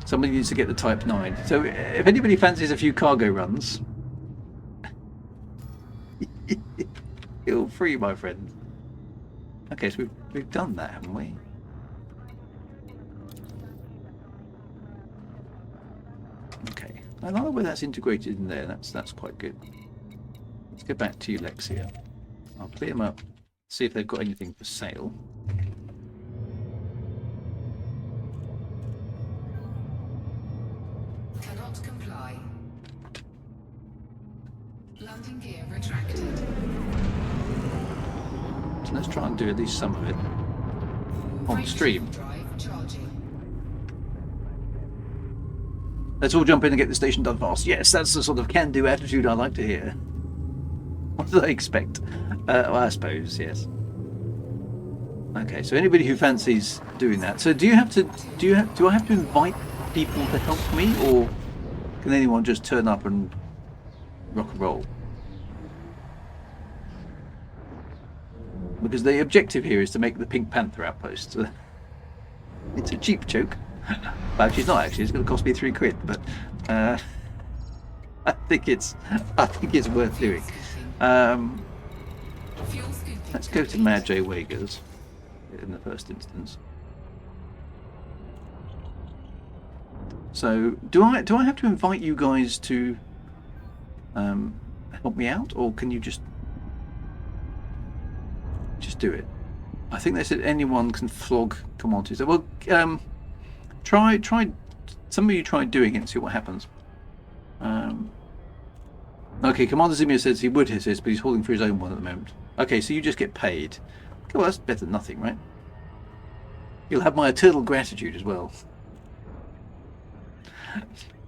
Somebody needs to get the Type 9. So if anybody fancies a few cargo runs, feel free, my friend. Okay, so we've done that, haven't we? Okay, I like the way that's integrated in there. That's quite good. Let's go back to Alexia. I'll clear them up, see if they've got anything for sale. cannot comply. Landing gear retracted. So let's try and do at least some of it on stream. Drive Charging. Let's all jump in and get the station done fast. Yes, that's the sort of can-do attitude I like to hear. What did I expect? Well, I suppose, yes. Okay, so anybody who fancies doing that. So do I have to invite people to help me, or can anyone just turn up and rock and roll? Because the objective here is to make the Pink Panther outpost. It's a cheap joke. Well, she's not actually. It's going to cost me £3, but I think it's worth doing. Fuel scooping. Let's go to Mad J Wagars in the first instance. So, do I have to invite you guys to help me out, or can you just do it? I think they said anyone can flog commodities. Well, try. Some of you try doing it and see what happens. Okay, Commander Zimir says he would assist, but he's holding for his own one at the moment. Okay, so you just get paid. Okay, well, that's better than nothing, right? You'll have my eternal gratitude as well.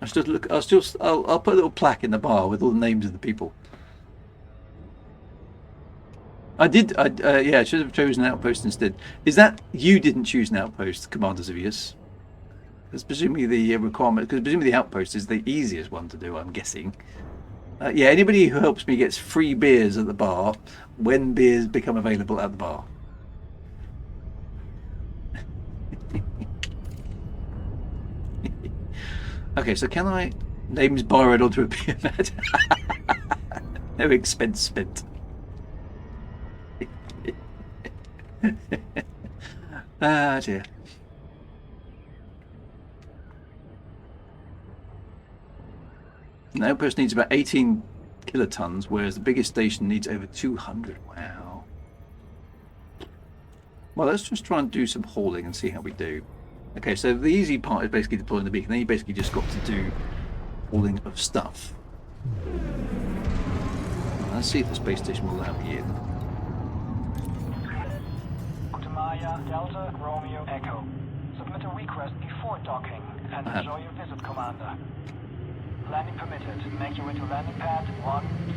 I'll put a little plaque in the bar with all the names of the people. I should have chosen an outpost instead. Is that you didn't choose an outpost, Commander Zivius? Because presumably the requirement, because presumably the outpost is the easiest one to do, I'm guessing. Yeah, anybody who helps me gets free beers at the bar when beers become available at the bar. Okay, so can I names borrowed onto a beer mat? No expense spent. Ah dear. An outpost needs about 18 kilotons, whereas the biggest station needs over 200. Wow. Well, let's just try and do some hauling and see how we do. Okay, so the easy part is basically deploying the beacon. Then you basically just got to do hauling of stuff. Well, let's see if the space station will allow me in. Gutamaya, Delta, Romeo, Echo. Submit a request before docking and enjoy your visit, Commander. Landing permitted. Make your way to landing pad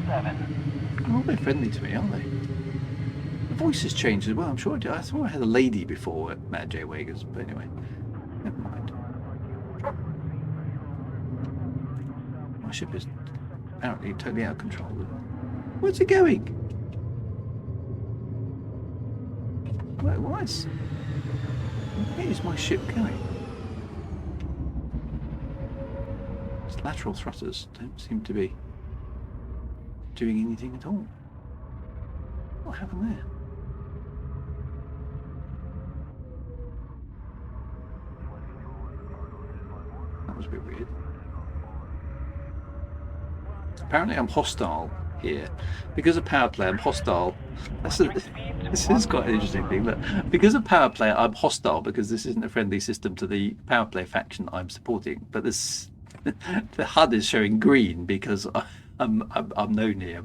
17. Oh, they're friendly to me, aren't they? The voice has changed as well. I'm sure I thought I had a lady before at Mad J Wagars, but anyway, never mind. My ship is apparently totally out of control. Where's it going? Where is my ship going? Its lateral thrusters don't seem to be doing anything at all. What happened there? That was a bit weird. Apparently I'm hostile here. Because of power play, I'm hostile. This is quite an interesting thing. Look, because of power play, I'm hostile because this isn't a friendly system to the power play faction I'm supporting. But this, the HUD is showing green because I'm known here.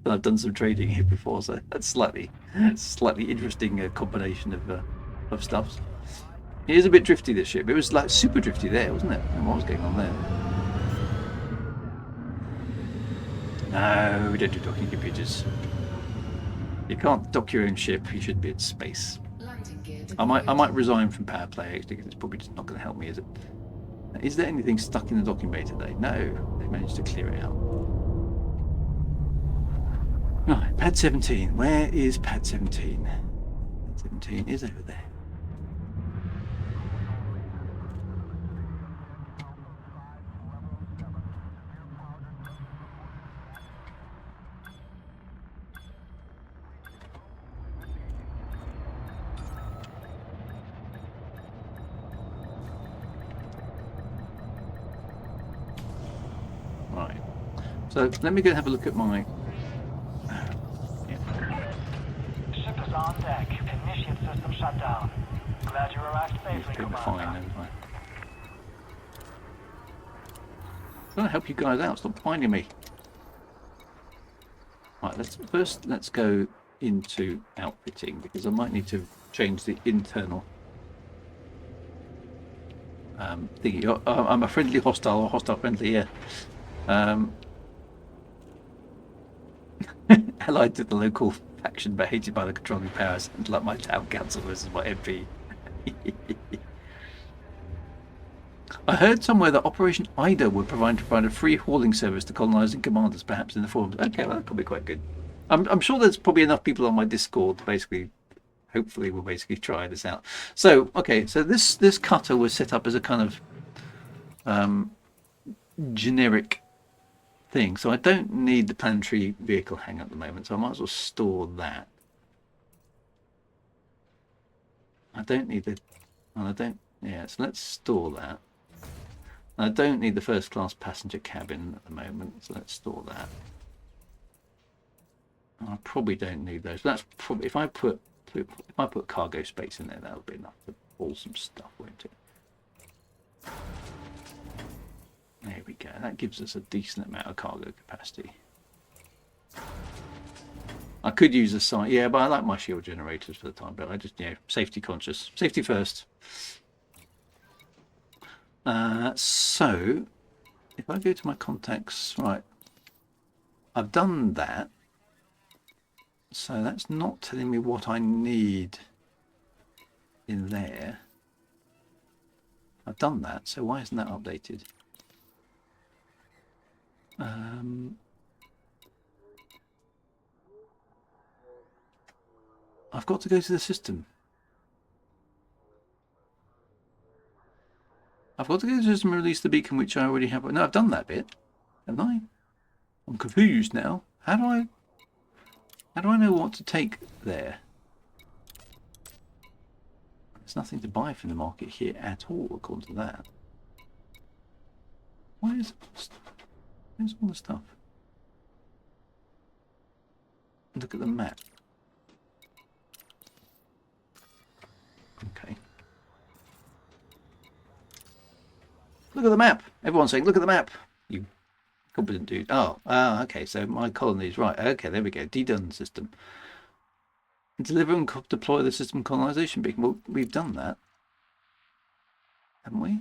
I've done some trading here before, so that's slightly interesting combination of stuffs. It is a bit drifty, this ship. It was like super drifty there, wasn't it? And what was going on there? No, we don't do docking computers. You can't dock your own ship. You should be in space. Landing gear I deployed. might resign from power play actually, because it's probably just not going to help me, is it? Is there anything stuck in the docking bay today? No, they managed to clear it out. Right, pad 17. Where is pad 17? Pad 17 is over there. Right. So let me go and have a look at my. Ship is on deck. Initiate system shut down. Glad you arrived safely, Fine, Commander. never mind. I'm trying to help you guys out. Stop finding me. Right. Let's go into outfitting because I might need to change the internal thingy. I'm a friendly hostile or hostile friendly, yeah. Allied to the local faction but hated by the controlling powers, and like my town council versus my MP. I heard somewhere that Operation Ida would provide a free hauling service to colonising commanders, perhaps in the forums. Okay, well, that could be quite good. I'm sure there's probably enough people on my Discord to basically, hopefully, we'll basically try this out. So, okay, so this cutter was set up as a kind of generic thing. So I don't need the planetary vehicle hangar at the moment, so I might as well store that. I don't need the... Well, I don't... Yeah, so let's store that. I don't need the first class passenger cabin at the moment, so let's store that. I probably don't need those. That's probably if I put cargo space in there, that'll be enough to haul some stuff, won't it? There we go. That gives us a decent amount of cargo capacity. I could use a site, yeah, but I like my shield generators for the time. But I just, safety conscious, safety first. So, if I go to my contacts, right, I've done that. So that's not telling me what I need in there. I've done that, so why isn't that updated? I've got to go to the system. I've got to go to the system and release the beacon, which I already have. No, I've done that bit, haven't I? I'm confused now. How do I know what to take there? There's nothing to buy from the market here at all, according to that. Where's all the stuff? Look at the map. Okay. Look at the map. Everyone's saying, look at the map. You competent dude. Oh, okay. So my colonies, right. Okay, there we go. Done system. Deliver and deploy the system colonization beacon. Well, we've done that, haven't we?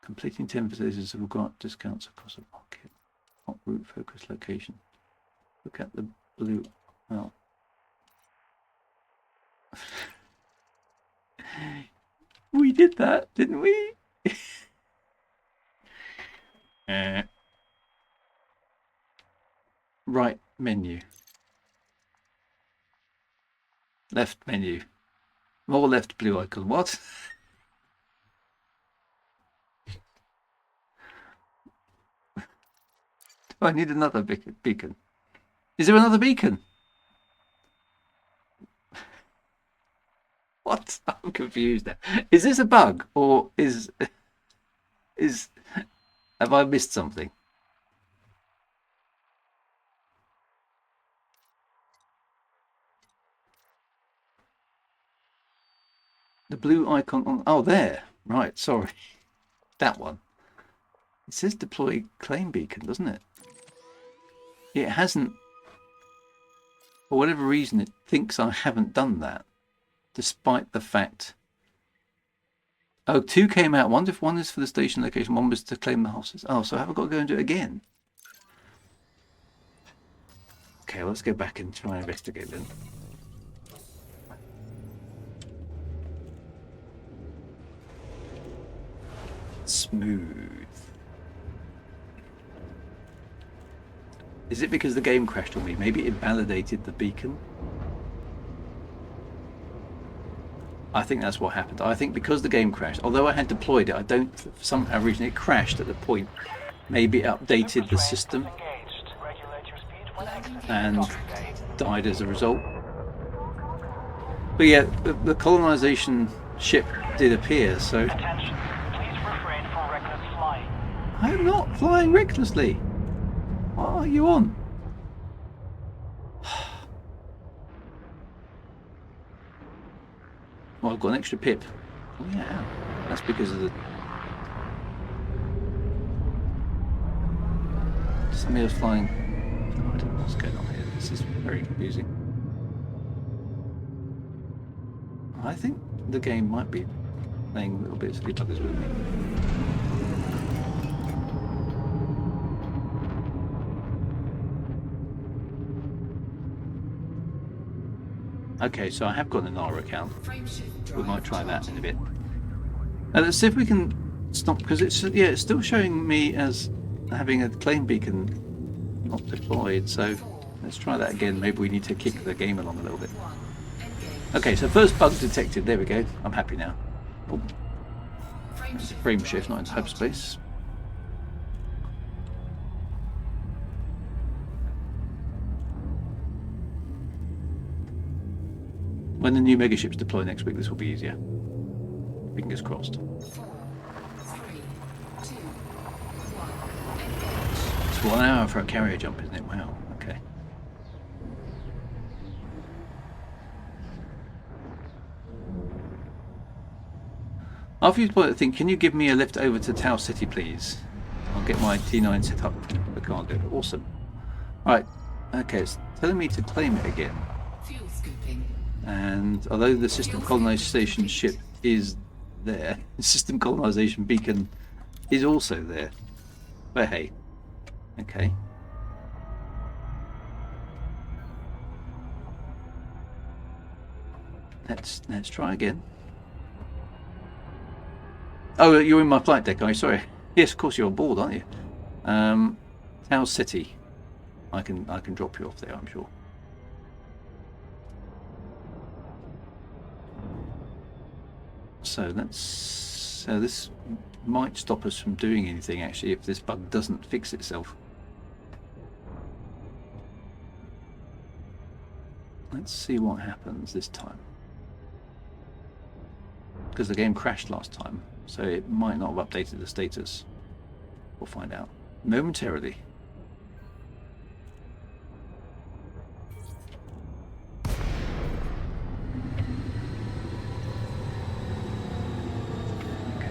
Completing 10 facilities have got discounts across the market. Hot route focus location. Look at the blue. Well. We did that, didn't we? Right menu. Left menu. More left blue icon. What? Do I need another beacon? Is there another beacon? What? I'm confused now. Is this a bug or is have I missed something? The blue icon on... Oh, there. Right, sorry. That one. It says deploy claim beacon, doesn't it? It hasn't... For whatever reason, it thinks I haven't done that. Despite the fact... Oh, 2 came out. One is for the station location, one was to claim the hosses. Oh, so have I got to go and do it again? Okay, let's go back and try and investigate then. Smooth. Is it because the game crashed on me? Maybe it validated the beacon? I think that's what happened. I think because the game crashed, although I had deployed it, I don't, for somehow reason it crashed at the point. Maybe it updated the system and died as a result. But yeah, the colonization ship did appear, so... Attention, please refrain from reckless flying. I'm not flying recklessly. What are you on? Well, I've got an extra pip. Oh yeah, that's because of the... Somebody was flying... Oh, I don't know what's going on here. This is very confusing. I think the game might be playing little bits of buggers with me. Okay, so I have got an Nara account. We might try that in a bit. Let's see if we can stop, because it's still showing me as having a claim beacon not deployed. So let's try that again. Maybe we need to kick the game along a little bit. Okay, so first bug detected. There we go. I'm happy now. Oh. It's a frame shift, not into hyperspace. When the new megaships deploy next week, this will be easier. Fingers crossed. 4, 3, 2, 1. It's 1 hour for a carrier jump, isn't it? Wow. Okay. After you deploy the thing, can you give me a lift over to Tau City, please? I'll get my T9 set up for cargo. Awesome. Right. Okay, it's telling me to claim it again. Fuel scooping. And although the system colonization ship is there, the system colonization beacon is also there. But hey, okay. Let's try again. Oh, you're in my flight deck, are you? Sorry. Yes, of course you're on board, aren't you? Tau City. I can drop you off there, I'm sure. So this might stop us from doing anything actually if this bug doesn't fix itself. Let's see what happens this time. Because the game crashed last time, so it might not have updated the status. We'll find out momentarily.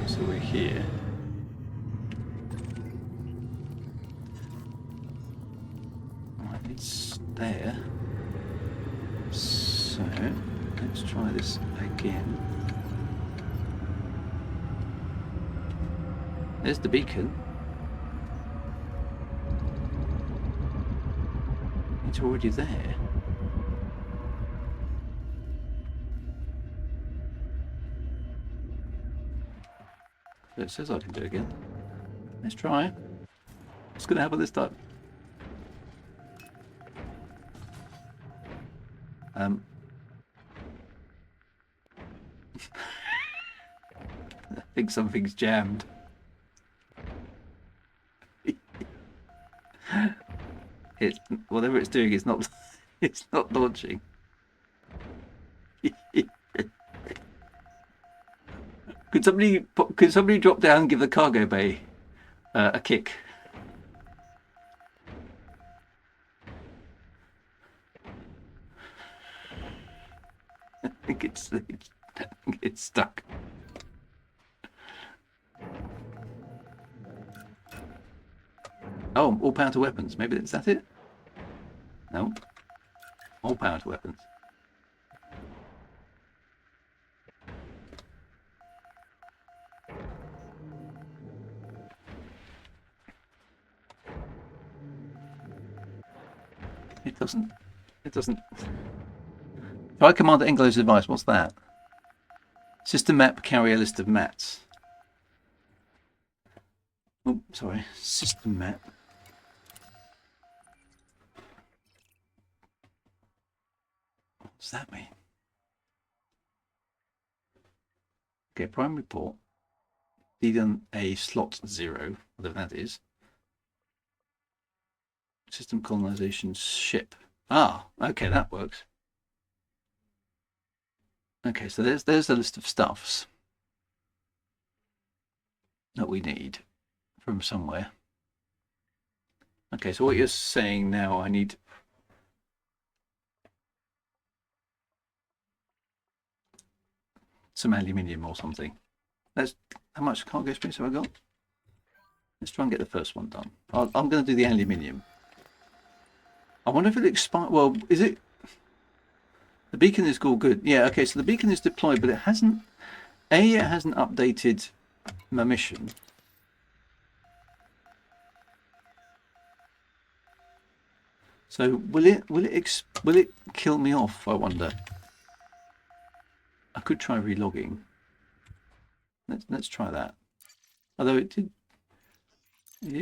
So we're here. Right, it's there. So let's try this again. There's the beacon. It's already there. It says I can do it again. Let's try. What's going to happen this time? I think something's jammed. It's whatever it's doing. It's not. It's not launching. Could somebody drop down and give the cargo bay a kick? I think it's stuck. Oh, all power to weapons. Maybe is that it? No. All power to weapons. It doesn't. Try Commander Englow's advice. What's that? System map, carry a list of mats. Oh, sorry. System map. What does that mean? Okay, prime report. Feed on a slot 0, whatever that is. System colonization ship. Ah, okay, that works. Okay, so there's a list of stuffs that we need from somewhere. Okay, so what you're saying now, I need some aluminium or something. How much cargo space have I got? Let's try and get the first one done. I'm going to do the aluminium. I wonder if it expires. Well, is it? The beacon is all good. Yeah, okay, so the beacon is deployed, but it hasn't A, it hasn't updated my mission. So will it kill me off, I wonder? I could try relogging. Let's try that. Although it did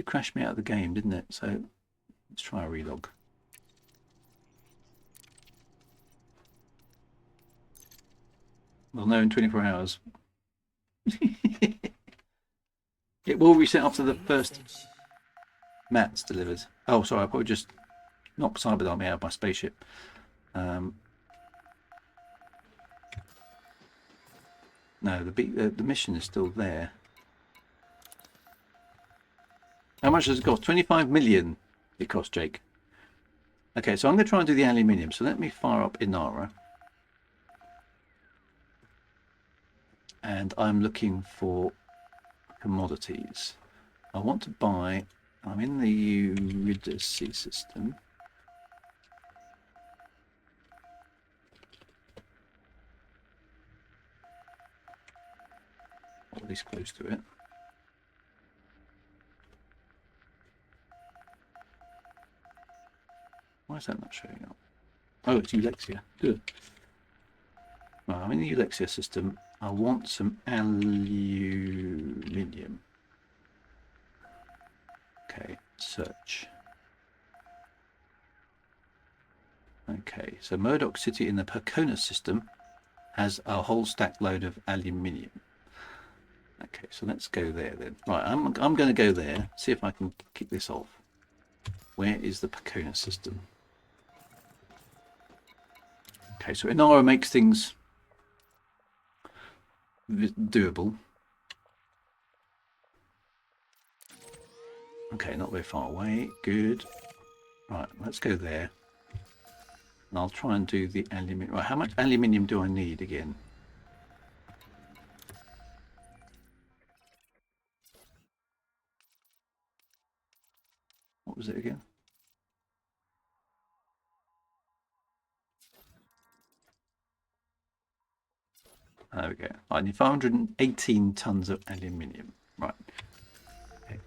crash me out of the game, didn't it? So let's try a relog. We'll know in 24 hours. It will reset after the first mat's delivered. Oh, sorry, I probably just knocked Cyber Army out of my spaceship. No, the mission is still there. How much does it cost? 25 million it cost, Jake. Okay, so I'm going to try and do the aluminium. So let me fire up Inara. And I'm looking for commodities. I want to buy... I'm in the Eurydice system. Or at least close to it. Why is that not showing up? Oh, it's Eulexia. Good. Well, I'm in the Eulexia system. I want some aluminium. Okay, search. Okay, so Murdoch City in the Perconus system has a whole stack load of aluminium. Okay, so let's go there then. Right, I'm going to go there, see if I can kick this off. Where is the Perconus system? Okay, so Inara makes things doable. Okay, not very far away. Good. Right, let's go there. And I'll try and do the aluminium. Right, how much aluminium do I need again? What was it again? There we go. I need 518 tons of aluminium. Right. Okay.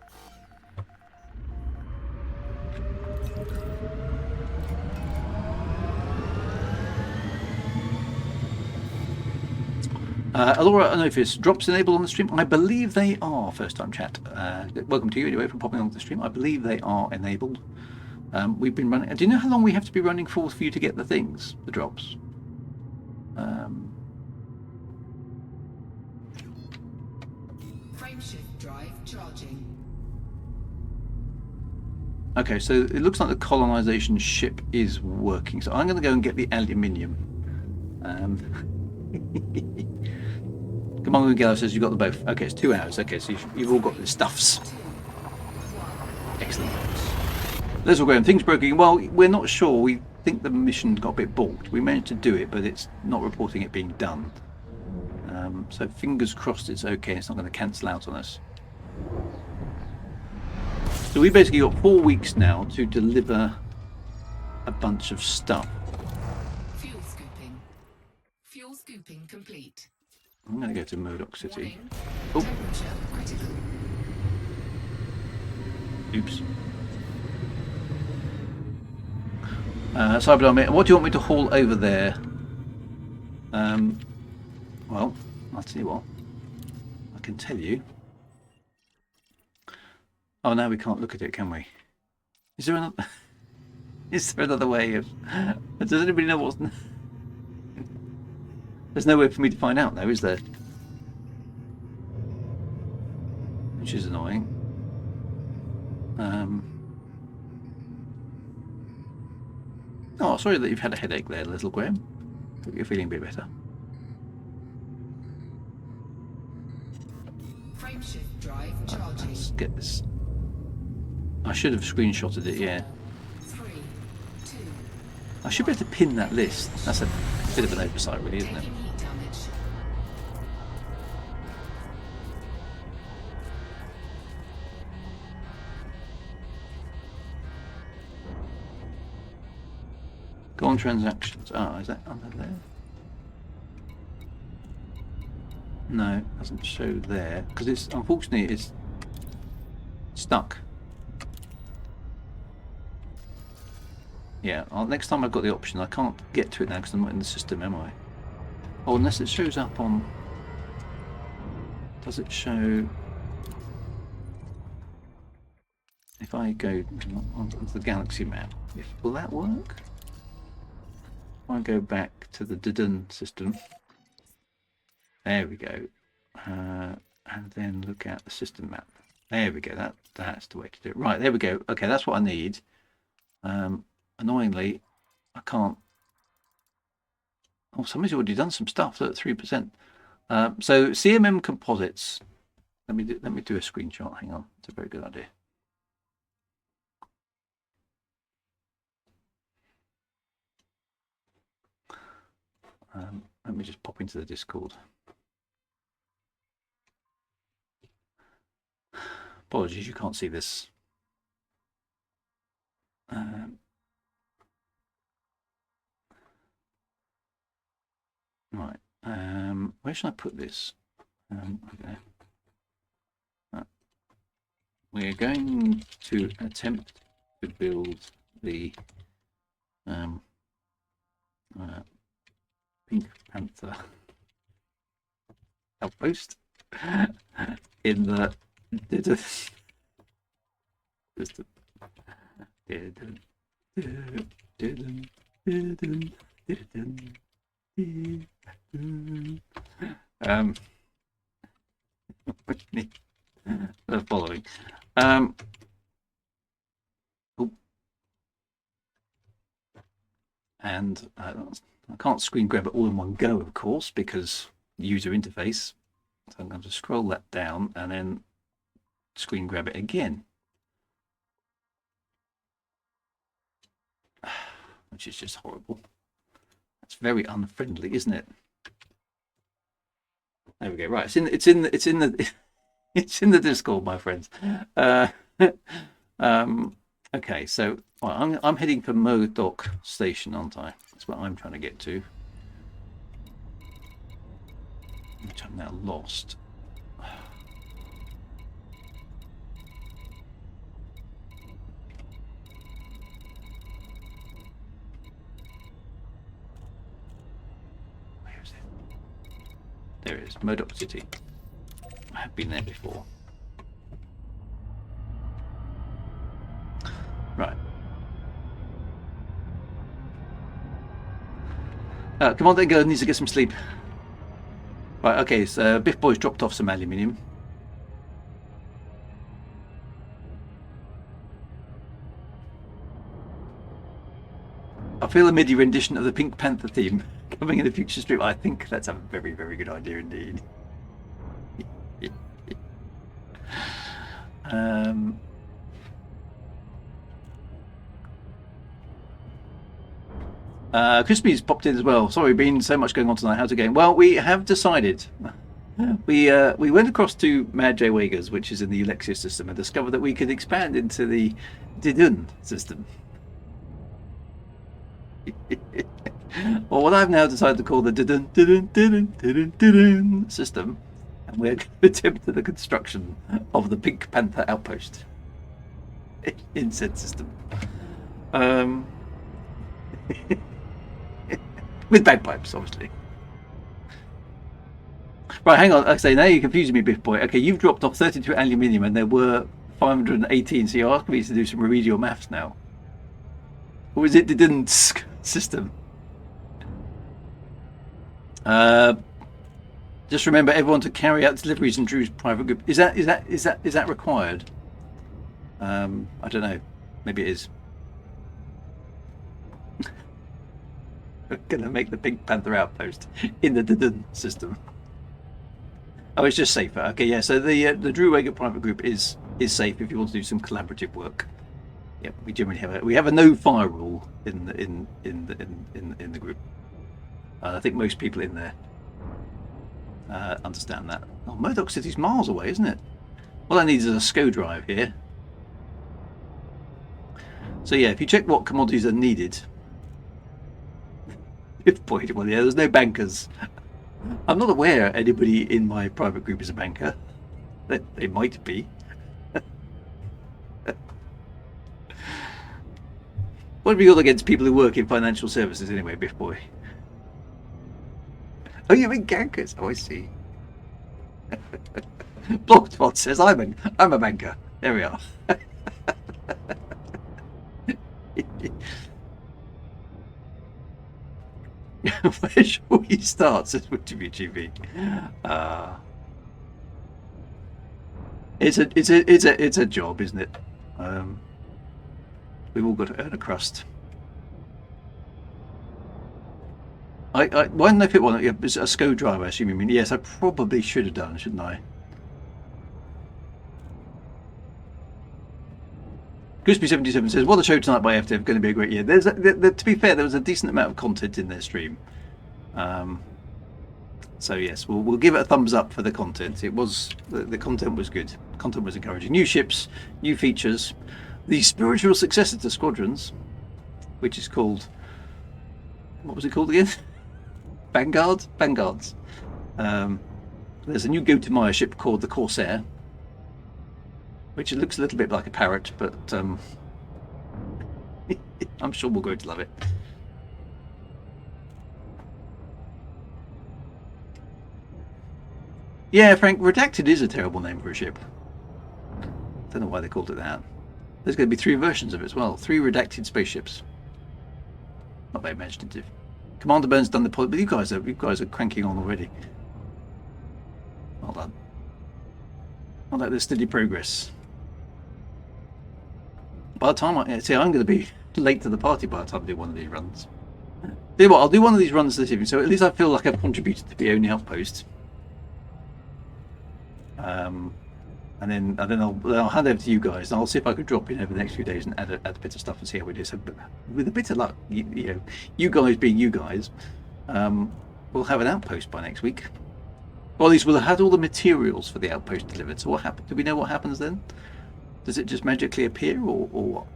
Alora Unofficial, drops enabled on the stream. I believe they are. First time chat. Welcome to you anyway for popping on the stream. I believe they are enabled. We've been running. Do you know how long we have to be running for you to get the things, the drops? Frameshift drive charging. Okay, so it looks like the colonization ship is working. So I'm going to go and get the aluminium. Come on, Gallo says you've got them both. Okay, it's 2 hours. Okay, so you've all got the stuffs. Excellent. Let's all go. Things broken. Well, we're not sure. We think the mission got a bit balked. We managed to do it, but it's not reporting it being done. So fingers crossed it's okay. It's not going to cancel out on us. So we basically got 4 weeks now to deliver a bunch of stuff. Fuel scooping. Fuel scooping complete. I'm going to go to Murdoch City. Warning. Oh, Temperature critical. oops. Cyber, what do you want me to haul over there? Well, I'll tell you what. I can tell you. Oh, now we can't look at it, can we? Is there another? Is there another way of? Does anybody know what's? There's no way for me to find out, though, is there? Which is annoying. Oh, sorry that you've had a headache there, little Graham. Hope you're feeling a bit better. Frameshift drive charging. Let's get this. I should have screenshotted it, yeah. 3, 2. I should be able to pin that list. That's a bit of an oversight, really, isn't it? Taking heat damage. Go on transactions. Ah, is that under there? No, it doesn't show there because it's unfortunately it's stuck. Yeah, next time I've got the option, I can't get to it now because I'm not in the system, am I? Oh, unless it shows up on. Does it show? If I go onto the galaxy map, will that work? If I go back to the Didun system, there we go, and then look at the system map. There we go. That's the way to do it. Right, there we go. Okay, that's what I need. Annoyingly, I can't. Oh, somebody's already done some stuff. Look, 3%. So CMM composites. Let me do a screenshot. Hang on, it's a very good idea. Let me just pop into the Discord. Apologies, you can't see this. Right. Where should I put this? Okay. We're going to attempt to build the Pink Panther outpost in the system. The following. And I can't screen grab it all in one go, of course, because user interface. So I'm going to scroll that down and then screen grab it again, which is just horrible. That's very unfriendly, isn't it? There we go. Right, it's in the Discord, my friends. Okay, so well, I'm heading for Modoc Station, aren't I? That's what I'm trying to get to, which I'm now lost. Where is it? There it is, Modoc City. I have been there before. Right. Come on then, girl, needs to get some sleep. Right, okay, so Biff Boy's dropped off some aluminium. I feel a MIDI rendition of the Pink Panther theme coming in the future stream. I think that's a very, very good idea indeed. Crispy's popped in as well. Sorry, been so much going on tonight. How's it going? Well, we have decided. We went across to Mad J Wagar's, which is in the Alexia system, and discovered that we could expand into the Didun system. Or what I've now decided to call the Didun system, and we're going to attempt the construction of the Pink Panther outpost in said system. With bagpipes, obviously. Right, hang on. I say now you're confusing me, Biff Boy. Okay, you've dropped off 32 aluminium, and there were 518. So you're asking me to do some remedial maths now. Or is it the Didun system? Just remember, everyone to carry out deliveries in Drew's private group. Is that required? I don't know. Maybe it is. We're gonna make the Pink Panther outpost in the Didun system. Oh, it's just safer. Okay, yeah. So the Drew Wagar private group is safe if you want to do some collaborative work. Yep, we generally have a no fire rule in the group. I think most people in there understand that. Oh, Modoc City's miles away, isn't it? All I need is a SCO drive here. So yeah, if you check what commodities are needed. Well, yeah, there's no bankers. I'm not aware anybody in my private group is a banker. They might be. What have you got against people who work in financial services anyway, Biff Boy? Oh, you mean gankers? Oh, I see. Blockspot says I'm a banker. There we are. Where shall we start? Says WTV. It's a job, isn't it? We've all got to earn a crust. Why didn't I pick one? A SCO driver, I assume you mean. Yes, I probably should have done, shouldn't I? Crispy77 says, what a show tonight by FTF, going to be a great year. To be fair, there was a decent amount of content in their stream. So yes, we'll give it a thumbs up for the content. It was the content was good. Content was encouraging. New ships, new features, the spiritual successor to Squadrons, which is called, what was it called again? Vanguards. There's a new Gutamaya ship called the Corsair, which looks a little bit like a parrot, but I'm sure we'll go to love it. Yeah, Frank, Redacted is a terrible name for a ship. Don't know why they called it that. There's going to be 3 versions of it as well. 3 redacted spaceships. Not very imaginative. Commander Burns done the pod, but you guys are cranking on already. Well done. Well, there's steady progress. By the time I'm going to be late to the party by the time I do one of these runs. Tell you what, I'll do one of these runs this evening, so at least I feel like I've contributed to the only outpost. And then I'll hand over to you guys, and I'll see if I could drop in over the next few days and add a bit of stuff and see how we do. So, with a bit of luck, you guys being you guys, we'll have an outpost by next week. Or at least we'll have had all the materials for the outpost delivered. So what happens? Do we know what happens then? Does it just magically appear, or what?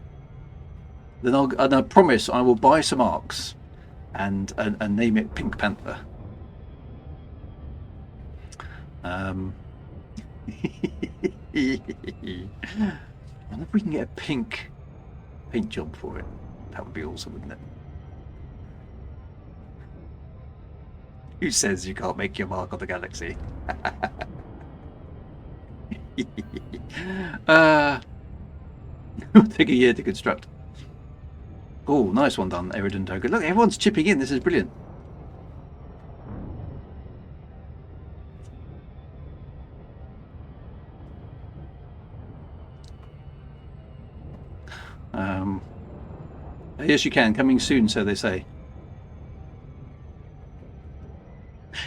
Then I promise I will buy some arcs and name it Pink Panther. I wonder if we can get a pink paint job for it. That would be awesome, wouldn't it? Who says you can't make your mark on the galaxy? It'll take a year to construct. Oh, nice one done, Eridan Toga. Look, everyone's chipping in. This is brilliant. Yes, you can. Coming soon, so they say.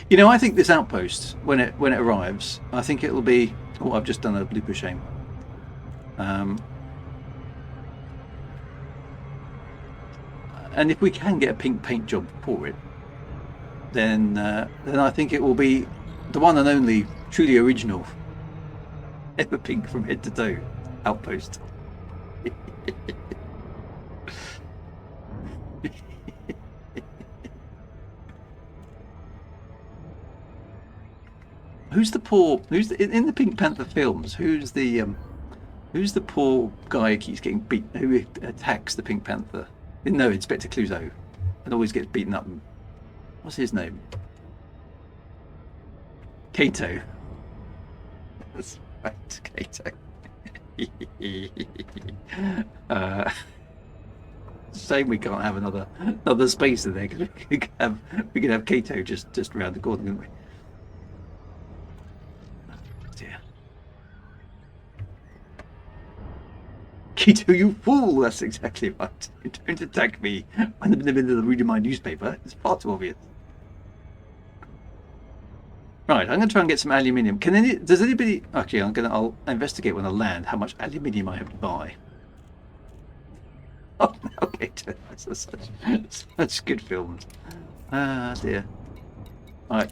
You know, I think this outpost, when it arrives, I think it'll be. Oh, I've just done a blooper shame. And if we can get a pink paint job for it, then I think it will be the one and only, truly original, ever pink from head to toe outpost. Who's in the Pink Panther films? Who's the poor guy who keeps getting beat? Who attacks the Pink Panther? No, Inspector Clouseau, and always gets beaten up. What's his name? Kato. That's right, Kato. Shame we can't have another space in there, because we could have Kato just around the corner, couldn't we? Keto, you fool! That's exactly right. Don't attack me. I'm in the middle of reading my newspaper. It's far too obvious. Right, I'm going to try and get some aluminium. Does anybody... Actually, I'll investigate when I land how much aluminium I have to buy. Oh, okay. That's such good films. Ah, dear. Right.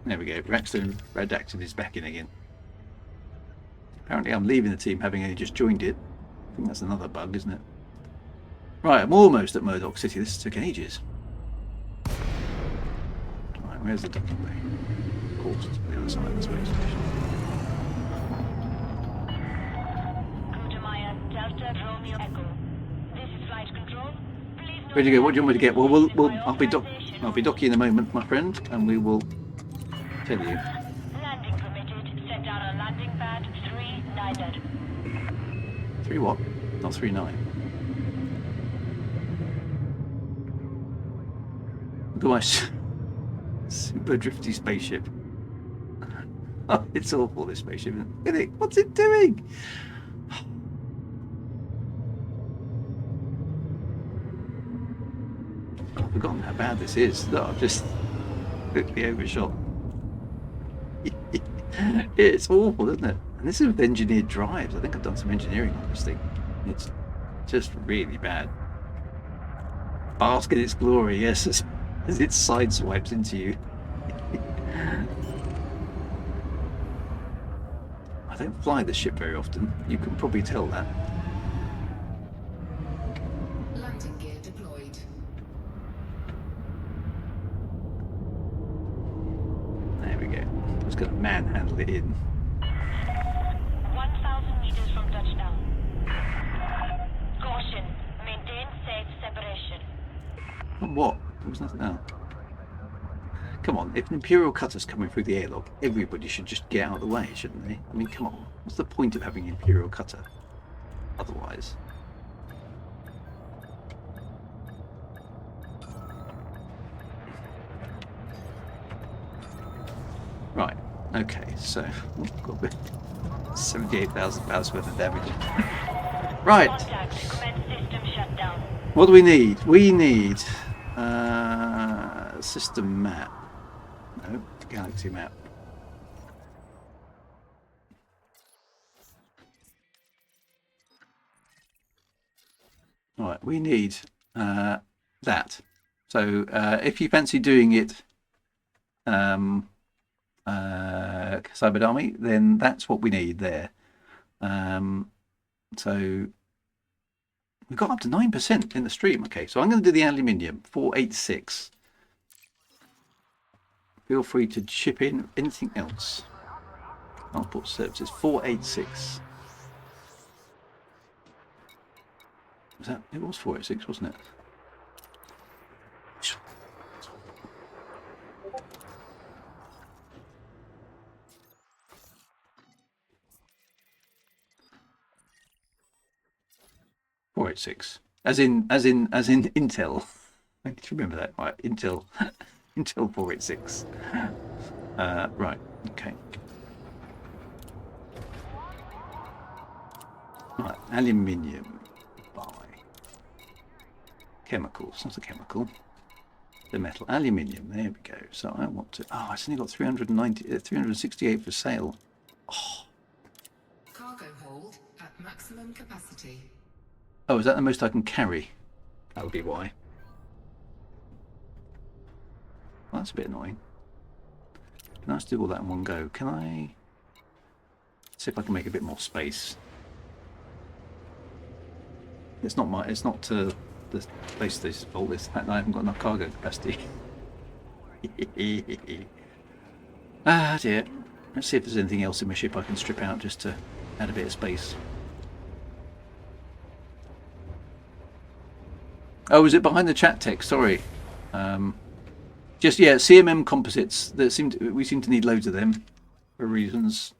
There we go. Redacted is back in again. Apparently I'm leaving the team having only just joined it. I think that's another bug, isn't it? Right, I'm almost at Murdoch City. This took ages. Right. where's the docking bay? Of course, it's on the other side of the space station. Gutamaya Delta Romeo Echo. This is flight control. Please note Where'd you go? What do you want me to get? Well, that I'll be docking in a moment, my friend, and we will tell you. Landing permitted. Set down on landing pad 39. 3 what? Not 39. Look at my super drifty spaceship. Oh, it's awful, this spaceship. Look at it. What's it doing? I've forgotten how bad this is. Look, I've just quickly overshot. It's awful, isn't it? And this is with engineered drives. I think I've done some engineering on this thing. It's just really bad. Bask in its glory, yes, as it sideswipes into you. I don't fly this ship very often. You can probably tell that. Landing gear deployed. There we go. I'm just going to manhandle it in. 1,000 meters from touchdown. Caution. Maintain safe separation. What? There was nothing else. Come on, if an Imperial cutter's coming through the airlock, everybody should just get out of the way, shouldn't they? I mean, come on. What's the point of having an Imperial cutter otherwise? Right, okay, so we've got a bit 78,000 pounds worth of damage. Right, Contact. Commence system shutdown. what do we need? We need system map. No, galaxy map. Right, we need that. So if you fancy doing it Cyber Army, then that's what we need there. So we've got up to 9% in the stream. Okay, so I'm going to do the aluminium 486. Feel free to chip in anything else. Transport services 486. Was that? It was 486, wasn't it? As in Intel. I need to remember that. Right, Intel 486. Right, okay. Right, aluminium by chemicals. Not a chemical. The metal, aluminium. There we go. So I want to. Oh, it's only got 368 for sale. Oh. Cargo hold at maximum capacity. Oh, is that the most I can carry? That would be why. Well, that's a bit annoying. Can I just do all that in one go? Can I see if I can make a bit more space? It's not the place this all this. In fact, I haven't got enough cargo capacity. Ah dear. Let's see if there's anything else in my ship I can strip out just to add a bit of space. Oh, was it behind the chat text? Sorry. Just yeah, CMM composites. We seem to need loads of them for reasons.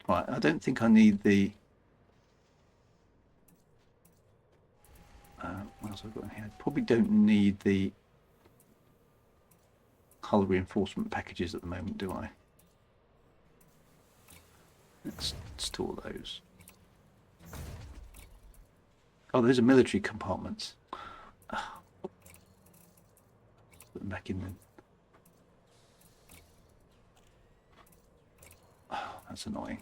Right, I don't think I need the. What else have I got in here? I probably don't need the hull reinforcement packages at the moment, do I? Let's store those. Oh, those are military compartments. Oh. Put them back in then. Oh, that's annoying.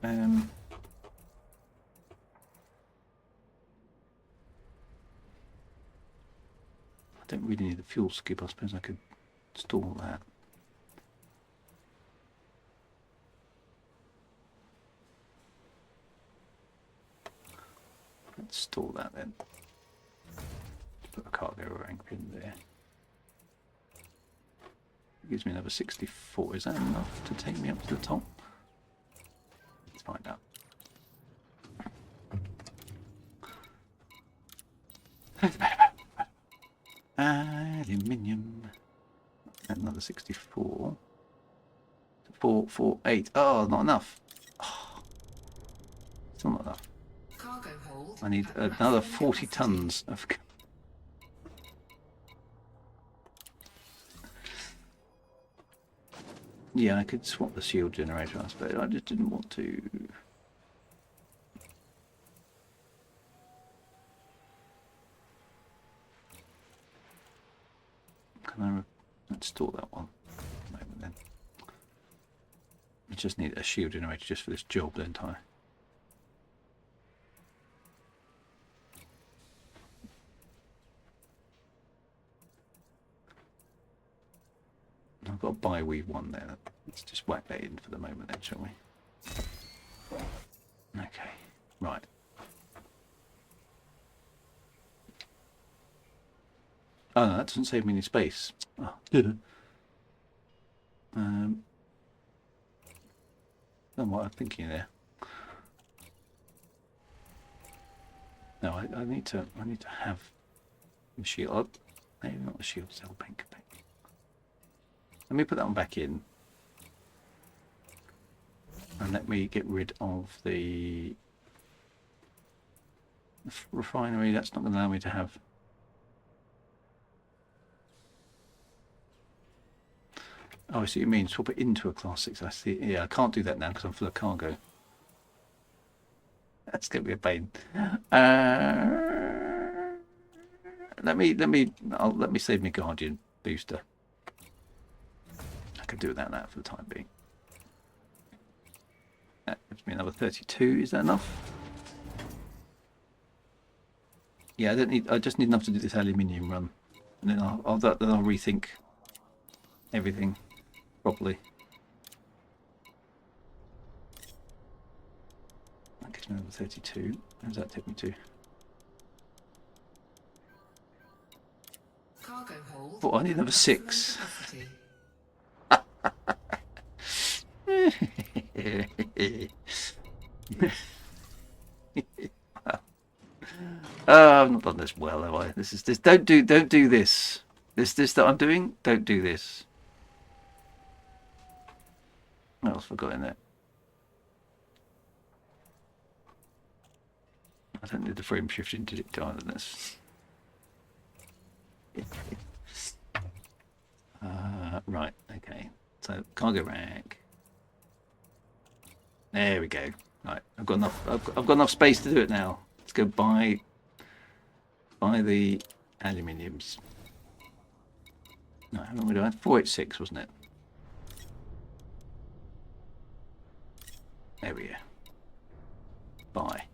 I don't really need the fuel skip. I suppose I could store that. install that then. Put a cargo rank in there. Gives me another 64. Is that enough to take me up to the top? Let's find out. Aluminium. Another 64. 448. Oh, not enough. Oh, still not enough. Cargo hold. I need at another maximum 40 capacity. tons of. Yeah, I could swap the shield generator, I suppose. I just didn't want to. Can I install that one? Moment then. I just need a shield generator just for this job, don't I? I've got a bi-weave one there. Let's just whack that in for the moment then, shall we? Okay, right. Oh, no, that doesn't save me any space. Oh, don't know what I'm thinking there. No, I need to have the shield. Maybe not the shield cell bank. Let me put that one back in. And let me get rid of the refinery. That's not going to allow me to have. Oh, I see what you mean. Swap it into a class 6. I see. Yeah, I can't do that now because I'm full of cargo. That's going to be a pain. Let me save my Guardian booster. I can do without that for the time being. That gives me another 32. Is that enough? Yeah, I just need enough to do this aluminium run, and then I'll rethink everything properly. That gives me another 32. Where does that take me to? Cargo hold. Oh, I need at another maximum 6. capacity. I've not done this well, have I? This. Don't do this. This that I'm doing. Don't do this. What else have I got in there? I don't need the frame shift into it either. This. Right. Okay. So cargo rack. There we go. Right. I've got enough. I've got enough space to do it now. Let's go buy the aluminiums. No, how long we doing? 486, wasn't it? There we go. Buy.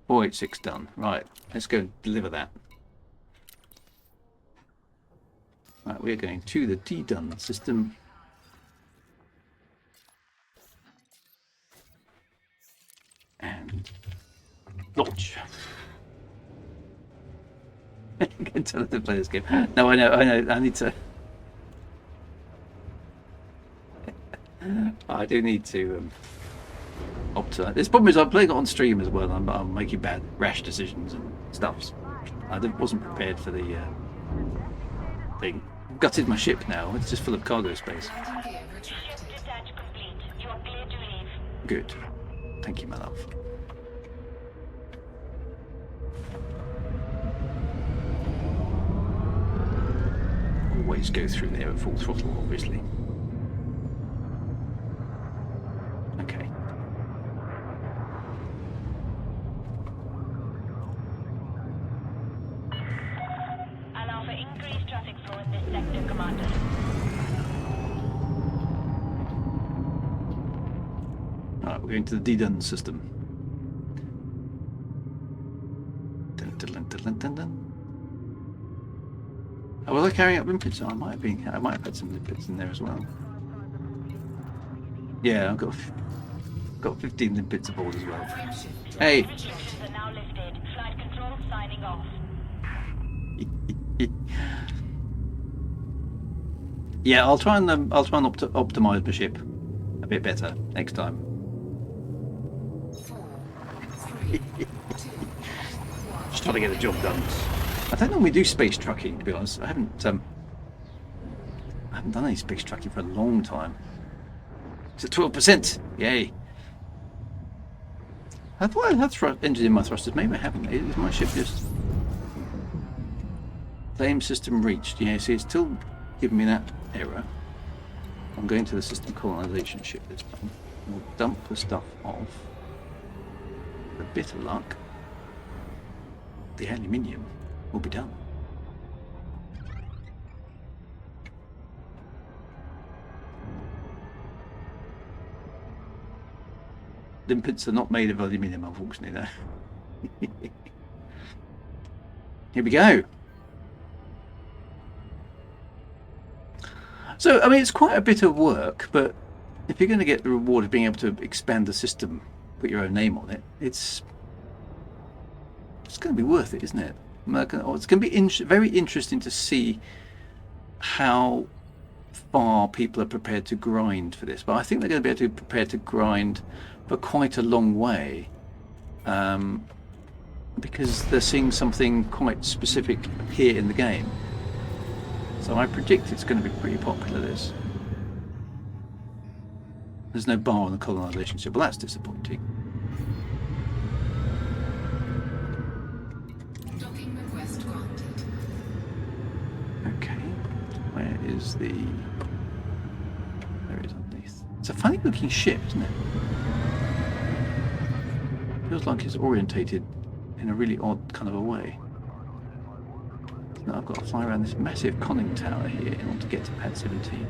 486 done. Right, let's go deliver that. Right, we're going to the D-Done system. And launch. I can tell it to play this game. No, I know. I need to. I do need to optimize. This problem is I'm playing it on stream as well. I'm making bad, rash decisions and stuff. I wasn't prepared for the thing. I've gutted my ship now. It's just full of cargo space. Landing gear retracted. Detach complete. You are clear to leave. Good. Thank you, my love. Always go through there at full throttle, obviously. Okay. Allow for increased traffic flow in this sector, Commander. Alright, we're going to the D-Done system. Dun, dun, dun, dun, dun, dun. Oh, was I carrying up limpets? Oh, I might have had some limpets in there as well. Yeah, I've got 15 limpets aboard as well. Frame shift. Hey, Restrictions are now lifted. signing off. Yeah, I'll try and optimize my ship a bit better next time. 4, 3, 2, Just trying to get the job done. I don't normally do space trucking, to be honest. I haven't done any space trucking for a long time. It's at 12%. Yay! I thought I had engine in my thrusters. Maybe I haven't. Is my ship just flame system reached? Yeah, see, it's still giving me that error. I'm going to the system colonization ship this time. We'll dump the stuff off. With a bit of luck, the aluminium will be done. Limpets are not made of aluminium, unfortunately, though. Here we go. So, I mean, it's quite a bit of work, but if you're going to get the reward of being able to expand the system, put your own name on it, it's going to be worth it, isn't it? It's going to be very interesting to see how far people are prepared to grind for this. But I think they're going to be able to prepare to grind for quite a long way, because they're seeing something quite specific appear in the game. So I predict it's going to be pretty popular, this. There's no bar on the colonization ship. Well, that's disappointing. docking request granted. Okay, where is the... There it is underneath. It's a funny looking ship, isn't it? Feels like it's orientated in a really odd kind of a way. Now I've got to fly around this massive conning tower here in order to get to pad 17.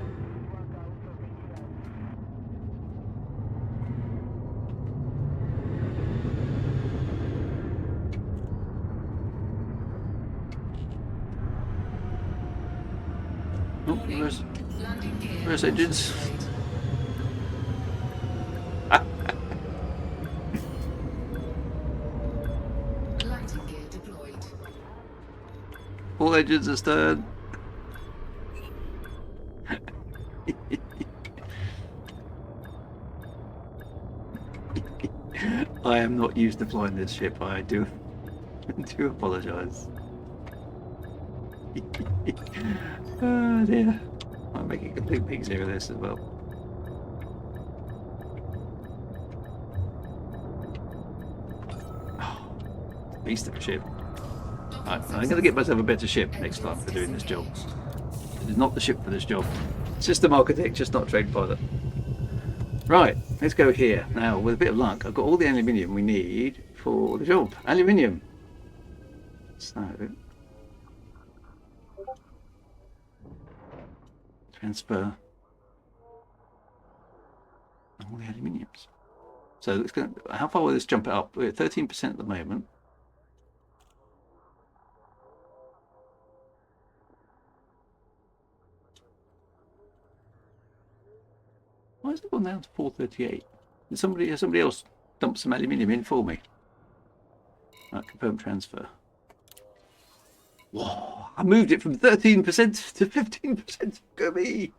Oh, where's engines? Landing gear deployed. All engines astern. I am not used to flying this ship. I do apologise. Oh dear. I'm making complete pigs here of this as well. Oh, beast of a ship. I'm going to get myself a better ship next time for doing this job. It is not the ship for this job. System architect, just not trained pilot. Right, let's go here. Now, with a bit of luck, I've got all the aluminium we need for the job. Aluminium. So, transfer all the aluminiums. So, it's going to, how far will this jump it up? We're at 13% at the moment. Why has it gone down to 438? Has somebody else dumped some aluminium in for me? Right, confirm transfer. Whoa! I moved it from 13% to 15%. Go me!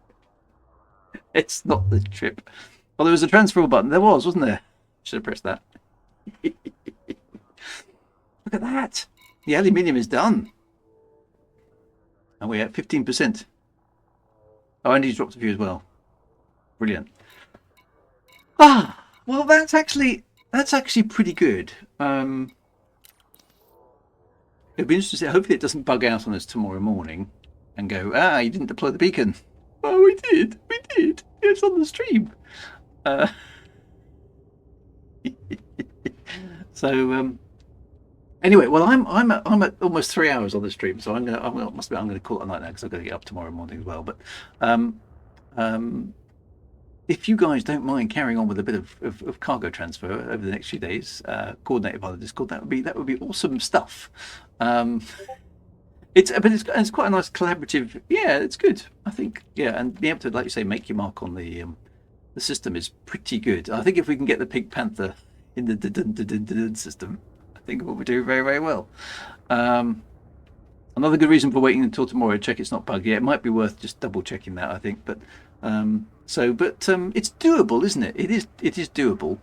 It's not the trip. Oh, there was a transfer button. There was, wasn't there? Should have pressed that. Look at that! The aluminium is done. And we're at 15%. Oh, and he's dropped a few as well. Brilliant. Ah, well, that's actually pretty good. It'll be interesting to see. Hopefully, it doesn't bug out on us tomorrow morning and go, you didn't deploy the beacon. Oh, we did. It's on the stream. So anyway, well, I'm at almost 3 hours on the stream, so I'm gonna call it a night now because I've got to get up tomorrow morning as well. But if you guys don't mind carrying on with a bit of cargo transfer over the next few days, coordinated by the Discord, that would be awesome stuff. It's quite a nice collaborative. Yeah, it's good. I think. Yeah, and being able to, like you say, make your mark on the system is pretty good. I think if we can get the Pink Panther in the system, think we'll be doing very, very well. Another good reason for waiting until tomorrow, check it's not buggy. It might be worth just double checking that, I think. But it's doable, isn't it? It is doable.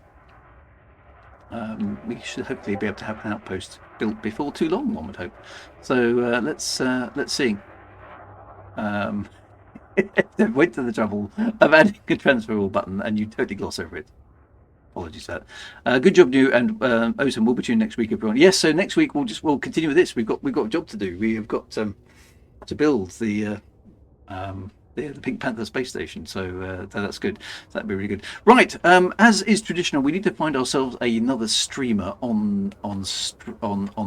We should hopefully be able to have an outpost built before too long, one would hope. So let's see. Went to the trouble of adding a transfer all button, and you totally gloss over it. Apologies for that. Good job, New, and Ozan. We'll be tuned next week, everyone. Yes, so next week we'll continue with this. We've got a job to do. We have got to build the Pink Panther space station. So that's good. That'd be really good. Right. As is traditional, we need to find ourselves another streamer on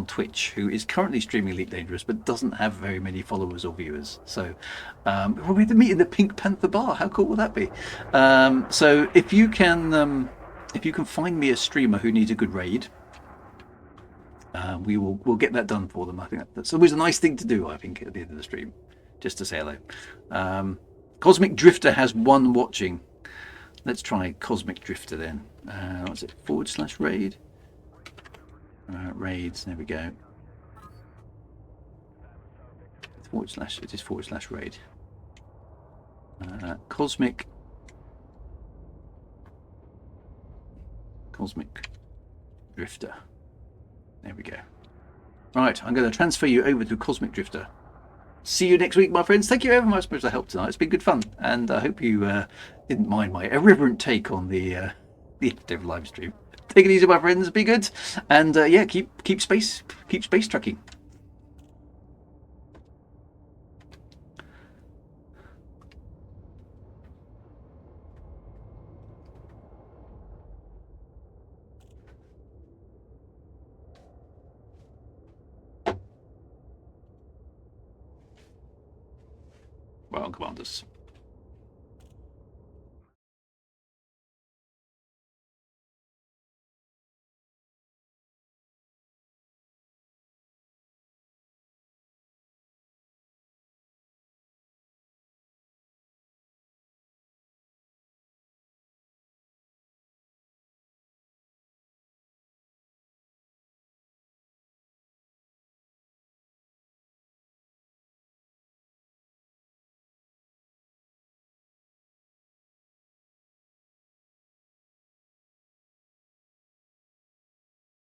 Twitch who is currently streaming Elite Dangerous but doesn't have very many followers or viewers. So we have to meet in the Pink Panther bar. How cool will that be? So if you can find me a streamer who needs a good raid, we'll get that done for them. I think that's always a nice thing to do. I think at the end of the stream, just to say hello. Cosmic Drifter has one watching. Let's try Cosmic Drifter then. What's it? /raid. Raids. There we go. It is /raid. Cosmic Drifter. There we go. Right, I'm going to transfer you over to Cosmic Drifter. See you next week, my friends. Thank you very much for the help tonight. It's been good fun, and I hope you didn't mind my irreverent take on the active live stream. Take it easy, my friends. Be good, and keep space trucking. Well, commanders.